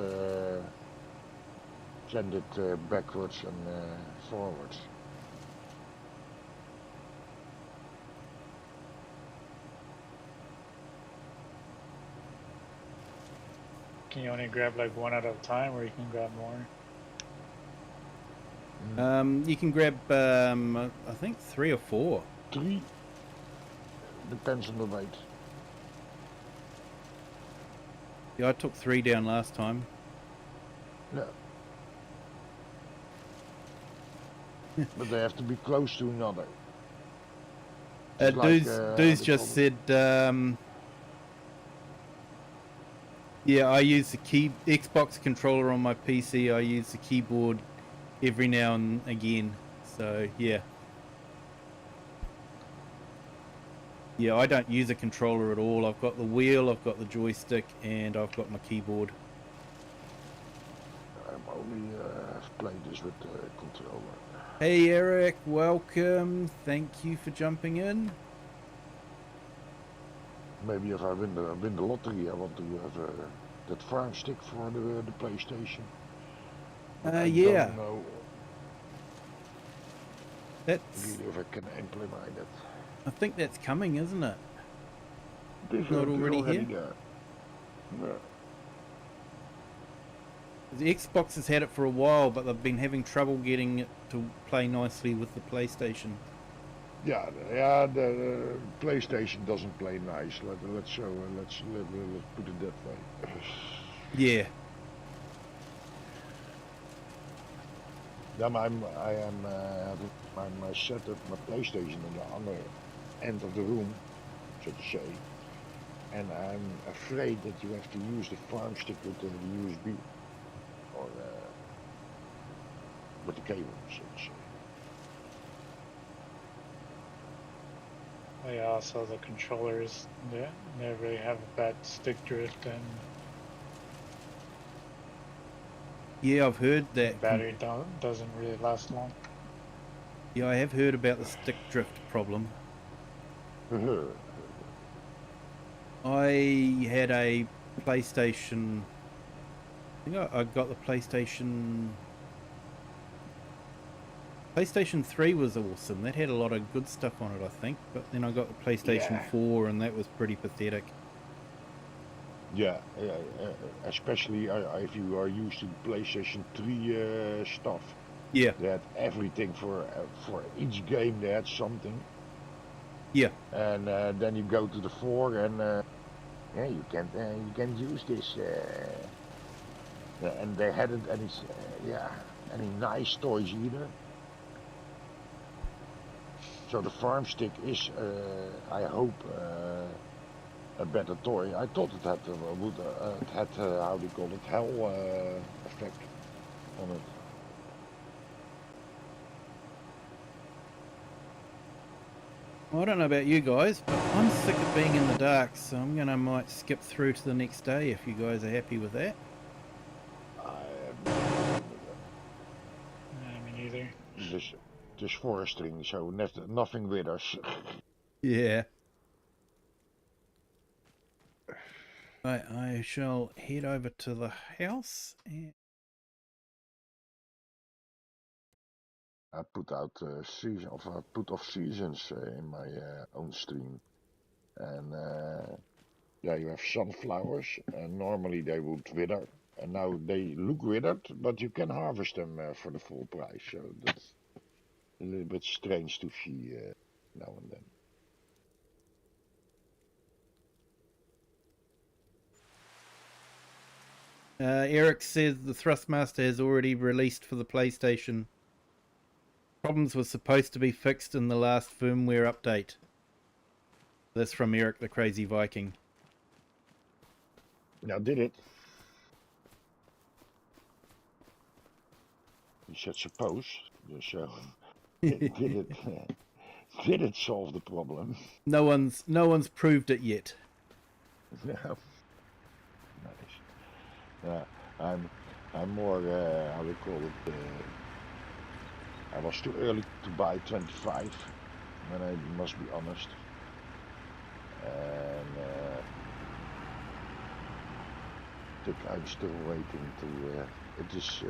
[SPEAKER 3] send it backwards and forwards.
[SPEAKER 2] Can you only grab like one at a time, or you can grab more?
[SPEAKER 1] You can grab, I think 3 or 4.
[SPEAKER 3] 3 depends on the weight.
[SPEAKER 1] Yeah, I took 3 down last time.
[SPEAKER 3] No. But they have to be close to another.
[SPEAKER 1] Dude's just said, yeah, I use the Xbox controller on my PC. I use the keyboard every now and again. So yeah. Yeah, I don't use a controller at all. I've got the wheel, I've got the joystick, and I've got my keyboard.
[SPEAKER 3] I'm only playing this with the controller.
[SPEAKER 1] Hey Eric, welcome. Thank you for jumping in.
[SPEAKER 3] Maybe if I win the lottery, I want to have that farm stick for the PlayStation. I
[SPEAKER 1] yeah.
[SPEAKER 3] don't know
[SPEAKER 1] That's.
[SPEAKER 3] really if I can implement it.
[SPEAKER 1] I think that's coming, isn't it?
[SPEAKER 3] This
[SPEAKER 1] Not already here?
[SPEAKER 3] there. No.
[SPEAKER 1] The Xbox has had it for a while, but they've been having trouble getting it to play nicely with the PlayStation.
[SPEAKER 3] Yeah, the PlayStation doesn't play nice. Let's put it that way.
[SPEAKER 1] Yeah.
[SPEAKER 3] Then I'm set up my PlayStation on the other end of the room, so to say, and I'm afraid that you have to use the farm stick with the USB or with the cable, so to say.
[SPEAKER 2] Oh yeah, also the controllers, they really have a bad stick drift, and
[SPEAKER 1] Yeah, I've heard that.
[SPEAKER 2] battery doesn't really last long.
[SPEAKER 1] Yeah, I have heard about the stick drift problem. I had a PlayStation. I think I got the PlayStation 3 was awesome. That had a lot of good stuff on it, I think. But then I got the PlayStation 4, and that was pretty pathetic.
[SPEAKER 3] Yeah, especially if you are used to PlayStation 3 stuff.
[SPEAKER 1] Yeah,
[SPEAKER 3] They had everything for each game. They had something,
[SPEAKER 1] yeah.
[SPEAKER 3] and then you go to the 4, and yeah, you can't use this. And they hadn't any yeah, any nice toys either. So the farm stick is, I hope, a better toy. I thought it had it had how do you call it, hell effect on it.
[SPEAKER 1] Well, I don't know about you guys, but I'm sick of being in the dark, so I'm gonna might skip through to the next day if you guys are happy with that.
[SPEAKER 3] I have no problem with that.
[SPEAKER 2] Me neither.
[SPEAKER 3] Just forestering, so nothing with us.
[SPEAKER 1] Yeah. Right, I shall head over to the house and
[SPEAKER 3] I put out season, of I put off seasons in my own stream, and yeah, you have sunflowers, and normally they would wither, and now they look withered, but you can harvest them for the full price. So that's a little bit strange to see now and then.
[SPEAKER 1] Eric says the Thrustmaster has already released for the PlayStation. Problems were supposed to be fixed in the last firmware update. That's from Eric the Crazy Viking.
[SPEAKER 3] Now did it? You said suppose, so did it? Did it solve the problem?
[SPEAKER 1] No one's proved it yet.
[SPEAKER 3] No. Nice. Yeah, I'm more how do you call it? I was too early to buy 25, and I must be honest. And I'm still waiting to. It is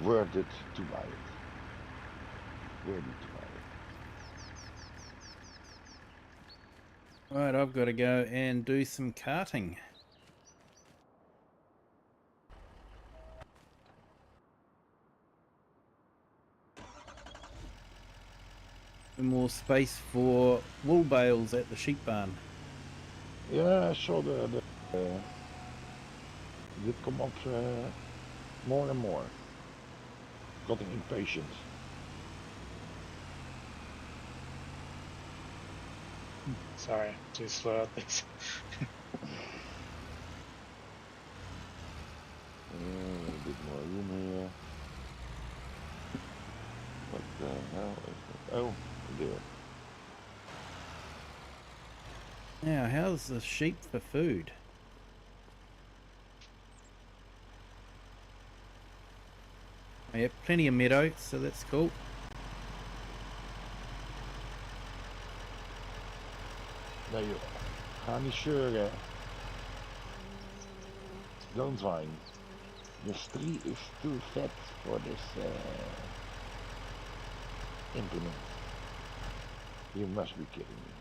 [SPEAKER 3] worth it to buy it. Worth it to buy it.
[SPEAKER 1] Right, I've got to go and do some karting. More space for wool bales at the sheep barn.
[SPEAKER 3] Yeah, I saw it come up more and more. Getting impatient.
[SPEAKER 2] Sorry, too slow at this.
[SPEAKER 3] A bit more room here. What the hell is it? Oh, there.
[SPEAKER 1] Now, how's the sheep for food? I have plenty of meadow, so that's cool.
[SPEAKER 3] Nee joh, ga niet zeuren. Don't whine. This tree is too fat for this implement. You must be kidding me.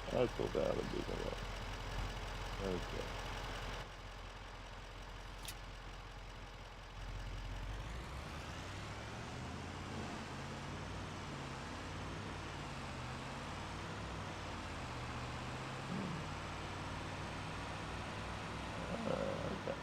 [SPEAKER 3] I thought that would be the one. Okay. Okay.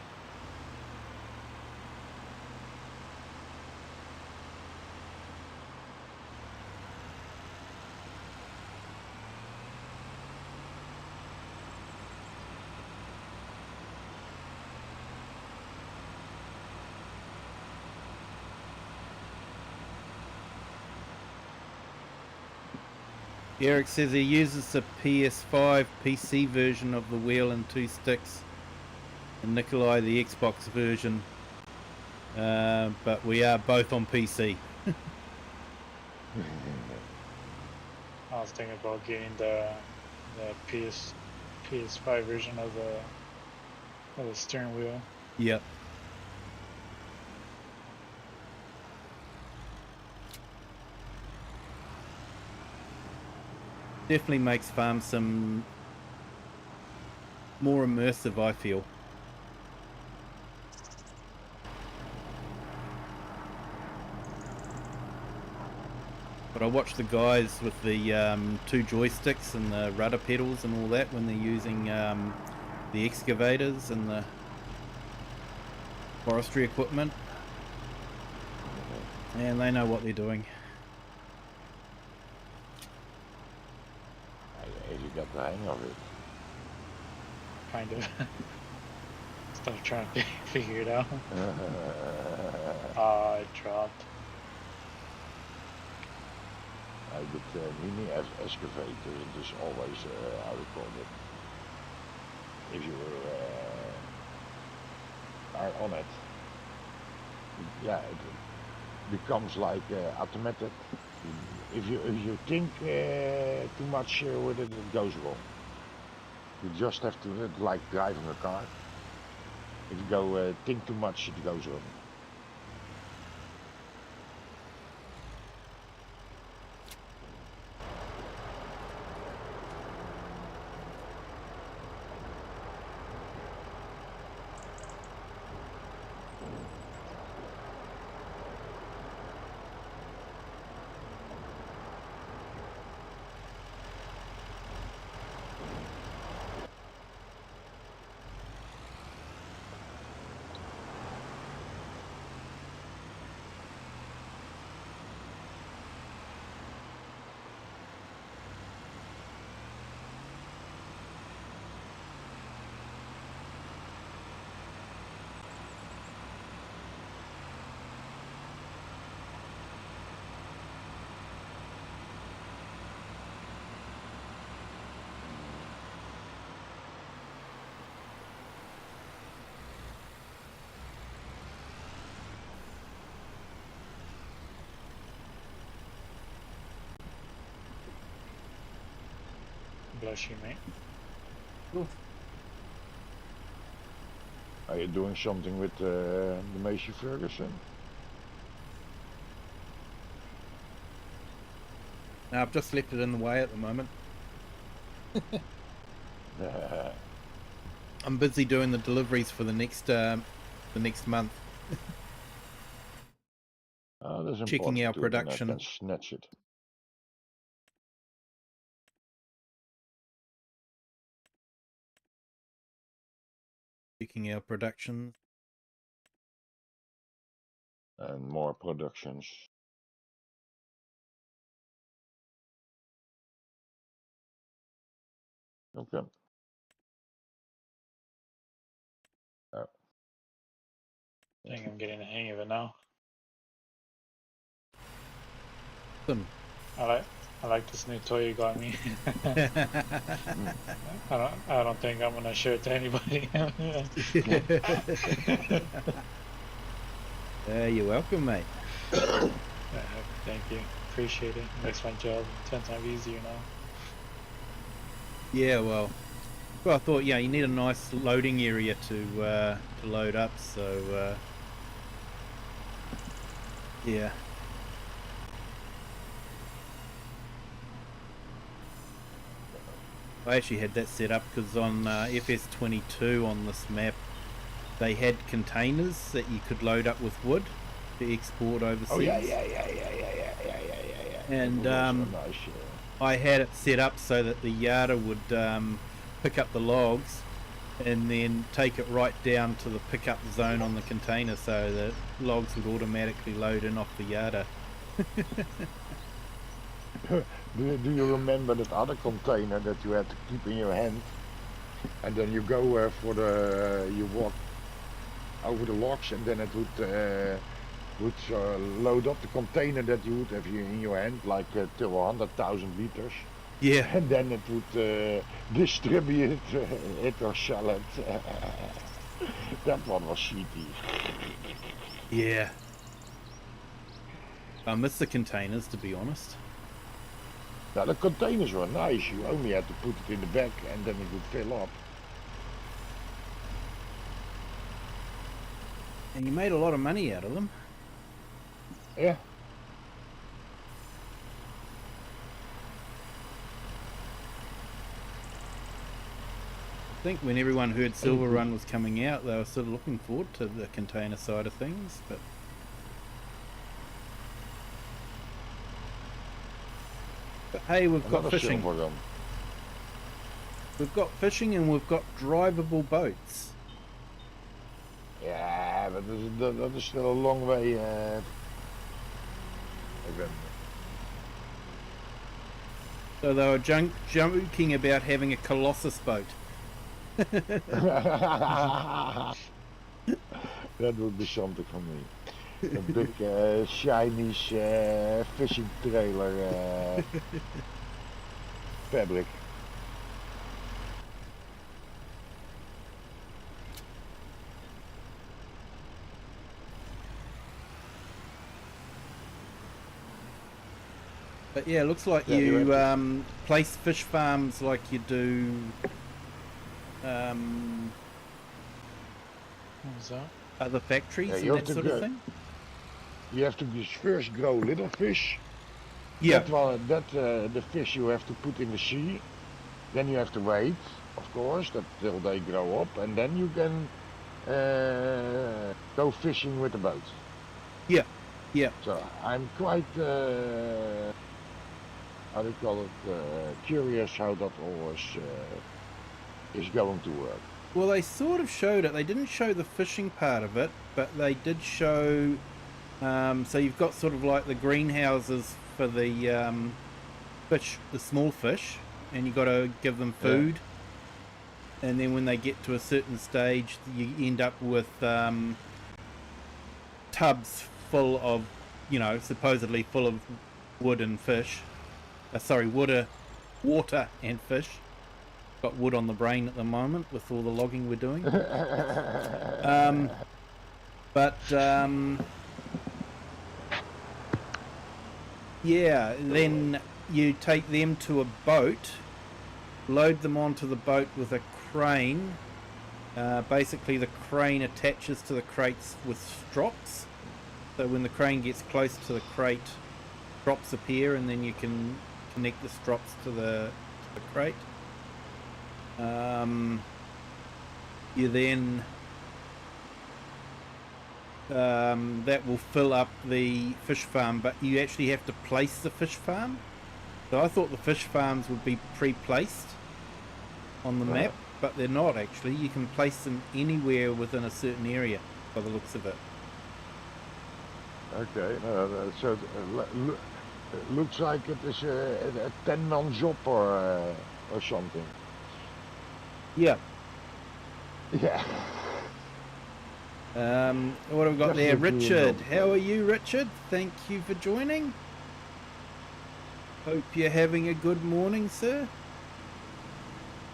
[SPEAKER 1] Eric says he uses the PS5 PC version of the wheel and 2 sticks, and Nikolai the Xbox version, but we are both on PC.
[SPEAKER 2] I was thinking about getting the PS5 version of the steering wheel.
[SPEAKER 1] Yep. Definitely makes Farm Sim more immersive, I feel. But I watch the guys with the 2 joysticks and the rudder pedals and all that when they're using the excavators and the forestry equipment, and they know what they're doing.
[SPEAKER 3] You got the hang of it.
[SPEAKER 2] Kind of. Still trying to figure it out. It dropped.
[SPEAKER 3] With mini excavator, it is always, how we call it, if you are on it, yeah, it becomes like automatic. If you think too much with it, it goes wrong. You just have to, like driving a car. If you go think too much, it goes wrong.
[SPEAKER 2] Bless you, mate.
[SPEAKER 1] Cool.
[SPEAKER 3] Are you doing something with the Macy Ferguson?
[SPEAKER 1] Now I've just left it in the way at the moment. I'm busy doing the deliveries for the next month.
[SPEAKER 3] That's
[SPEAKER 1] Checking
[SPEAKER 3] important
[SPEAKER 1] our
[SPEAKER 3] too,
[SPEAKER 1] production.
[SPEAKER 3] then I can snatch it.
[SPEAKER 1] Checking our production.
[SPEAKER 3] And more productions. Okay.
[SPEAKER 2] I think I'm getting the hang of it now.
[SPEAKER 1] Awesome.
[SPEAKER 2] I like this new toy you got me. I don't think I'm gonna show it to anybody.
[SPEAKER 1] You're welcome, mate.
[SPEAKER 2] Thank you. Appreciate it. Makes my job 10 times easier now.
[SPEAKER 1] Yeah, well, I thought, yeah, you need a nice loading area to load up, so yeah. I actually had that set up because on FS22 on this map, they had containers that you could load up with wood to export overseas.
[SPEAKER 3] Oh yeah.
[SPEAKER 1] And
[SPEAKER 3] nice,
[SPEAKER 1] I had it set up so that the yarder would pick up the logs and then take it right down to the pickup zone on the container, so the logs would automatically load in off the yarder.
[SPEAKER 3] Do you remember that other container that you had to keep in your hand, and then you go you walk over the logs, and then it would load up the container that you would have in your hand, like till 100,000 liters.
[SPEAKER 1] Yeah.
[SPEAKER 3] And then it would distribute it or sell it. That one was shitty.
[SPEAKER 1] Yeah. I miss the containers, to be honest.
[SPEAKER 3] Now the containers were nice. You only had to put it in the back and then it would fill up.
[SPEAKER 1] And you made a lot of money out of them.
[SPEAKER 3] Yeah.
[SPEAKER 1] I think when everyone heard Silverrun was coming out, they were sort of looking forward to the container side of things, but hey, we've got
[SPEAKER 3] Another
[SPEAKER 1] fishing.
[SPEAKER 3] Silverrun.
[SPEAKER 1] We've got fishing and we've got drivable boats.
[SPEAKER 3] Yeah, but that is still a long way.
[SPEAKER 1] So they were joking about having a Colossus boat.
[SPEAKER 3] That would be something for me. A big Chinese fishing trailer fabric.
[SPEAKER 1] But yeah, it looks like
[SPEAKER 3] Yeah,
[SPEAKER 1] you place fish farms like you do
[SPEAKER 2] What was that?
[SPEAKER 1] other factories
[SPEAKER 3] Yeah,
[SPEAKER 1] and
[SPEAKER 3] you have
[SPEAKER 1] that
[SPEAKER 3] to
[SPEAKER 1] sort of
[SPEAKER 3] go-
[SPEAKER 1] thing.
[SPEAKER 3] You have to first grow little fish.
[SPEAKER 1] Yeah,
[SPEAKER 3] The fish you have to put in the sea. Then you have to wait, of course, till they grow up, and then you can go fishing with the boat.
[SPEAKER 1] yeah.
[SPEAKER 3] So I'm quite, how do you call it, curious how that all is going to work.
[SPEAKER 1] Well, they sort of showed it. They didn't show the fishing part of it, but they did show. So you've got sort of like the greenhouses for the fish, the small fish, and you've got to give them food. Yeah. And then when they get to a certain stage, you end up with tubs full of, supposedly full of wood and fish. Water and fish. Got wood on the brain at the moment with all the logging we're doing. Yeah, then you take them to a boat, load them onto the boat with a crane. Basically the crane attaches to the crates with strops. So when the crane gets close to the crate, strops appear and then you can connect the strops to the crate. You then that will fill up the fish farm, but you actually have to place the fish farm. So I thought the fish farms would be pre-placed on the map, but they're not actually. You can place them anywhere within a certain area by the looks of it.
[SPEAKER 3] Okay, so it looks like it is a 10-man job or something.
[SPEAKER 1] Yeah.
[SPEAKER 3] Yeah.
[SPEAKER 1] What have we got there?
[SPEAKER 3] Definitely
[SPEAKER 1] Richard.
[SPEAKER 3] not.
[SPEAKER 1] How are you, Richard? Thank you for joining. Hope you're having a good morning, sir.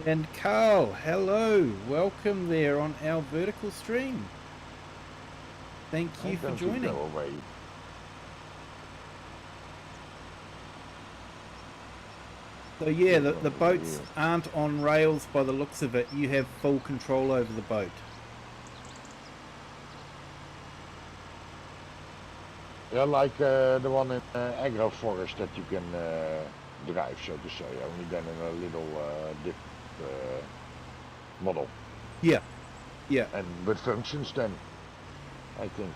[SPEAKER 1] And Carl, hello. Welcome there on our vertical stream. Thank you for joining.
[SPEAKER 3] Go away.
[SPEAKER 1] So yeah, the boats aren't on rails by the looks of it. You have full control over the boat.
[SPEAKER 3] Yeah, like the one in agroforest that you can drive, so to say, only then in a little different model.
[SPEAKER 1] Yeah, yeah.
[SPEAKER 3] And with functions then, I think.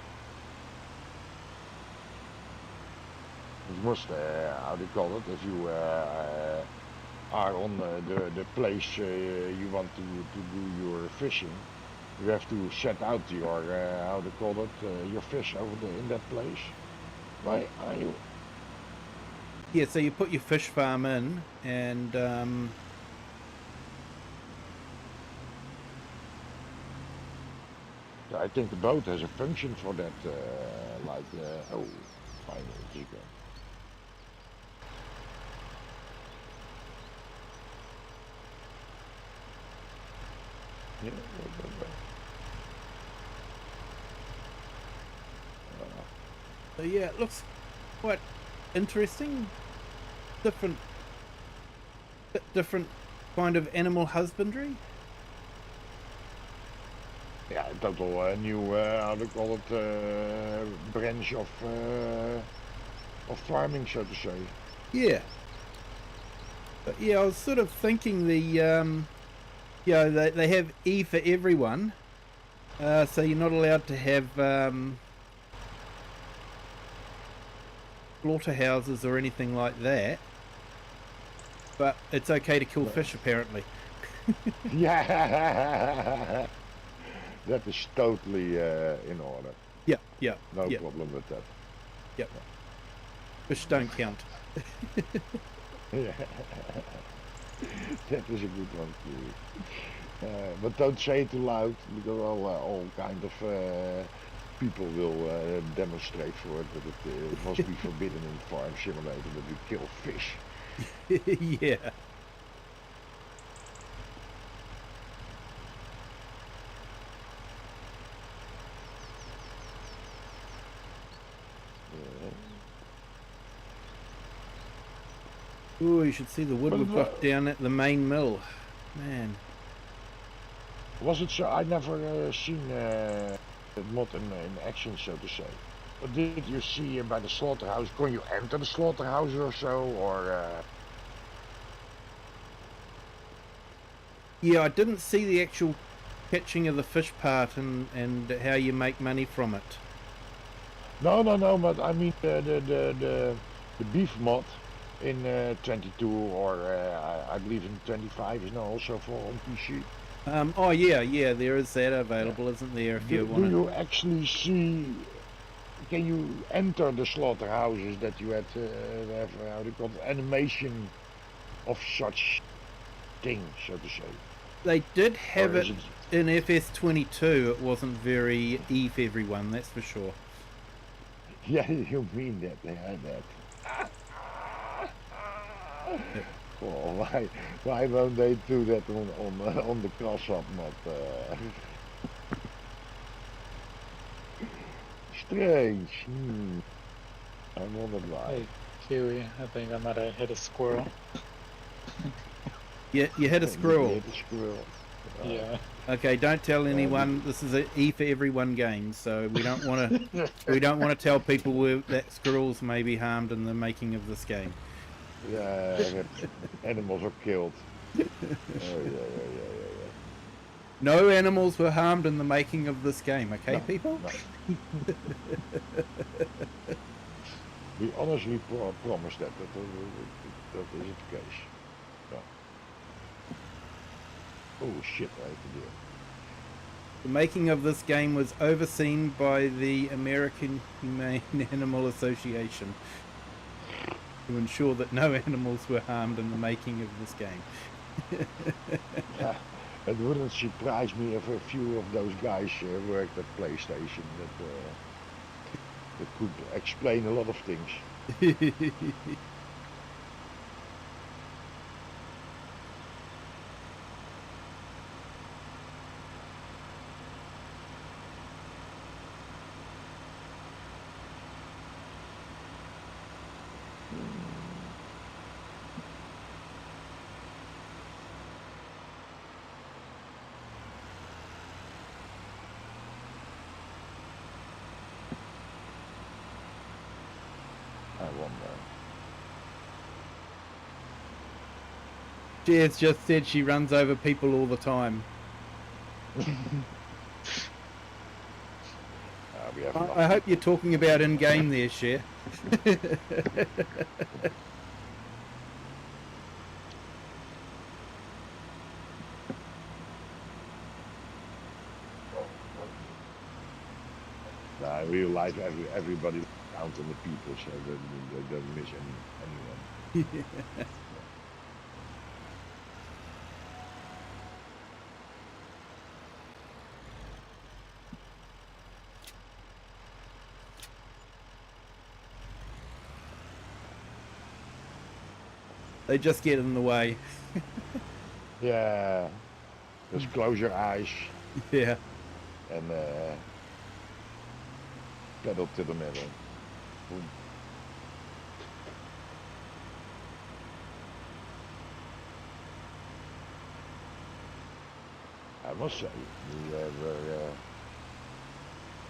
[SPEAKER 3] It must, how do you call it, if you are on the place you want to do your fishing, you have to set out your, how do you call it, your fish over in that place. Why are you?
[SPEAKER 1] Yeah, so you put your fish farm in and
[SPEAKER 3] I think the boat has a function for that, like, oh, finally, here you go. Yeah,
[SPEAKER 1] so yeah, it quite interesting. Different, different kind of animal husbandry.
[SPEAKER 3] Yeah, a total new, how do you call it, branch of farming, so to say.
[SPEAKER 1] Yeah. But yeah, I was sort of thinking they have E for everyone. So you're not allowed to have slaughterhouses or anything like that. But it's okay to kill fish, apparently.
[SPEAKER 3] Yeah, that is totally in order.
[SPEAKER 1] Yeah, yeah.
[SPEAKER 3] No
[SPEAKER 1] yeah,
[SPEAKER 3] problem with that.
[SPEAKER 1] Yep. Fish don't count.
[SPEAKER 3] Yeah, that is a good one too. But don't say it too loud, because all kind of people will demonstrate for it that it must be forbidden in Farm Simulator that we kill fish.
[SPEAKER 1] Yeah. Ooh, you should see the wood we've got down at the main mill. Man.
[SPEAKER 3] Was it so? I never seen that mod in action, so to say. But did you see by the slaughterhouse? Can you enter the slaughterhouse or so, or?
[SPEAKER 1] Yeah, I didn't see the actual catching of the fish part and how you make money from it.
[SPEAKER 3] No, but I mean the beef mod in 22 or I believe in 25 is now also for on PC.
[SPEAKER 1] Oh yeah, there is that available, isn't there? If you want.
[SPEAKER 3] Do you actually see? Can you enter the slaughterhouses that you had have how do you call it, animation of such things, so to say?
[SPEAKER 1] They did have
[SPEAKER 3] Or
[SPEAKER 1] it in FS22. It wasn't very E for everyone, that's for sure.
[SPEAKER 3] Yeah, you mean that they had that.
[SPEAKER 1] Yep.
[SPEAKER 3] Oh, why won't they do that on the cross-up mod? Strange. I wonder why.
[SPEAKER 2] Hey, Kiwi, I think I might have hit a squirrel.
[SPEAKER 1] Yeah, you hit a squirrel.
[SPEAKER 3] You hit a squirrel.
[SPEAKER 2] Yeah.
[SPEAKER 1] Okay, don't tell anyone. This is an E for everyone game, so we don't want to tell people that squirrels may be harmed in the making of this game.
[SPEAKER 3] Yeah, animals are killed. Yeah.
[SPEAKER 1] No animals were harmed in the making of this game, okay, people?
[SPEAKER 3] No. We honestly promise that is the case. Yeah. Oh shit, I have to do it.
[SPEAKER 1] The making of this game was overseen by the American Humane Animal Association to ensure that no animals were harmed in the making of this game.
[SPEAKER 3] Yeah, it wouldn't surprise me if a few of those guys worked at PlayStation that could explain a lot of things. I wonder.
[SPEAKER 1] Jez just said she runs over people all the time.
[SPEAKER 3] We have
[SPEAKER 1] I hope you're talking about in-game there, Cher.
[SPEAKER 3] In real life, everybody counts on the people, so they don't miss anyone.
[SPEAKER 1] They just get in the way.
[SPEAKER 3] Yeah, just close your eyes
[SPEAKER 1] Yeah.
[SPEAKER 3] and pedal to the middle. Boom. must say,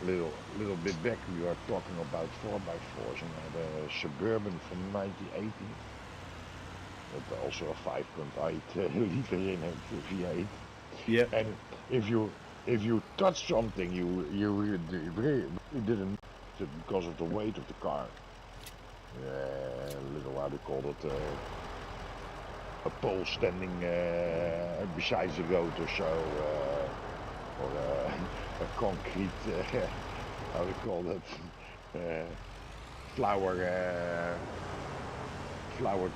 [SPEAKER 3] we were little bit back. We were talking about 4x4s and had a Suburban from 1980, but also a 5.8 liter in a V8.
[SPEAKER 1] Yeah.
[SPEAKER 3] And if you touch something, you really didn't because of the weight of the car. Little how do you call it? A pole standing beside the road or so, or a concrete, how do you call that? Flower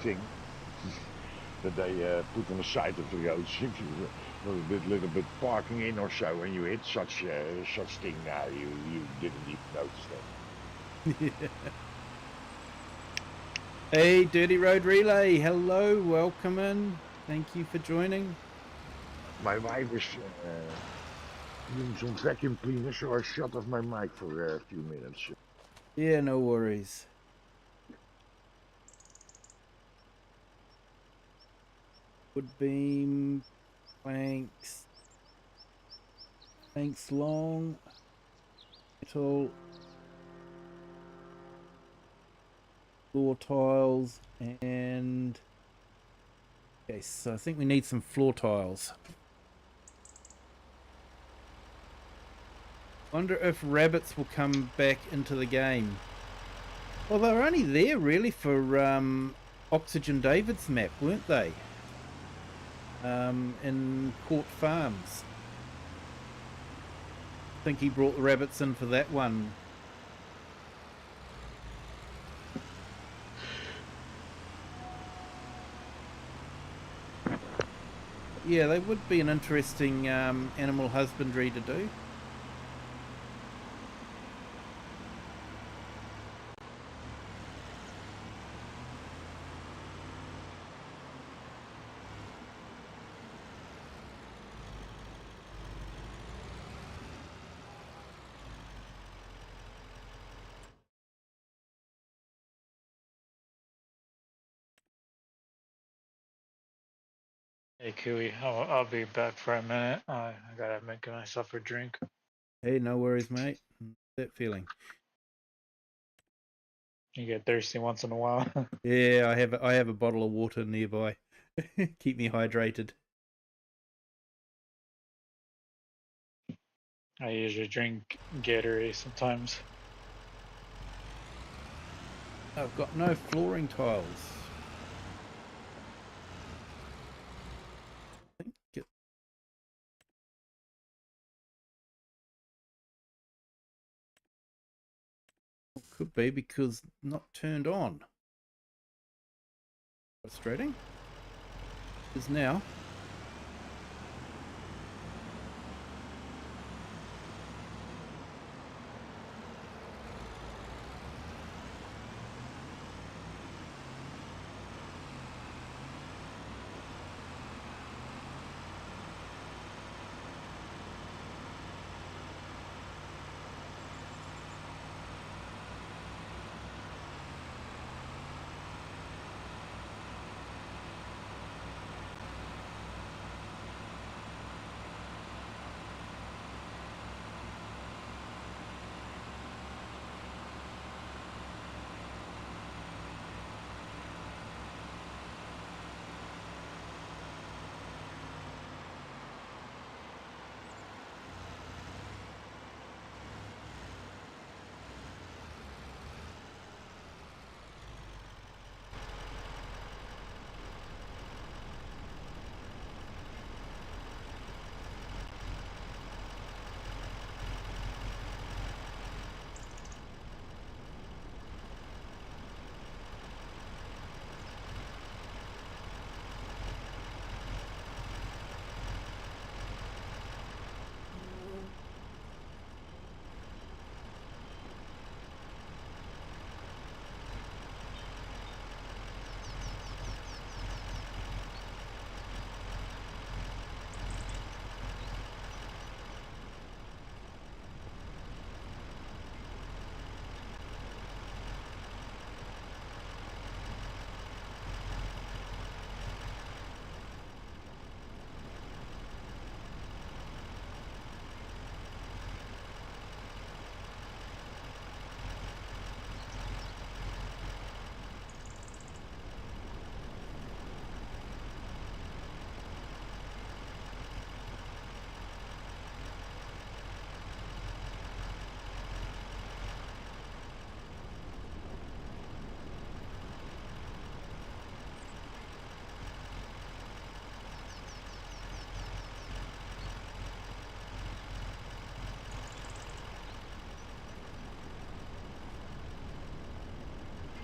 [SPEAKER 3] thing that they put on the side of the road. If you little bit parking in or so, and you hit such thing, now you didn't even notice that.
[SPEAKER 1] Hey, Dirty Road Relay, hello, welcome in. Thank you for joining.
[SPEAKER 3] My wife is doing some vacuum cleaner, so I shut off my mic for a few minutes.
[SPEAKER 1] Yeah, no worries. Wood beam, planks long, metal, floor tiles, and okay, so I think we need some floor tiles. Wonder if rabbits will come back into the game. Well, they were only there really for Oxygen David's map, weren't they? In Court Farms. I think he brought the rabbits in for that one. Yeah, they would be an interesting animal husbandry to do.
[SPEAKER 2] Hey, Kiwi, I'll be back for a minute. I gotta make myself a drink.
[SPEAKER 1] Hey, no worries, mate. That feeling.
[SPEAKER 2] You get thirsty once in a while.
[SPEAKER 1] Yeah, I have a bottle of water nearby. Keep me hydrated.
[SPEAKER 2] I usually drink Gatorade sometimes.
[SPEAKER 1] I've got no flooring tiles. I think it could be because not turned on. Frustrating. Is now.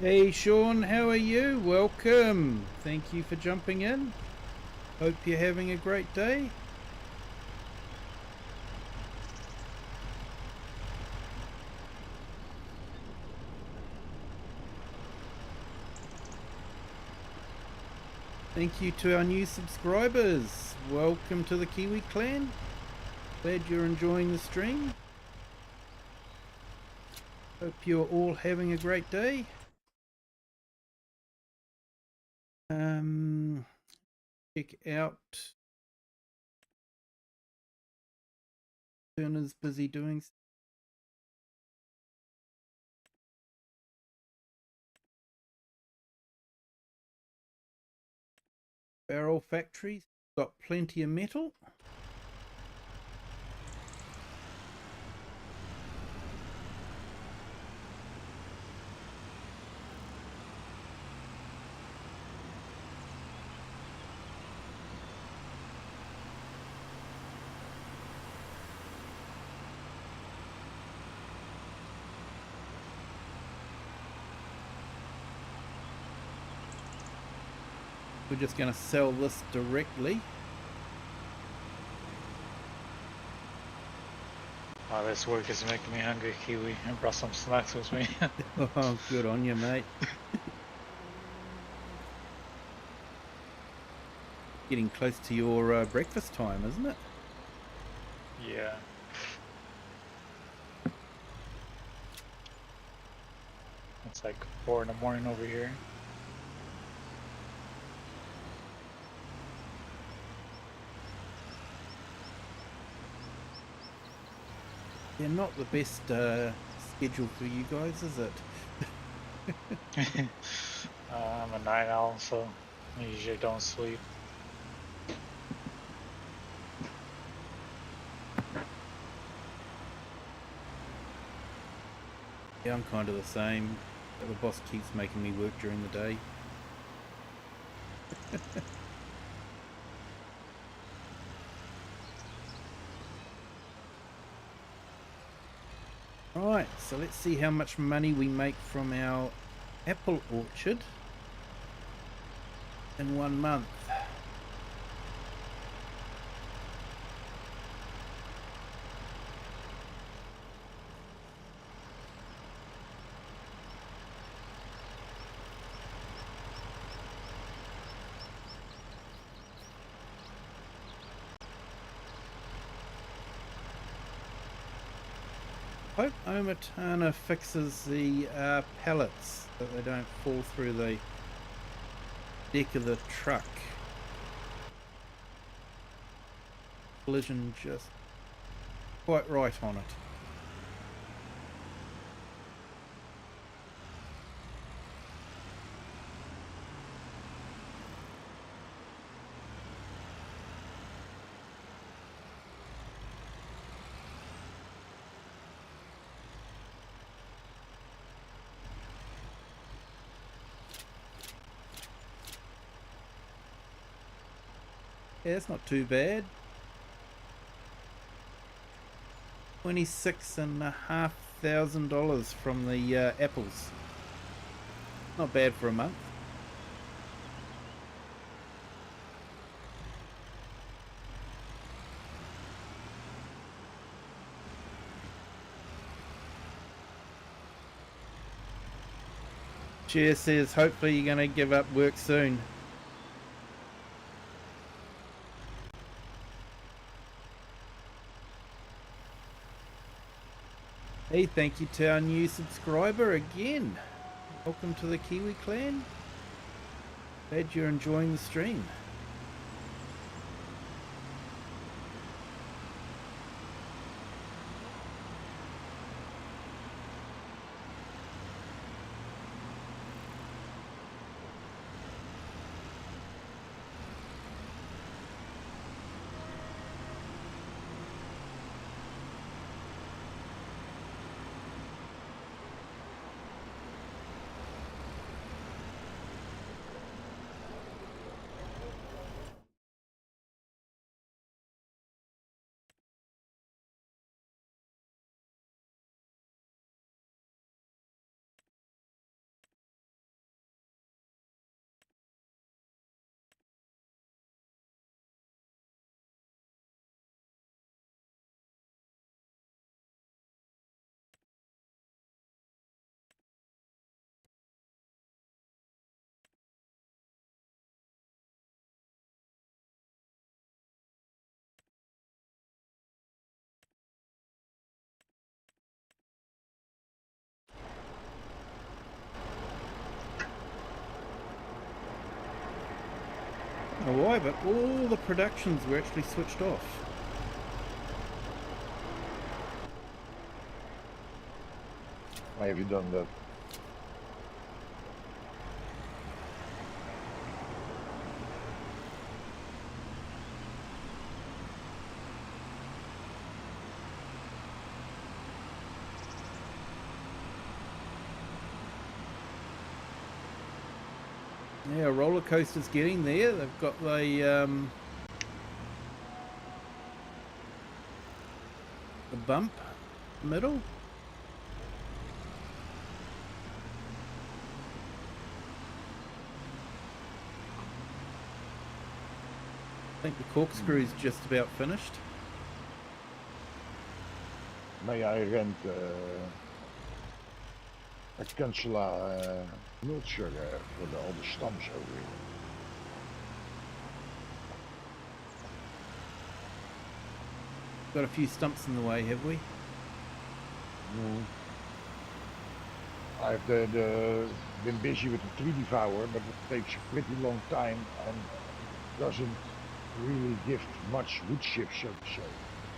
[SPEAKER 1] Hey Sean, how are you? Welcome. Thank you for jumping in. Hope you're having a great day. Thank you to our new subscribers. Welcome to the Kiwi clan. Glad you're enjoying the stream. Hope you're all having a great day. Check out Turner's busy doing barrel factories. Got plenty of metal. We're just going to sell this directly.
[SPEAKER 2] Oh, this work is making me hungry, Kiwi. I brought some snacks with me.
[SPEAKER 1] Oh, good on you, mate. Getting close to your breakfast time, isn't it?
[SPEAKER 2] Yeah. It's like 4 in the morning over here.
[SPEAKER 1] Yeah, not the best schedule for you guys, is it?
[SPEAKER 2] I'm a night owl, so I usually don't sleep.
[SPEAKER 1] Yeah, I'm kind of the same. But the boss keeps making me work during the day. Right, so let's see how much money we make from our apple orchard in 1 month. Hope Omatana fixes the pallets so they don't fall through the deck of the truck. Collision just quite right on it. Yeah, it's not too bad. $26,500 from the apples. Not bad for a month. Chair says hopefully you're going to give up work soon. Hey, thank you to our new subscriber again. Welcome to the Kiwi clan. Glad you're enjoying the stream. don't know why, but all the productions were actually switched off.
[SPEAKER 3] Why have you done that?
[SPEAKER 1] Yeah, Rollercoaster's getting there. They've got the bump middle. I think the corkscrew's just about finished.
[SPEAKER 3] May I rent a Kansela mulcher voor al de stammen over here?
[SPEAKER 1] Got a few stumps in the way, have we?
[SPEAKER 3] I've been busy with the 3D devourer, but it takes a pretty long time and doesn't really give much wood chips, so to say.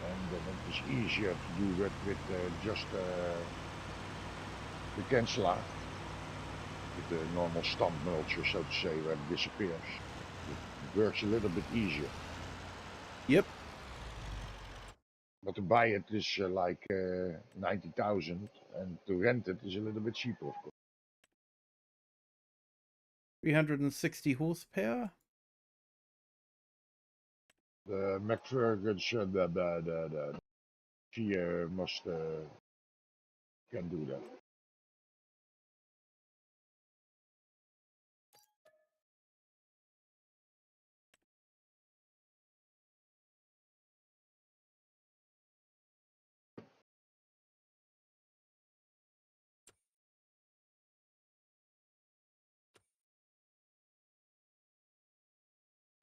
[SPEAKER 3] And it is easier to do that with just the Kansela, with the normal stump mulcher, so to say, where it disappears. It works a little bit easier.
[SPEAKER 1] Yep.
[SPEAKER 3] But to buy it is like 90,000, and to rent it is a little bit cheaper, of course.
[SPEAKER 1] 360 horsepower.
[SPEAKER 3] The McFergus, she must can do that.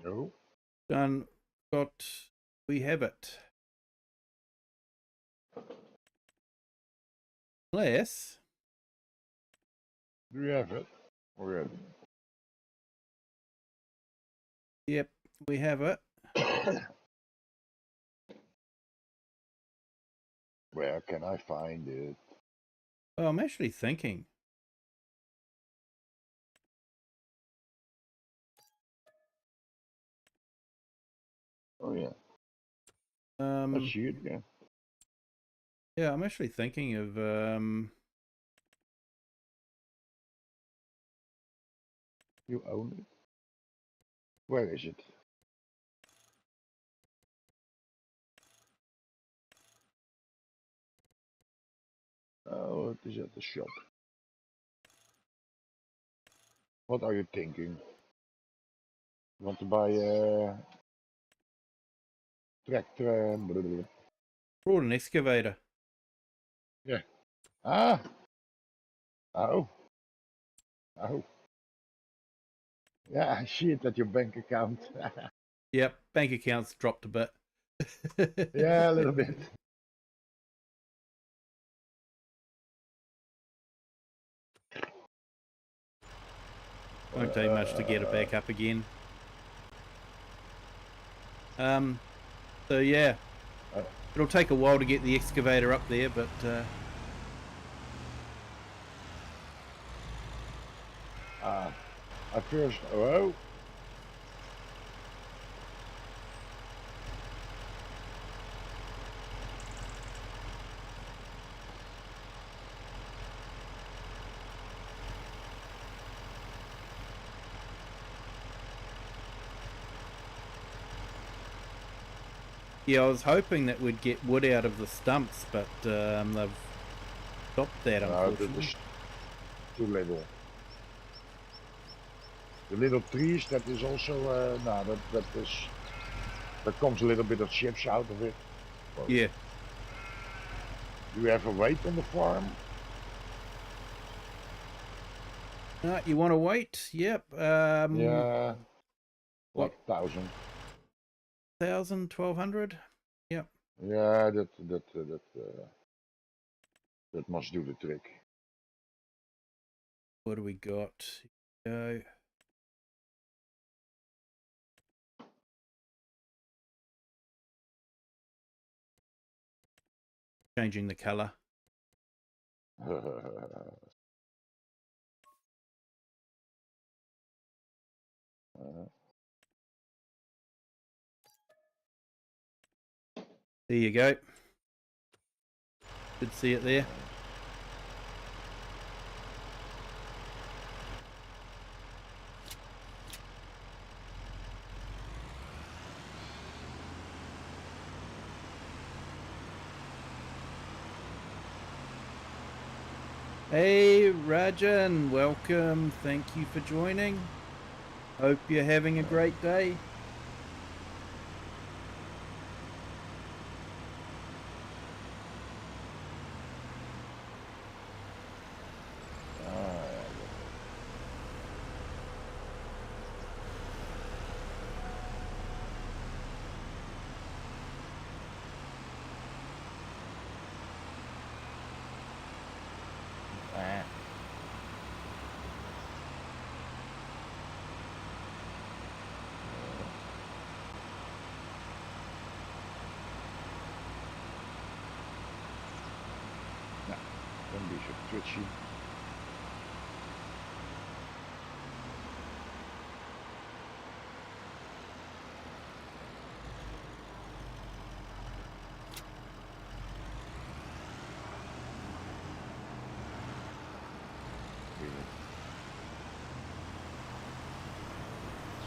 [SPEAKER 3] No.
[SPEAKER 1] Done. We have it. Unless.
[SPEAKER 3] Do you have it already?
[SPEAKER 1] Yep, we have it.
[SPEAKER 3] Where can I find it?
[SPEAKER 1] Oh, I'm actually thinking.
[SPEAKER 3] Oh yeah. I see it, yeah.
[SPEAKER 1] Yeah, I'm actually thinking of
[SPEAKER 3] You own it? Where is it? Oh, it is at the shop. What are you thinking? You want to buy a tractor?
[SPEAKER 1] brought an excavator.
[SPEAKER 3] Yeah. Ah. Oh. Oh. Yeah, I see it at your bank account.
[SPEAKER 1] Yep, bank account's dropped a bit.
[SPEAKER 3] Yeah, a little bit.
[SPEAKER 1] Won't take much to get it back up again. So yeah, it'll take a while to get the excavator up there, but
[SPEAKER 3] I first, oh,
[SPEAKER 1] yeah, I was hoping that we'd get wood out of the stumps, but they've stopped that,
[SPEAKER 3] no,
[SPEAKER 1] unfortunately.
[SPEAKER 3] is too little. The little trees, that is also, no, that comes a little bit of chips out of it. Well,
[SPEAKER 1] Yeah.
[SPEAKER 3] do you have a weight on the farm?
[SPEAKER 1] You want to wait? Yep.
[SPEAKER 3] Yeah.
[SPEAKER 1] What?
[SPEAKER 3] Like 1,000.
[SPEAKER 1] 1,000, 1,200? Yep.
[SPEAKER 3] Yeah, that must do the trick.
[SPEAKER 1] What do we got? Go. Changing the colour. There you go. Did see it there. Hey Rajan, welcome. Thank you for joining. Hope you're having a great day.
[SPEAKER 3] Een beetje twitchy.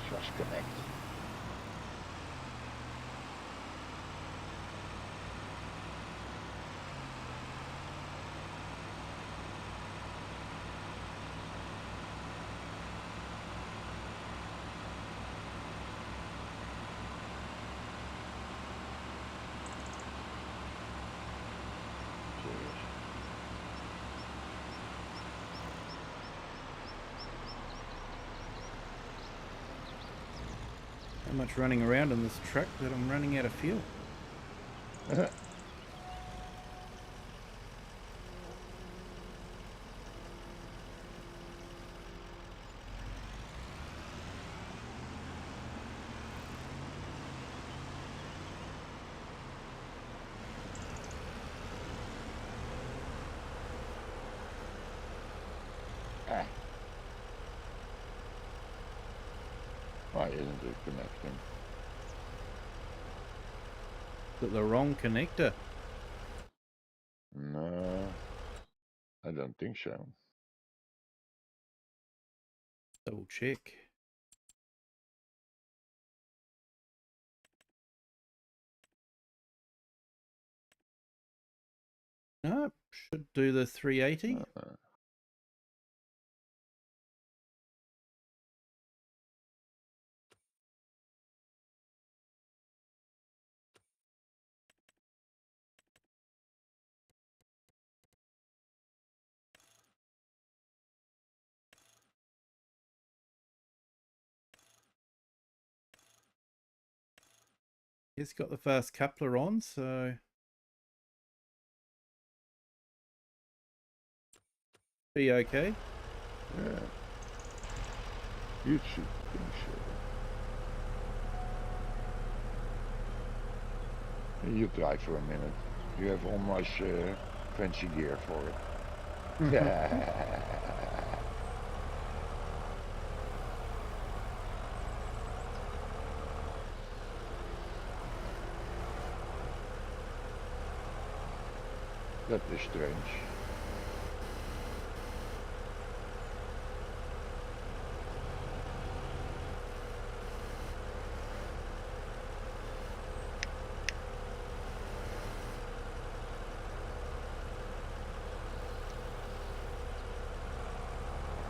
[SPEAKER 3] Just connect.
[SPEAKER 1] So much running around in this truck that I'm running out of fuel.
[SPEAKER 3] Why isn't it connecting?
[SPEAKER 1] Is it the wrong connector?
[SPEAKER 3] No, I don't think so.
[SPEAKER 1] Double check. No, should do the 380. It's got the fast coupler on, so be okay.
[SPEAKER 3] Yeah. You should think so. You try for a minute. You have all nice fancy gear for it. That is strange.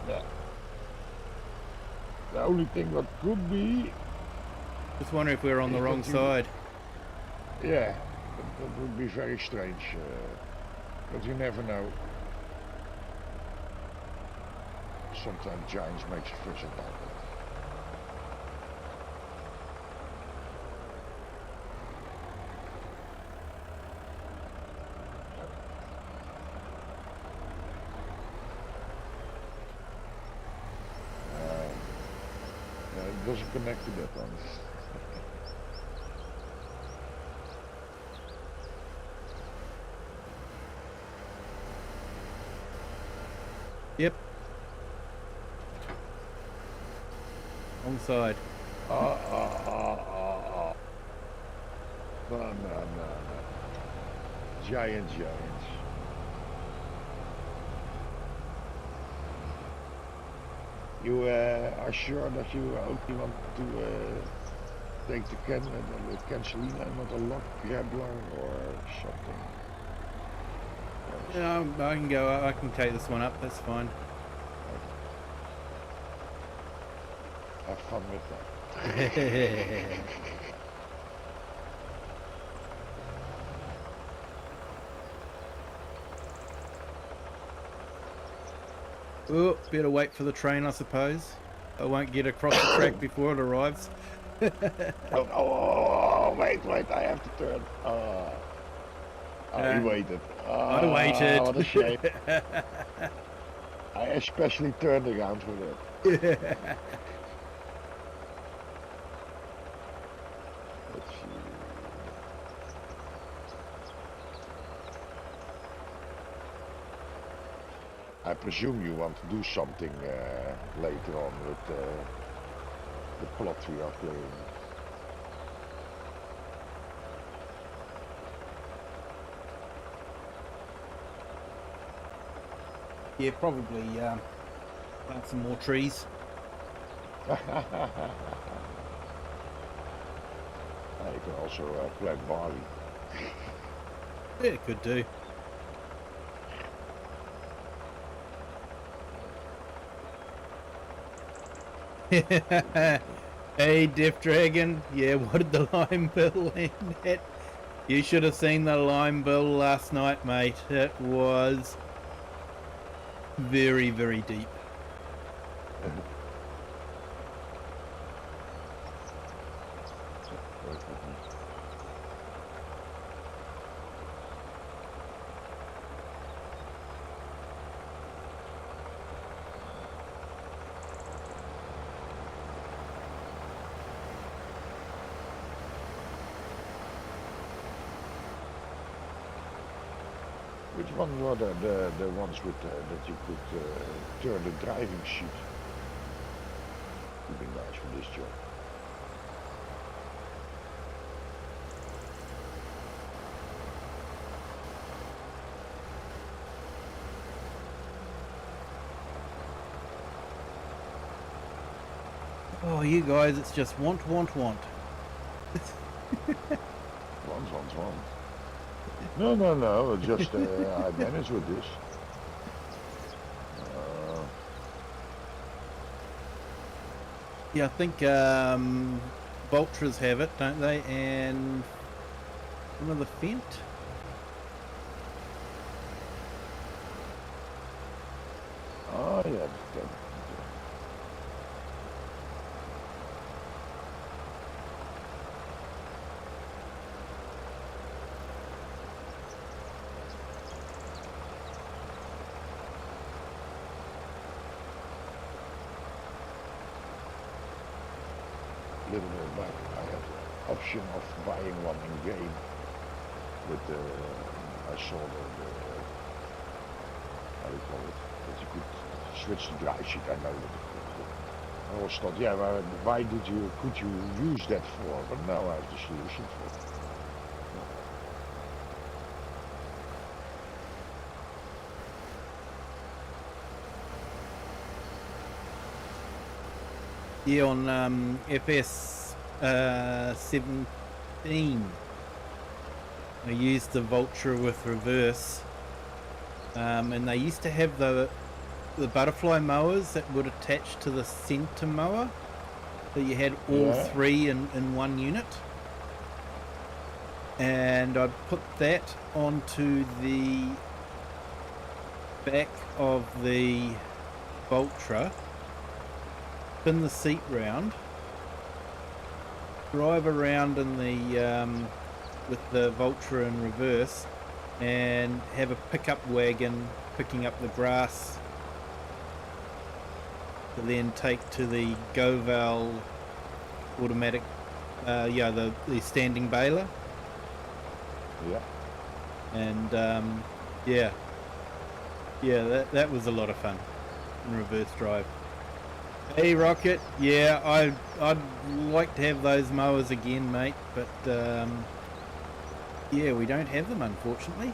[SPEAKER 3] Yeah. The only thing that could be...
[SPEAKER 1] Just wondering if we're on the wrong side.
[SPEAKER 3] Yeah, that would be very strange. But you never know. Sometimes Giants makes a fuss about it. It doesn't connect to that one.
[SPEAKER 1] Yep. Wrong side.
[SPEAKER 3] No. Giants. You are sure that you only want to take the Cancelina and not a lock grappler or something?
[SPEAKER 1] Yeah, I can go. I can take this one up. That's fine.
[SPEAKER 3] Have fun with that.
[SPEAKER 1] Oh, better wait for the train, I suppose. I won't get across the track before it arrives.
[SPEAKER 3] Wait, I have to turn. He waited.
[SPEAKER 1] I waited.
[SPEAKER 3] What a shame. I especially turned around for that. Let's see. I presume you want to do something later on with the plot we are playing.
[SPEAKER 1] Yeah, probably plant some more trees.
[SPEAKER 3] You can also plant barley.
[SPEAKER 1] Yeah, it could do. Hey, Death Dragon. Yeah, what did the lime bill land at? You should have seen the lime bill last night, mate. It was very, very deep.
[SPEAKER 3] Which one were the ones with that you could turn the driving sheet? Would be nice for this job.
[SPEAKER 1] Oh, you guys, it's just want.
[SPEAKER 3] Want. No, just I manage with this.
[SPEAKER 1] Yeah, I think Vultures have it, don't they? And one of the Fent?
[SPEAKER 3] Oh yeah. Little bit back, I have the option of buying one in game. With I saw the how do you call it? That you could switch the drive sheet. I know that. I always thought, yeah, well, why could you use that for? But now I have the solution for it.
[SPEAKER 1] Yeah, on FS 17, I used the Vulture with reverse, and they used to have the butterfly mowers that would attach to the center mower, so you had all three in one unit. And I'd put that onto the back of the Vulture, spin the seat round, drive around in the with the Vulture in reverse, and have a pickup wagon picking up the grass to then take to the Goval automatic, the standing baler.
[SPEAKER 3] Yeah.
[SPEAKER 1] And that was a lot of fun. in reverse drive. Hey Rocket, yeah, I'd like to have those mowers again, mate, but yeah, we don't have them unfortunately.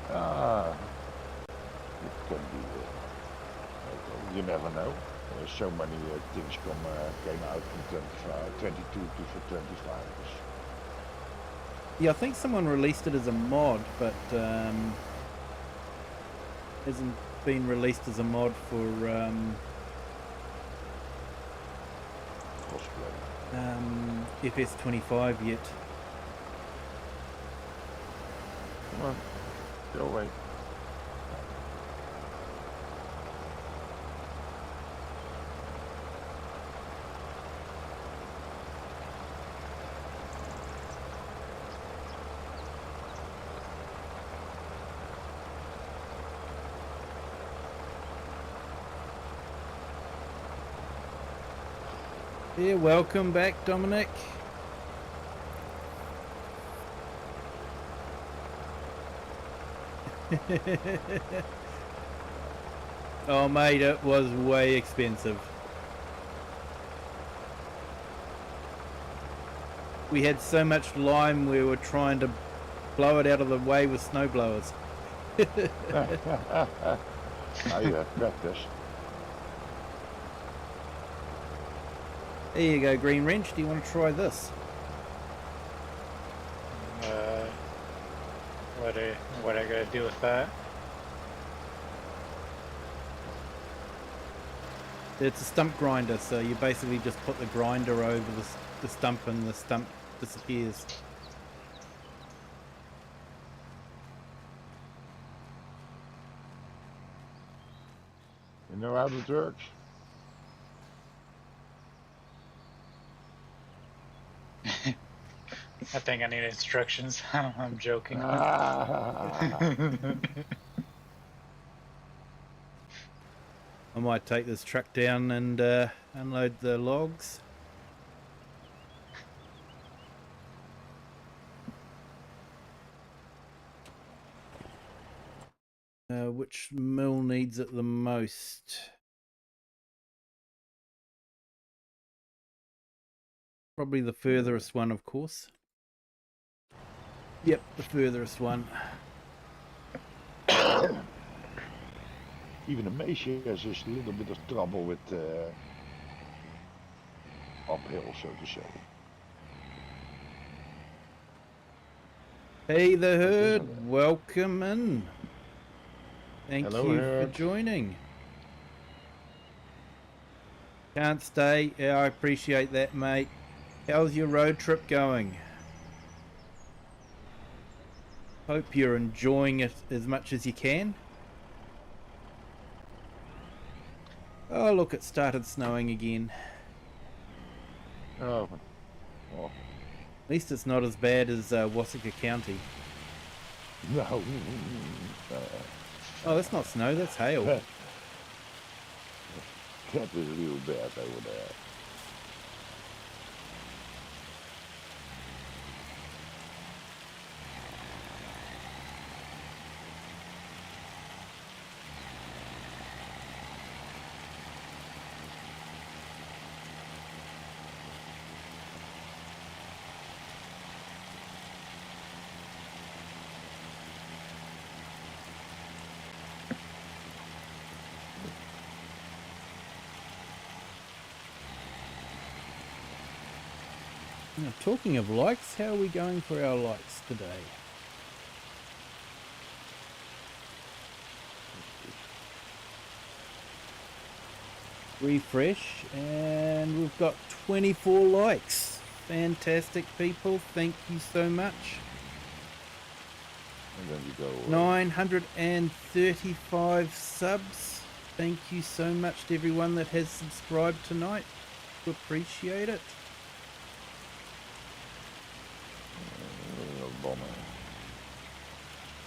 [SPEAKER 3] Ah, it can be. Okay, you never know. So many things came out from 25, 22 to 25.
[SPEAKER 1] Yeah, I think someone released it as a mod, but hasn't been released as a mod for FS25 yet.
[SPEAKER 3] Well, go away.
[SPEAKER 1] Yeah, welcome back, Dominic. Oh, mate, it was way expensive. We had so much lime, we were trying to blow it out of the way with snowblowers.
[SPEAKER 3] Now you have practice.
[SPEAKER 1] There you go, Green Wrench. Do you want to try this?
[SPEAKER 2] What I gotta do with that?
[SPEAKER 1] It's a stump grinder, so you basically just put the grinder over the stump and the stump disappears.
[SPEAKER 3] You know how it works?
[SPEAKER 2] I think I need instructions. I'm joking.
[SPEAKER 1] I might take this truck down and unload the logs. Which mill needs it the most? Probably the furthest one, of course. Yep, the furthest one.
[SPEAKER 3] Even the Macy has just a little bit of trouble with uphill, so to say.
[SPEAKER 1] Hey the herd, welcome in. Thank
[SPEAKER 3] Hello,
[SPEAKER 1] you
[SPEAKER 3] herd.
[SPEAKER 1] for joining. Can't stay. Yeah, I appreciate that, mate. How's your road trip going? Hope you're enjoying it as much as you can. Oh, look, it started snowing again.
[SPEAKER 3] Oh, well,
[SPEAKER 1] At least it's not as bad as Wassika County.
[SPEAKER 3] no.
[SPEAKER 1] Oh, that's not snow, that's hail.
[SPEAKER 3] That is real bad over there.
[SPEAKER 1] Now, talking of likes, how are we going for our likes today? Refresh, and we've got 24 likes. Fantastic, people. Thank you so much.
[SPEAKER 3] And then you go.
[SPEAKER 1] 935 subs. Thank you so much to everyone that has subscribed tonight. Appreciate it.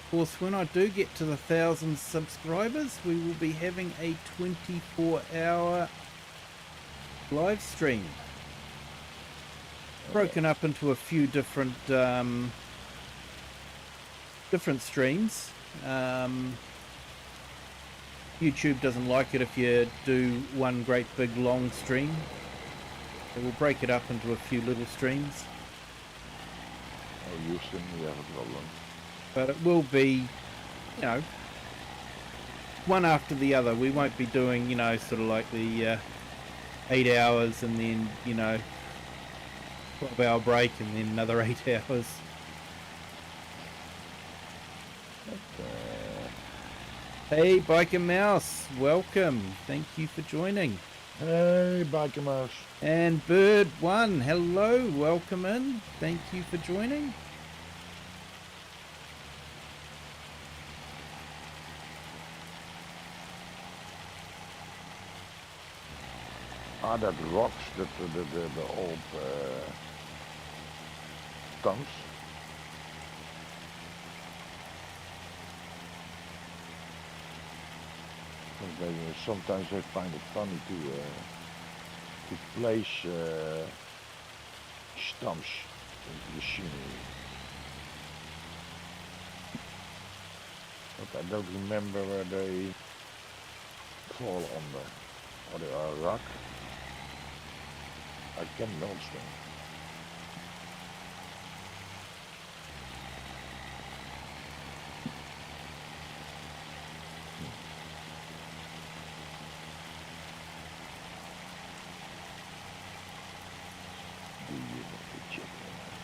[SPEAKER 1] Of course, when I do get to the 1,000 subscribers, we will be having a 24-hour live stream, broken up into a few different streams. YouTube doesn't like it if you do one great big long stream. So we'll break it up into a few little streams.
[SPEAKER 3] Oh, Houston, we have a problem.
[SPEAKER 1] But it will be, you know, one after the other. We won't be doing, you know, sort of like the 8 hours and then, you know, 12-hour break and then another 8 hours. Hey, Biker Mouse, welcome. Thank you for joining.
[SPEAKER 3] Hey, Biker Mouse.
[SPEAKER 1] And Bird One, hello, welcome in. Thank you for joining.
[SPEAKER 3] Are that rocks, the old stumps? Sometimes I find it funny to place stumps into the scenery. But I don't remember where they fall under. Or they are a rock. I can melt them. Do you want to check them out?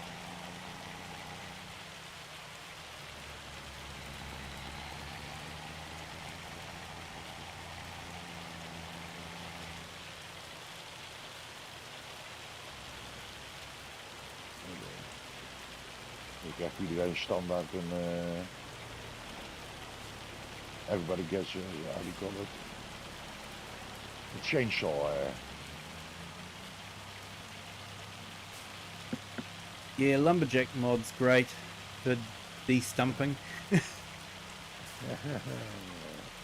[SPEAKER 3] Dan krijgt iedereen standaard een everybody gets a, how do you call it? A chainsaw.
[SPEAKER 1] Yeah, Lumberjack mod's great for de-stumping.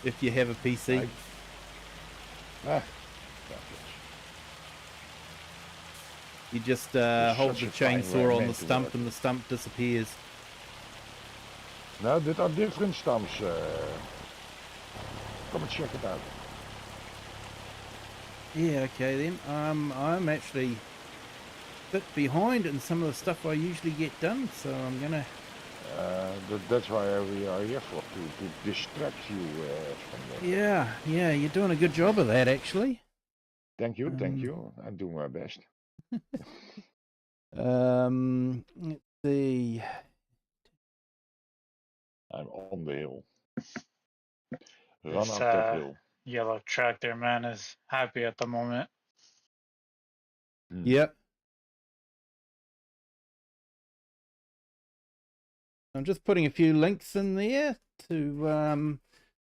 [SPEAKER 1] If you have a PC. You just hold the chainsaw on the stump and the stump disappears.
[SPEAKER 3] No, these are different stumps. Come and check it out.
[SPEAKER 1] Yeah, okay then. I'm actually a bit behind in some of the stuff I usually get done, so I'm gonna...
[SPEAKER 3] That's why we are here for, to distract you from that.
[SPEAKER 1] Yeah, you're doing a good job of that actually.
[SPEAKER 3] Thank you, thank you. I'm doing my best.
[SPEAKER 1] Let's see.
[SPEAKER 3] I'm on the hill. Run
[SPEAKER 2] This
[SPEAKER 3] up that hill.
[SPEAKER 2] yellow tractor man is happy at the moment.
[SPEAKER 1] Yep. I'm just putting a few links in there to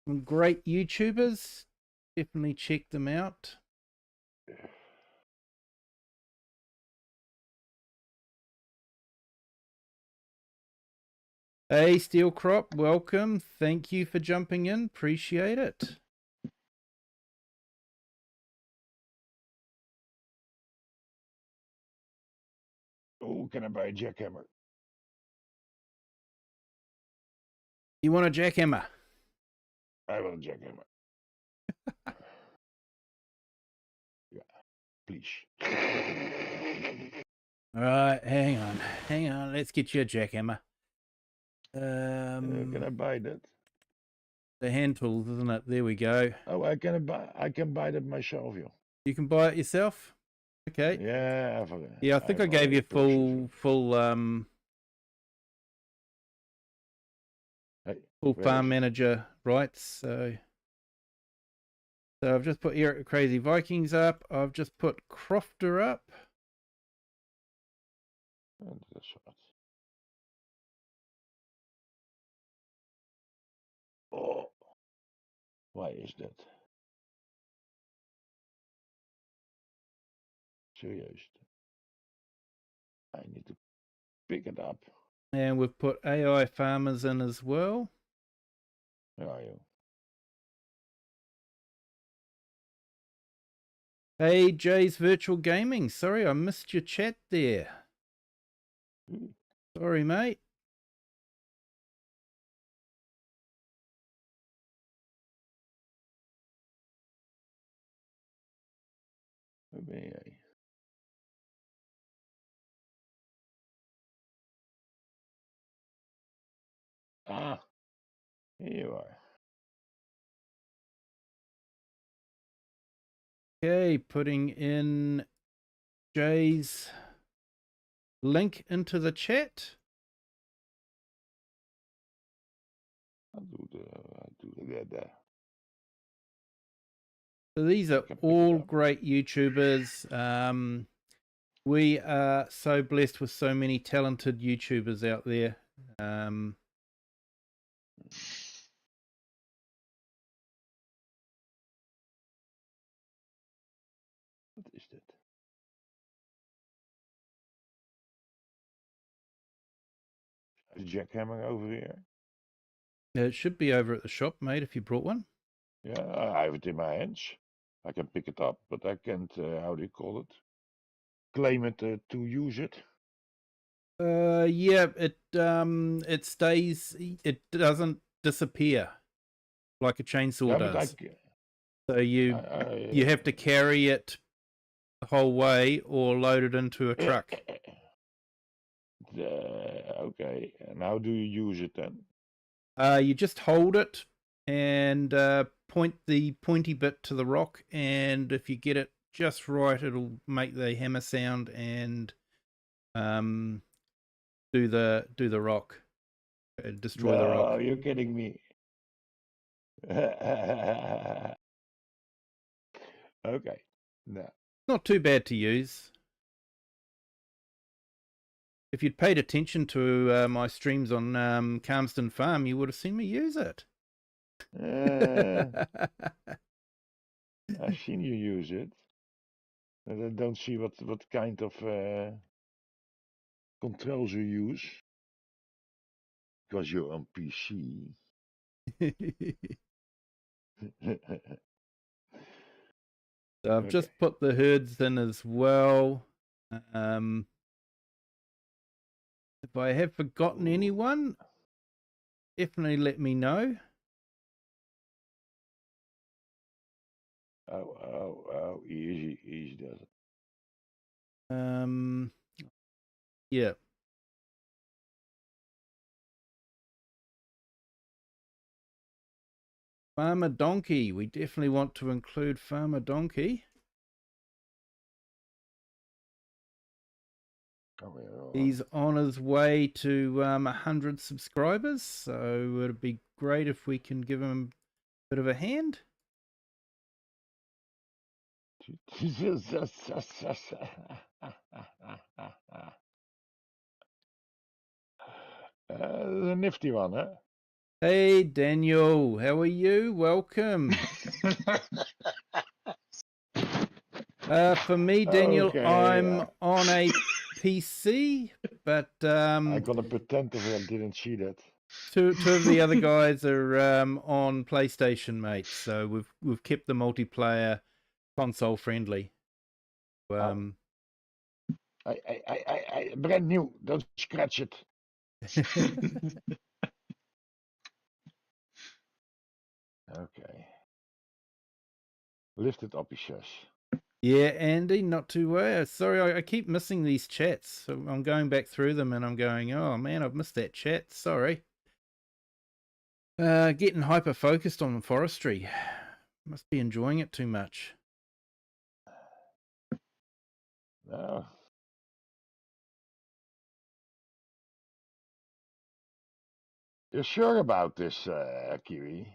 [SPEAKER 1] some great YouTubers. Definitely check them out. Hey, Steel Crop, welcome. Thank you for jumping in. Appreciate it.
[SPEAKER 3] Oh, can I buy a jackhammer?
[SPEAKER 1] You want a jackhammer?
[SPEAKER 3] I want a jackhammer. Yeah, please.
[SPEAKER 1] All right, hang on. Let's get you a jackhammer.
[SPEAKER 3] Can I buy that?
[SPEAKER 1] The hand tools, isn't it? There we go.
[SPEAKER 3] Oh, I can buy that myself, yo.
[SPEAKER 1] You can buy it yourself. Okay.
[SPEAKER 3] Yeah,
[SPEAKER 1] I think I gave you full farm manager rights. So I've just put Eric Crazy Vikings up. I've just put Crofter up.
[SPEAKER 3] That's right. Oh, why is that? Serieus. I need to pick it up.
[SPEAKER 1] And we've put AI farmers in as well.
[SPEAKER 3] Where are you?
[SPEAKER 1] Hey, Jay's Virtual Gaming. Sorry, I missed your chat there. Sorry, mate.
[SPEAKER 3] ben jij? Ah, here you are.
[SPEAKER 1] Okay, putting in Jay's link into the chat.
[SPEAKER 3] I'll do that.
[SPEAKER 1] So these are
[SPEAKER 3] can pick it
[SPEAKER 1] all
[SPEAKER 3] up.
[SPEAKER 1] great YouTubers. We are so blessed with so many talented YouTubers out there.
[SPEAKER 3] Wat is dit? Is the jackhammer over here?
[SPEAKER 1] It should be over at the shop, mate, if you brought one.
[SPEAKER 3] Yeah, I have it in my hands. I can pick it up, but I can't, how do you call it? Claim it to use it.
[SPEAKER 1] Yeah, it stays, it doesn't disappear like a chainsaw
[SPEAKER 3] Yeah, but
[SPEAKER 1] does. So you have to carry it the whole way or load it into a truck.
[SPEAKER 3] Okay, and how do you use it then?
[SPEAKER 1] You just hold it and point the pointy bit to the rock, and if you get it just right, it'll make the hammer sound and do the rock, destroy the rock.
[SPEAKER 3] No, you're kidding me. Okay, no.
[SPEAKER 1] Not too bad to use. If you'd paid attention to my streams on Calmston Farm, you would have seen me use it.
[SPEAKER 3] I've seen you use it. But I don't see what kind of controls you use. Because you're on PC.
[SPEAKER 1] So I've just put the herds in as well. If I have forgotten anyone, definitely let me know.
[SPEAKER 3] Oh, easy does it.
[SPEAKER 1] Yeah. Farmer Donkey. We definitely want to include Farmer Donkey. He's on his way to 100 subscribers, so it'd be great if we can give him a bit of a hand.
[SPEAKER 3] A nifty one, huh?
[SPEAKER 1] Hey Daniel, how are you? Welcome. For me, Daniel,
[SPEAKER 3] Okay,
[SPEAKER 1] I'm on a PC, but
[SPEAKER 3] I'm gonna pretend if I didn't see that.
[SPEAKER 1] Two of the other guys are on PlayStation, mate. So we've kept the multiplayer console friendly.
[SPEAKER 3] I brand new. Don't scratch it. Okay. Lift it up, he says.
[SPEAKER 1] Yeah, Andy, not too well. Sorry, I keep missing these chats. So I'm going back through them and I'm going, oh man, I've missed that chat. Sorry. Getting hyper focused on forestry. Must be enjoying it too much.
[SPEAKER 3] No. You're sure about this, Kiwi?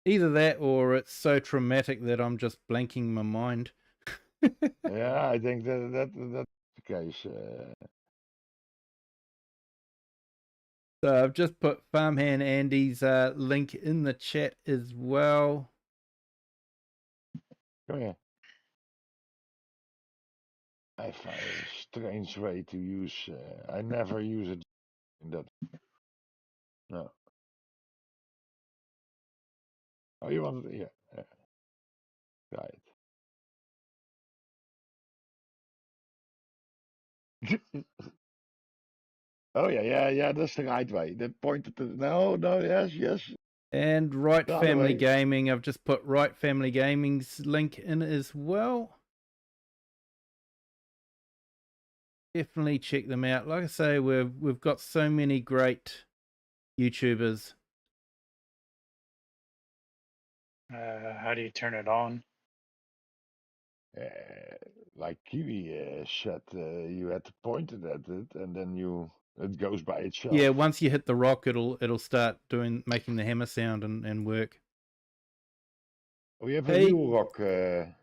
[SPEAKER 1] Either that or it's so traumatic that I'm just blanking my mind.
[SPEAKER 3] Yeah, I think that's the case.
[SPEAKER 1] So I've just put Farmhand Andy's link in the chat as well.
[SPEAKER 3] Come here. I find a strange way to use. I never use it in that. No. Oh, you want it? Yeah. Try it. Oh yeah. That's the right way. That pointed to no. Yes.
[SPEAKER 1] And Right
[SPEAKER 3] By the
[SPEAKER 1] Family
[SPEAKER 3] way-
[SPEAKER 1] Gaming. I've just put Right Family Gaming's link in as well. Definitely check them out. Like I say, we've got so many great YouTubers.
[SPEAKER 2] How do you turn it on?
[SPEAKER 3] Like Kiwi said, you had to point it at it, and then it goes by itself.
[SPEAKER 1] Yeah, once you hit the rock, it'll start making the hammer sound and work.
[SPEAKER 3] We have a
[SPEAKER 1] Hey.
[SPEAKER 3] real rock a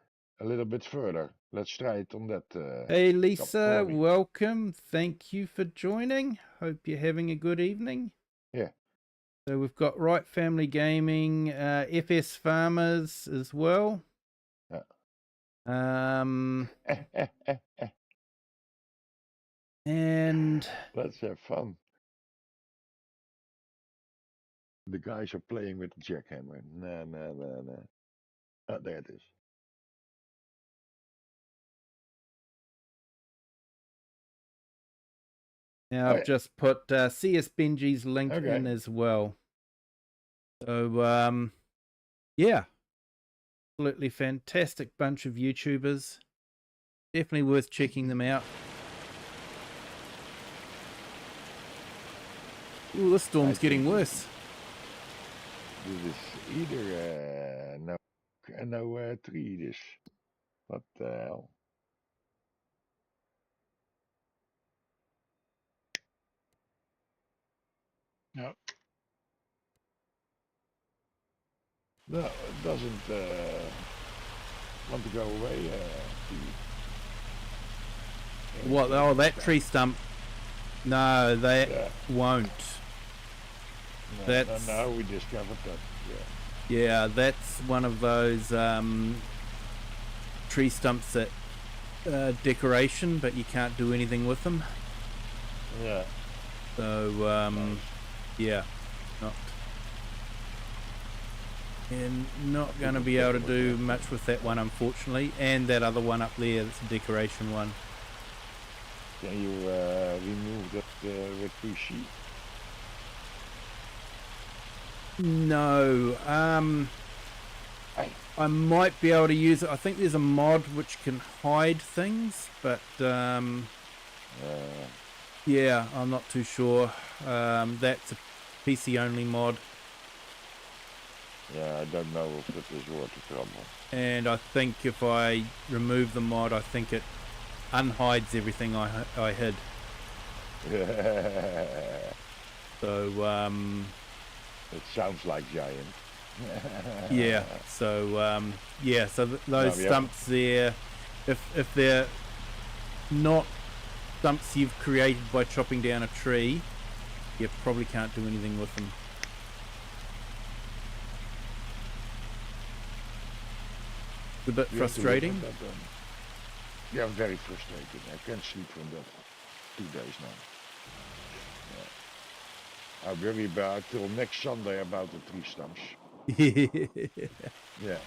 [SPEAKER 3] little bit further. Let's try it on that.
[SPEAKER 1] Hey Lisa,
[SPEAKER 3] lobby.
[SPEAKER 1] welcome. Thank you for joining. Hope you're having a good evening.
[SPEAKER 3] Yeah.
[SPEAKER 1] So we've got Right Family Gaming, FS Farmers as well.
[SPEAKER 3] Yeah.
[SPEAKER 1] And
[SPEAKER 3] Let's have fun. The guys are playing with the jackhammer. No. Oh, there it is.
[SPEAKER 1] now I've just put CS Benji's link in as well. So yeah, absolutely fantastic bunch of YouTubers. Definitely worth checking them out. Ooh, the storm's getting worse.
[SPEAKER 3] This is either no tree. This. What the hell?
[SPEAKER 2] No.
[SPEAKER 3] No, it doesn't want to go away.
[SPEAKER 1] What? Oh, that tree stump. No, that won't.
[SPEAKER 3] No, we discovered that.
[SPEAKER 1] Yeah, that's one of those tree stumps that decoration, but you can't do anything with them.
[SPEAKER 3] Yeah.
[SPEAKER 1] So
[SPEAKER 3] Nice.
[SPEAKER 1] yeah, not going to be able to do much with that one, unfortunately. And that other one up there, that's a decoration one.
[SPEAKER 3] Can you remove that with 2 sheep?
[SPEAKER 1] No, I might be able to use it. I think there's a mod which can hide things, but yeah, I'm not too sure. That's a PC only mod.
[SPEAKER 3] Yeah, I don't know if it is worth the trouble.
[SPEAKER 1] And I think if I remove the mod, I think it unhides everything I hid. So
[SPEAKER 3] It sounds like giant.
[SPEAKER 1] yeah, so yeah, so those stumps there, if they're not stumps you've created by chopping down a tree, you probably can't do anything with them. It's a bit frustrating.
[SPEAKER 3] Yeah, very frustrating. I can't sleep from that 2 days now. Yeah. I'll worry about till next Sunday about the tree stumps. Yeah.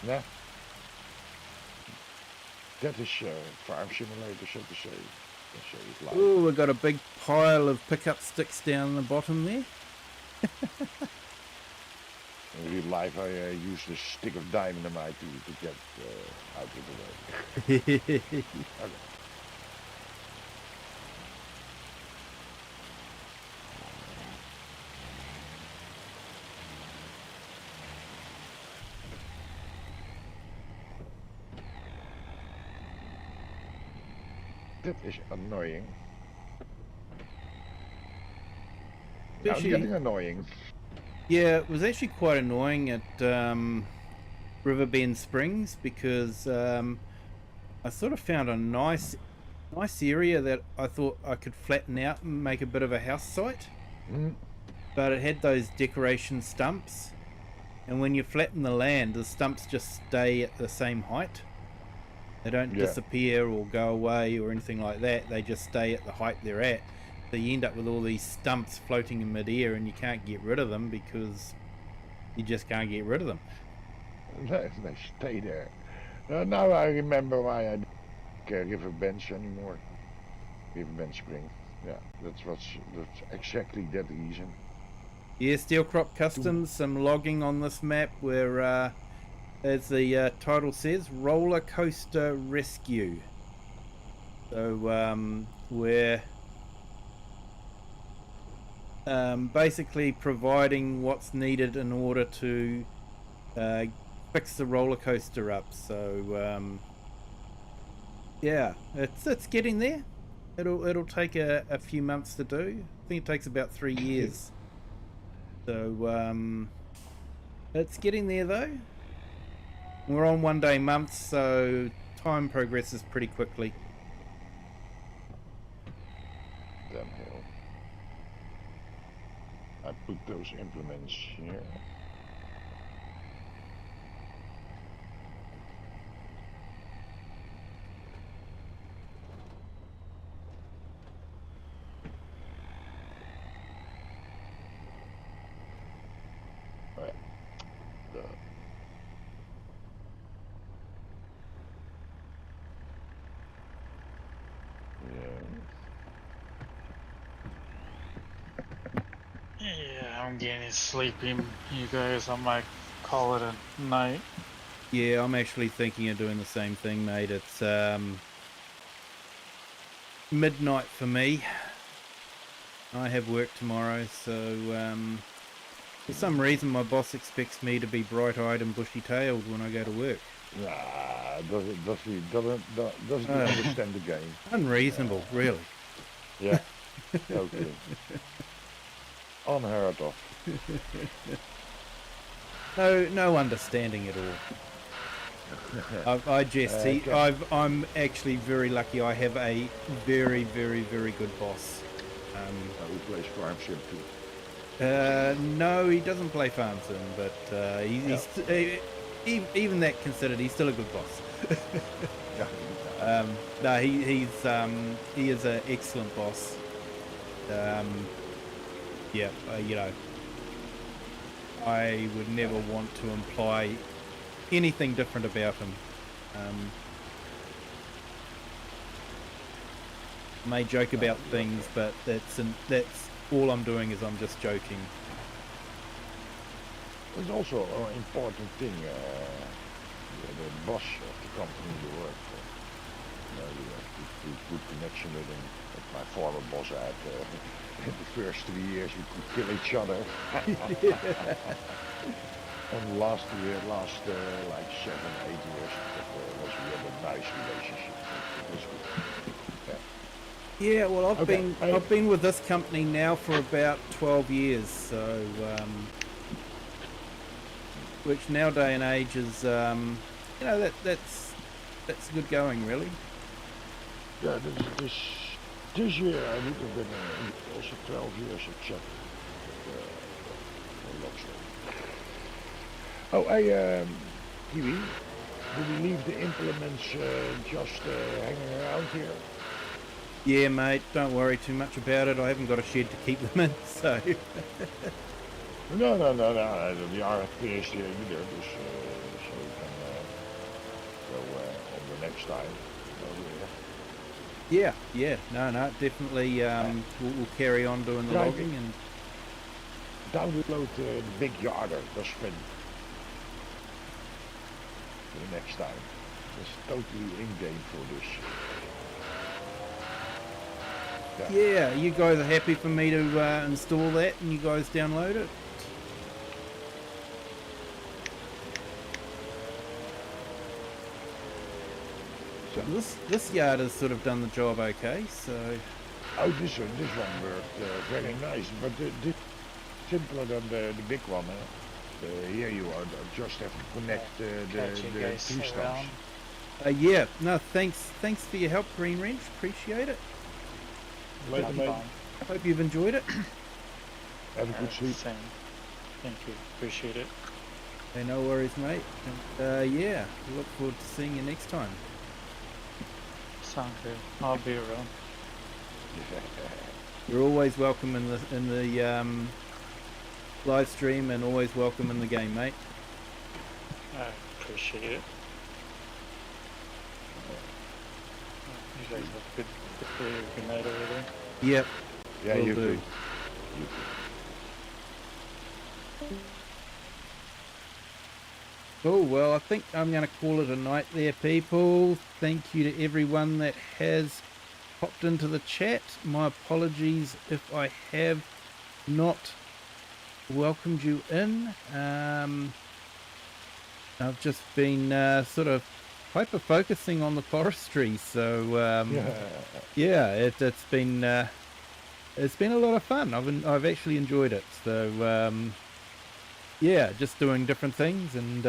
[SPEAKER 3] Nah. That is Farm Simulator, so to say.
[SPEAKER 1] Ooh, we've got a big pile of pickup sticks down the bottom there.
[SPEAKER 3] In real life, I use a stick of dynamite to get out of the way. Okay. That is annoying. Now it's getting annoying.
[SPEAKER 1] Yeah, it was actually quite annoying at Riverbend Springs because I sort of found a nice area that I thought I could flatten out and make a bit of a house site. But it had those decoration stumps, and when you flatten the land, the stumps just stay at the same height. They don't disappear or go away or anything like that. They just stay at the height they're at. So you end up with all these stumps floating in midair, and you can't get rid of them because you just can't get rid of them.
[SPEAKER 3] They stay there. Now I remember why I don't Riverbend anymore. Riverbend Spring. Yeah, that's exactly that reason.
[SPEAKER 1] Yeah, Steel Crop Customs, some logging on this map where, as the title says, Rollercoaster Rescue. So we're basically providing what's needed in order to fix the roller coaster up. So yeah, it's getting there. It'll take a few months to do. I think it takes about 3 years. So it's getting there though. We're on 1 day months, so time progresses pretty quickly.
[SPEAKER 3] Damn hell. I put those implements here. Oh yeah. The
[SPEAKER 2] Yeah, I'm getting sleepy, you guys. I might call it a night.
[SPEAKER 1] Yeah, I'm actually thinking of doing the same thing, mate. It's midnight for me. I have work tomorrow, so for some reason my boss expects me to be bright-eyed and bushy-tailed when I go to work.
[SPEAKER 3] Nah, doesn't understand the game.
[SPEAKER 1] Unreasonable, really.
[SPEAKER 3] Yeah, totally. Unheard of.
[SPEAKER 1] No understanding at all. I jest. I'm actually very lucky. I have a very, very, very good boss.
[SPEAKER 3] Who plays Farm Sim too?
[SPEAKER 1] No, he doesn't play Farm Sim, but even that considered, he's still a good boss. No, he is an excellent boss. Yeah, you know, I would never want to imply anything different about him. May joke about things, but that's all I'm doing is I'm just joking.
[SPEAKER 3] It's also an important thing. The boss of the company you work for. You have to good connection with him. Like my former boss had. In the first 3 years, we could kill each other. And last like 7, 8 years, we had a nice relationship. It was good.
[SPEAKER 1] Yeah, well, I've been with this company now for about 12 years, so which nowadays and age is you know, that's good going, really.
[SPEAKER 3] Yeah, this year I would have been also 12 years at Czech. Oh, Kiwi, do we leave the implements just hanging around here?
[SPEAKER 1] Yeah, mate, don't worry too much about it. I haven't got a shed to keep them in, so...
[SPEAKER 3] No, we aren't finished here either, so we can go on the next time.
[SPEAKER 1] Yeah, no, definitely we'll carry on doing the logging and...
[SPEAKER 3] Download the big yarder, that's fun. For the next time. It's totally in-game for this.
[SPEAKER 1] Yeah, you guys are happy for me to install that and you guys download it? So this yard has sort of done the job okay, so...
[SPEAKER 3] Oh, this one worked very nice, but this simpler than the big one. Here you are, just have to connect the tree stumps.
[SPEAKER 1] Yeah, no, thanks for your help, Green Wrench, appreciate it.
[SPEAKER 3] Later, mate.
[SPEAKER 1] Hope you've enjoyed it.
[SPEAKER 3] Have a good sleep.
[SPEAKER 2] Same. Thank you. Appreciate it.
[SPEAKER 1] Hey, no worries, mate. And, yeah, look forward to seeing you next time.
[SPEAKER 2] Sounds good. I'll be around.
[SPEAKER 1] You're always welcome in the live stream and always welcome in the game, mate.
[SPEAKER 2] I appreciate it. You guys have a good day or good night over there.
[SPEAKER 1] Yep.
[SPEAKER 3] Yeah,
[SPEAKER 1] Will
[SPEAKER 3] you
[SPEAKER 1] do.
[SPEAKER 3] too. You too.
[SPEAKER 1] Oh, well, I think I'm going to call it a night there, people. Thank you to everyone that has popped into the chat. My apologies if I have not welcomed you in. I've just been sort of hyper-focusing on the forestry, so yeah, it's been a lot of fun. I've actually enjoyed it. So yeah, just doing different things and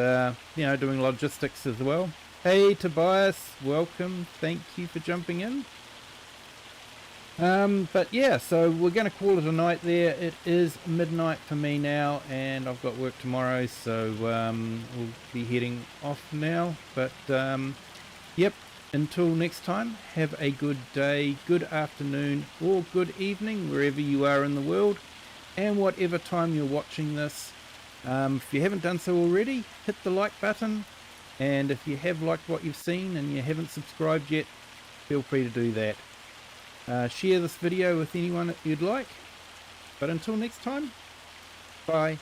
[SPEAKER 1] you know, doing logistics as well. Hey Tobias, welcome. Thank you for jumping in. But yeah, so we're going to call it a night there. It is midnight for me now, and I've got work tomorrow, so we'll be heading off now. But yep, until next time, have a good day, good afternoon, or good evening, wherever you are in the world, and whatever time you're watching this. If you haven't done so already, hit the like button, and if you have liked what you've seen and you haven't subscribed yet, feel free to do that. Share this video with anyone that you'd like. But until next time, bye.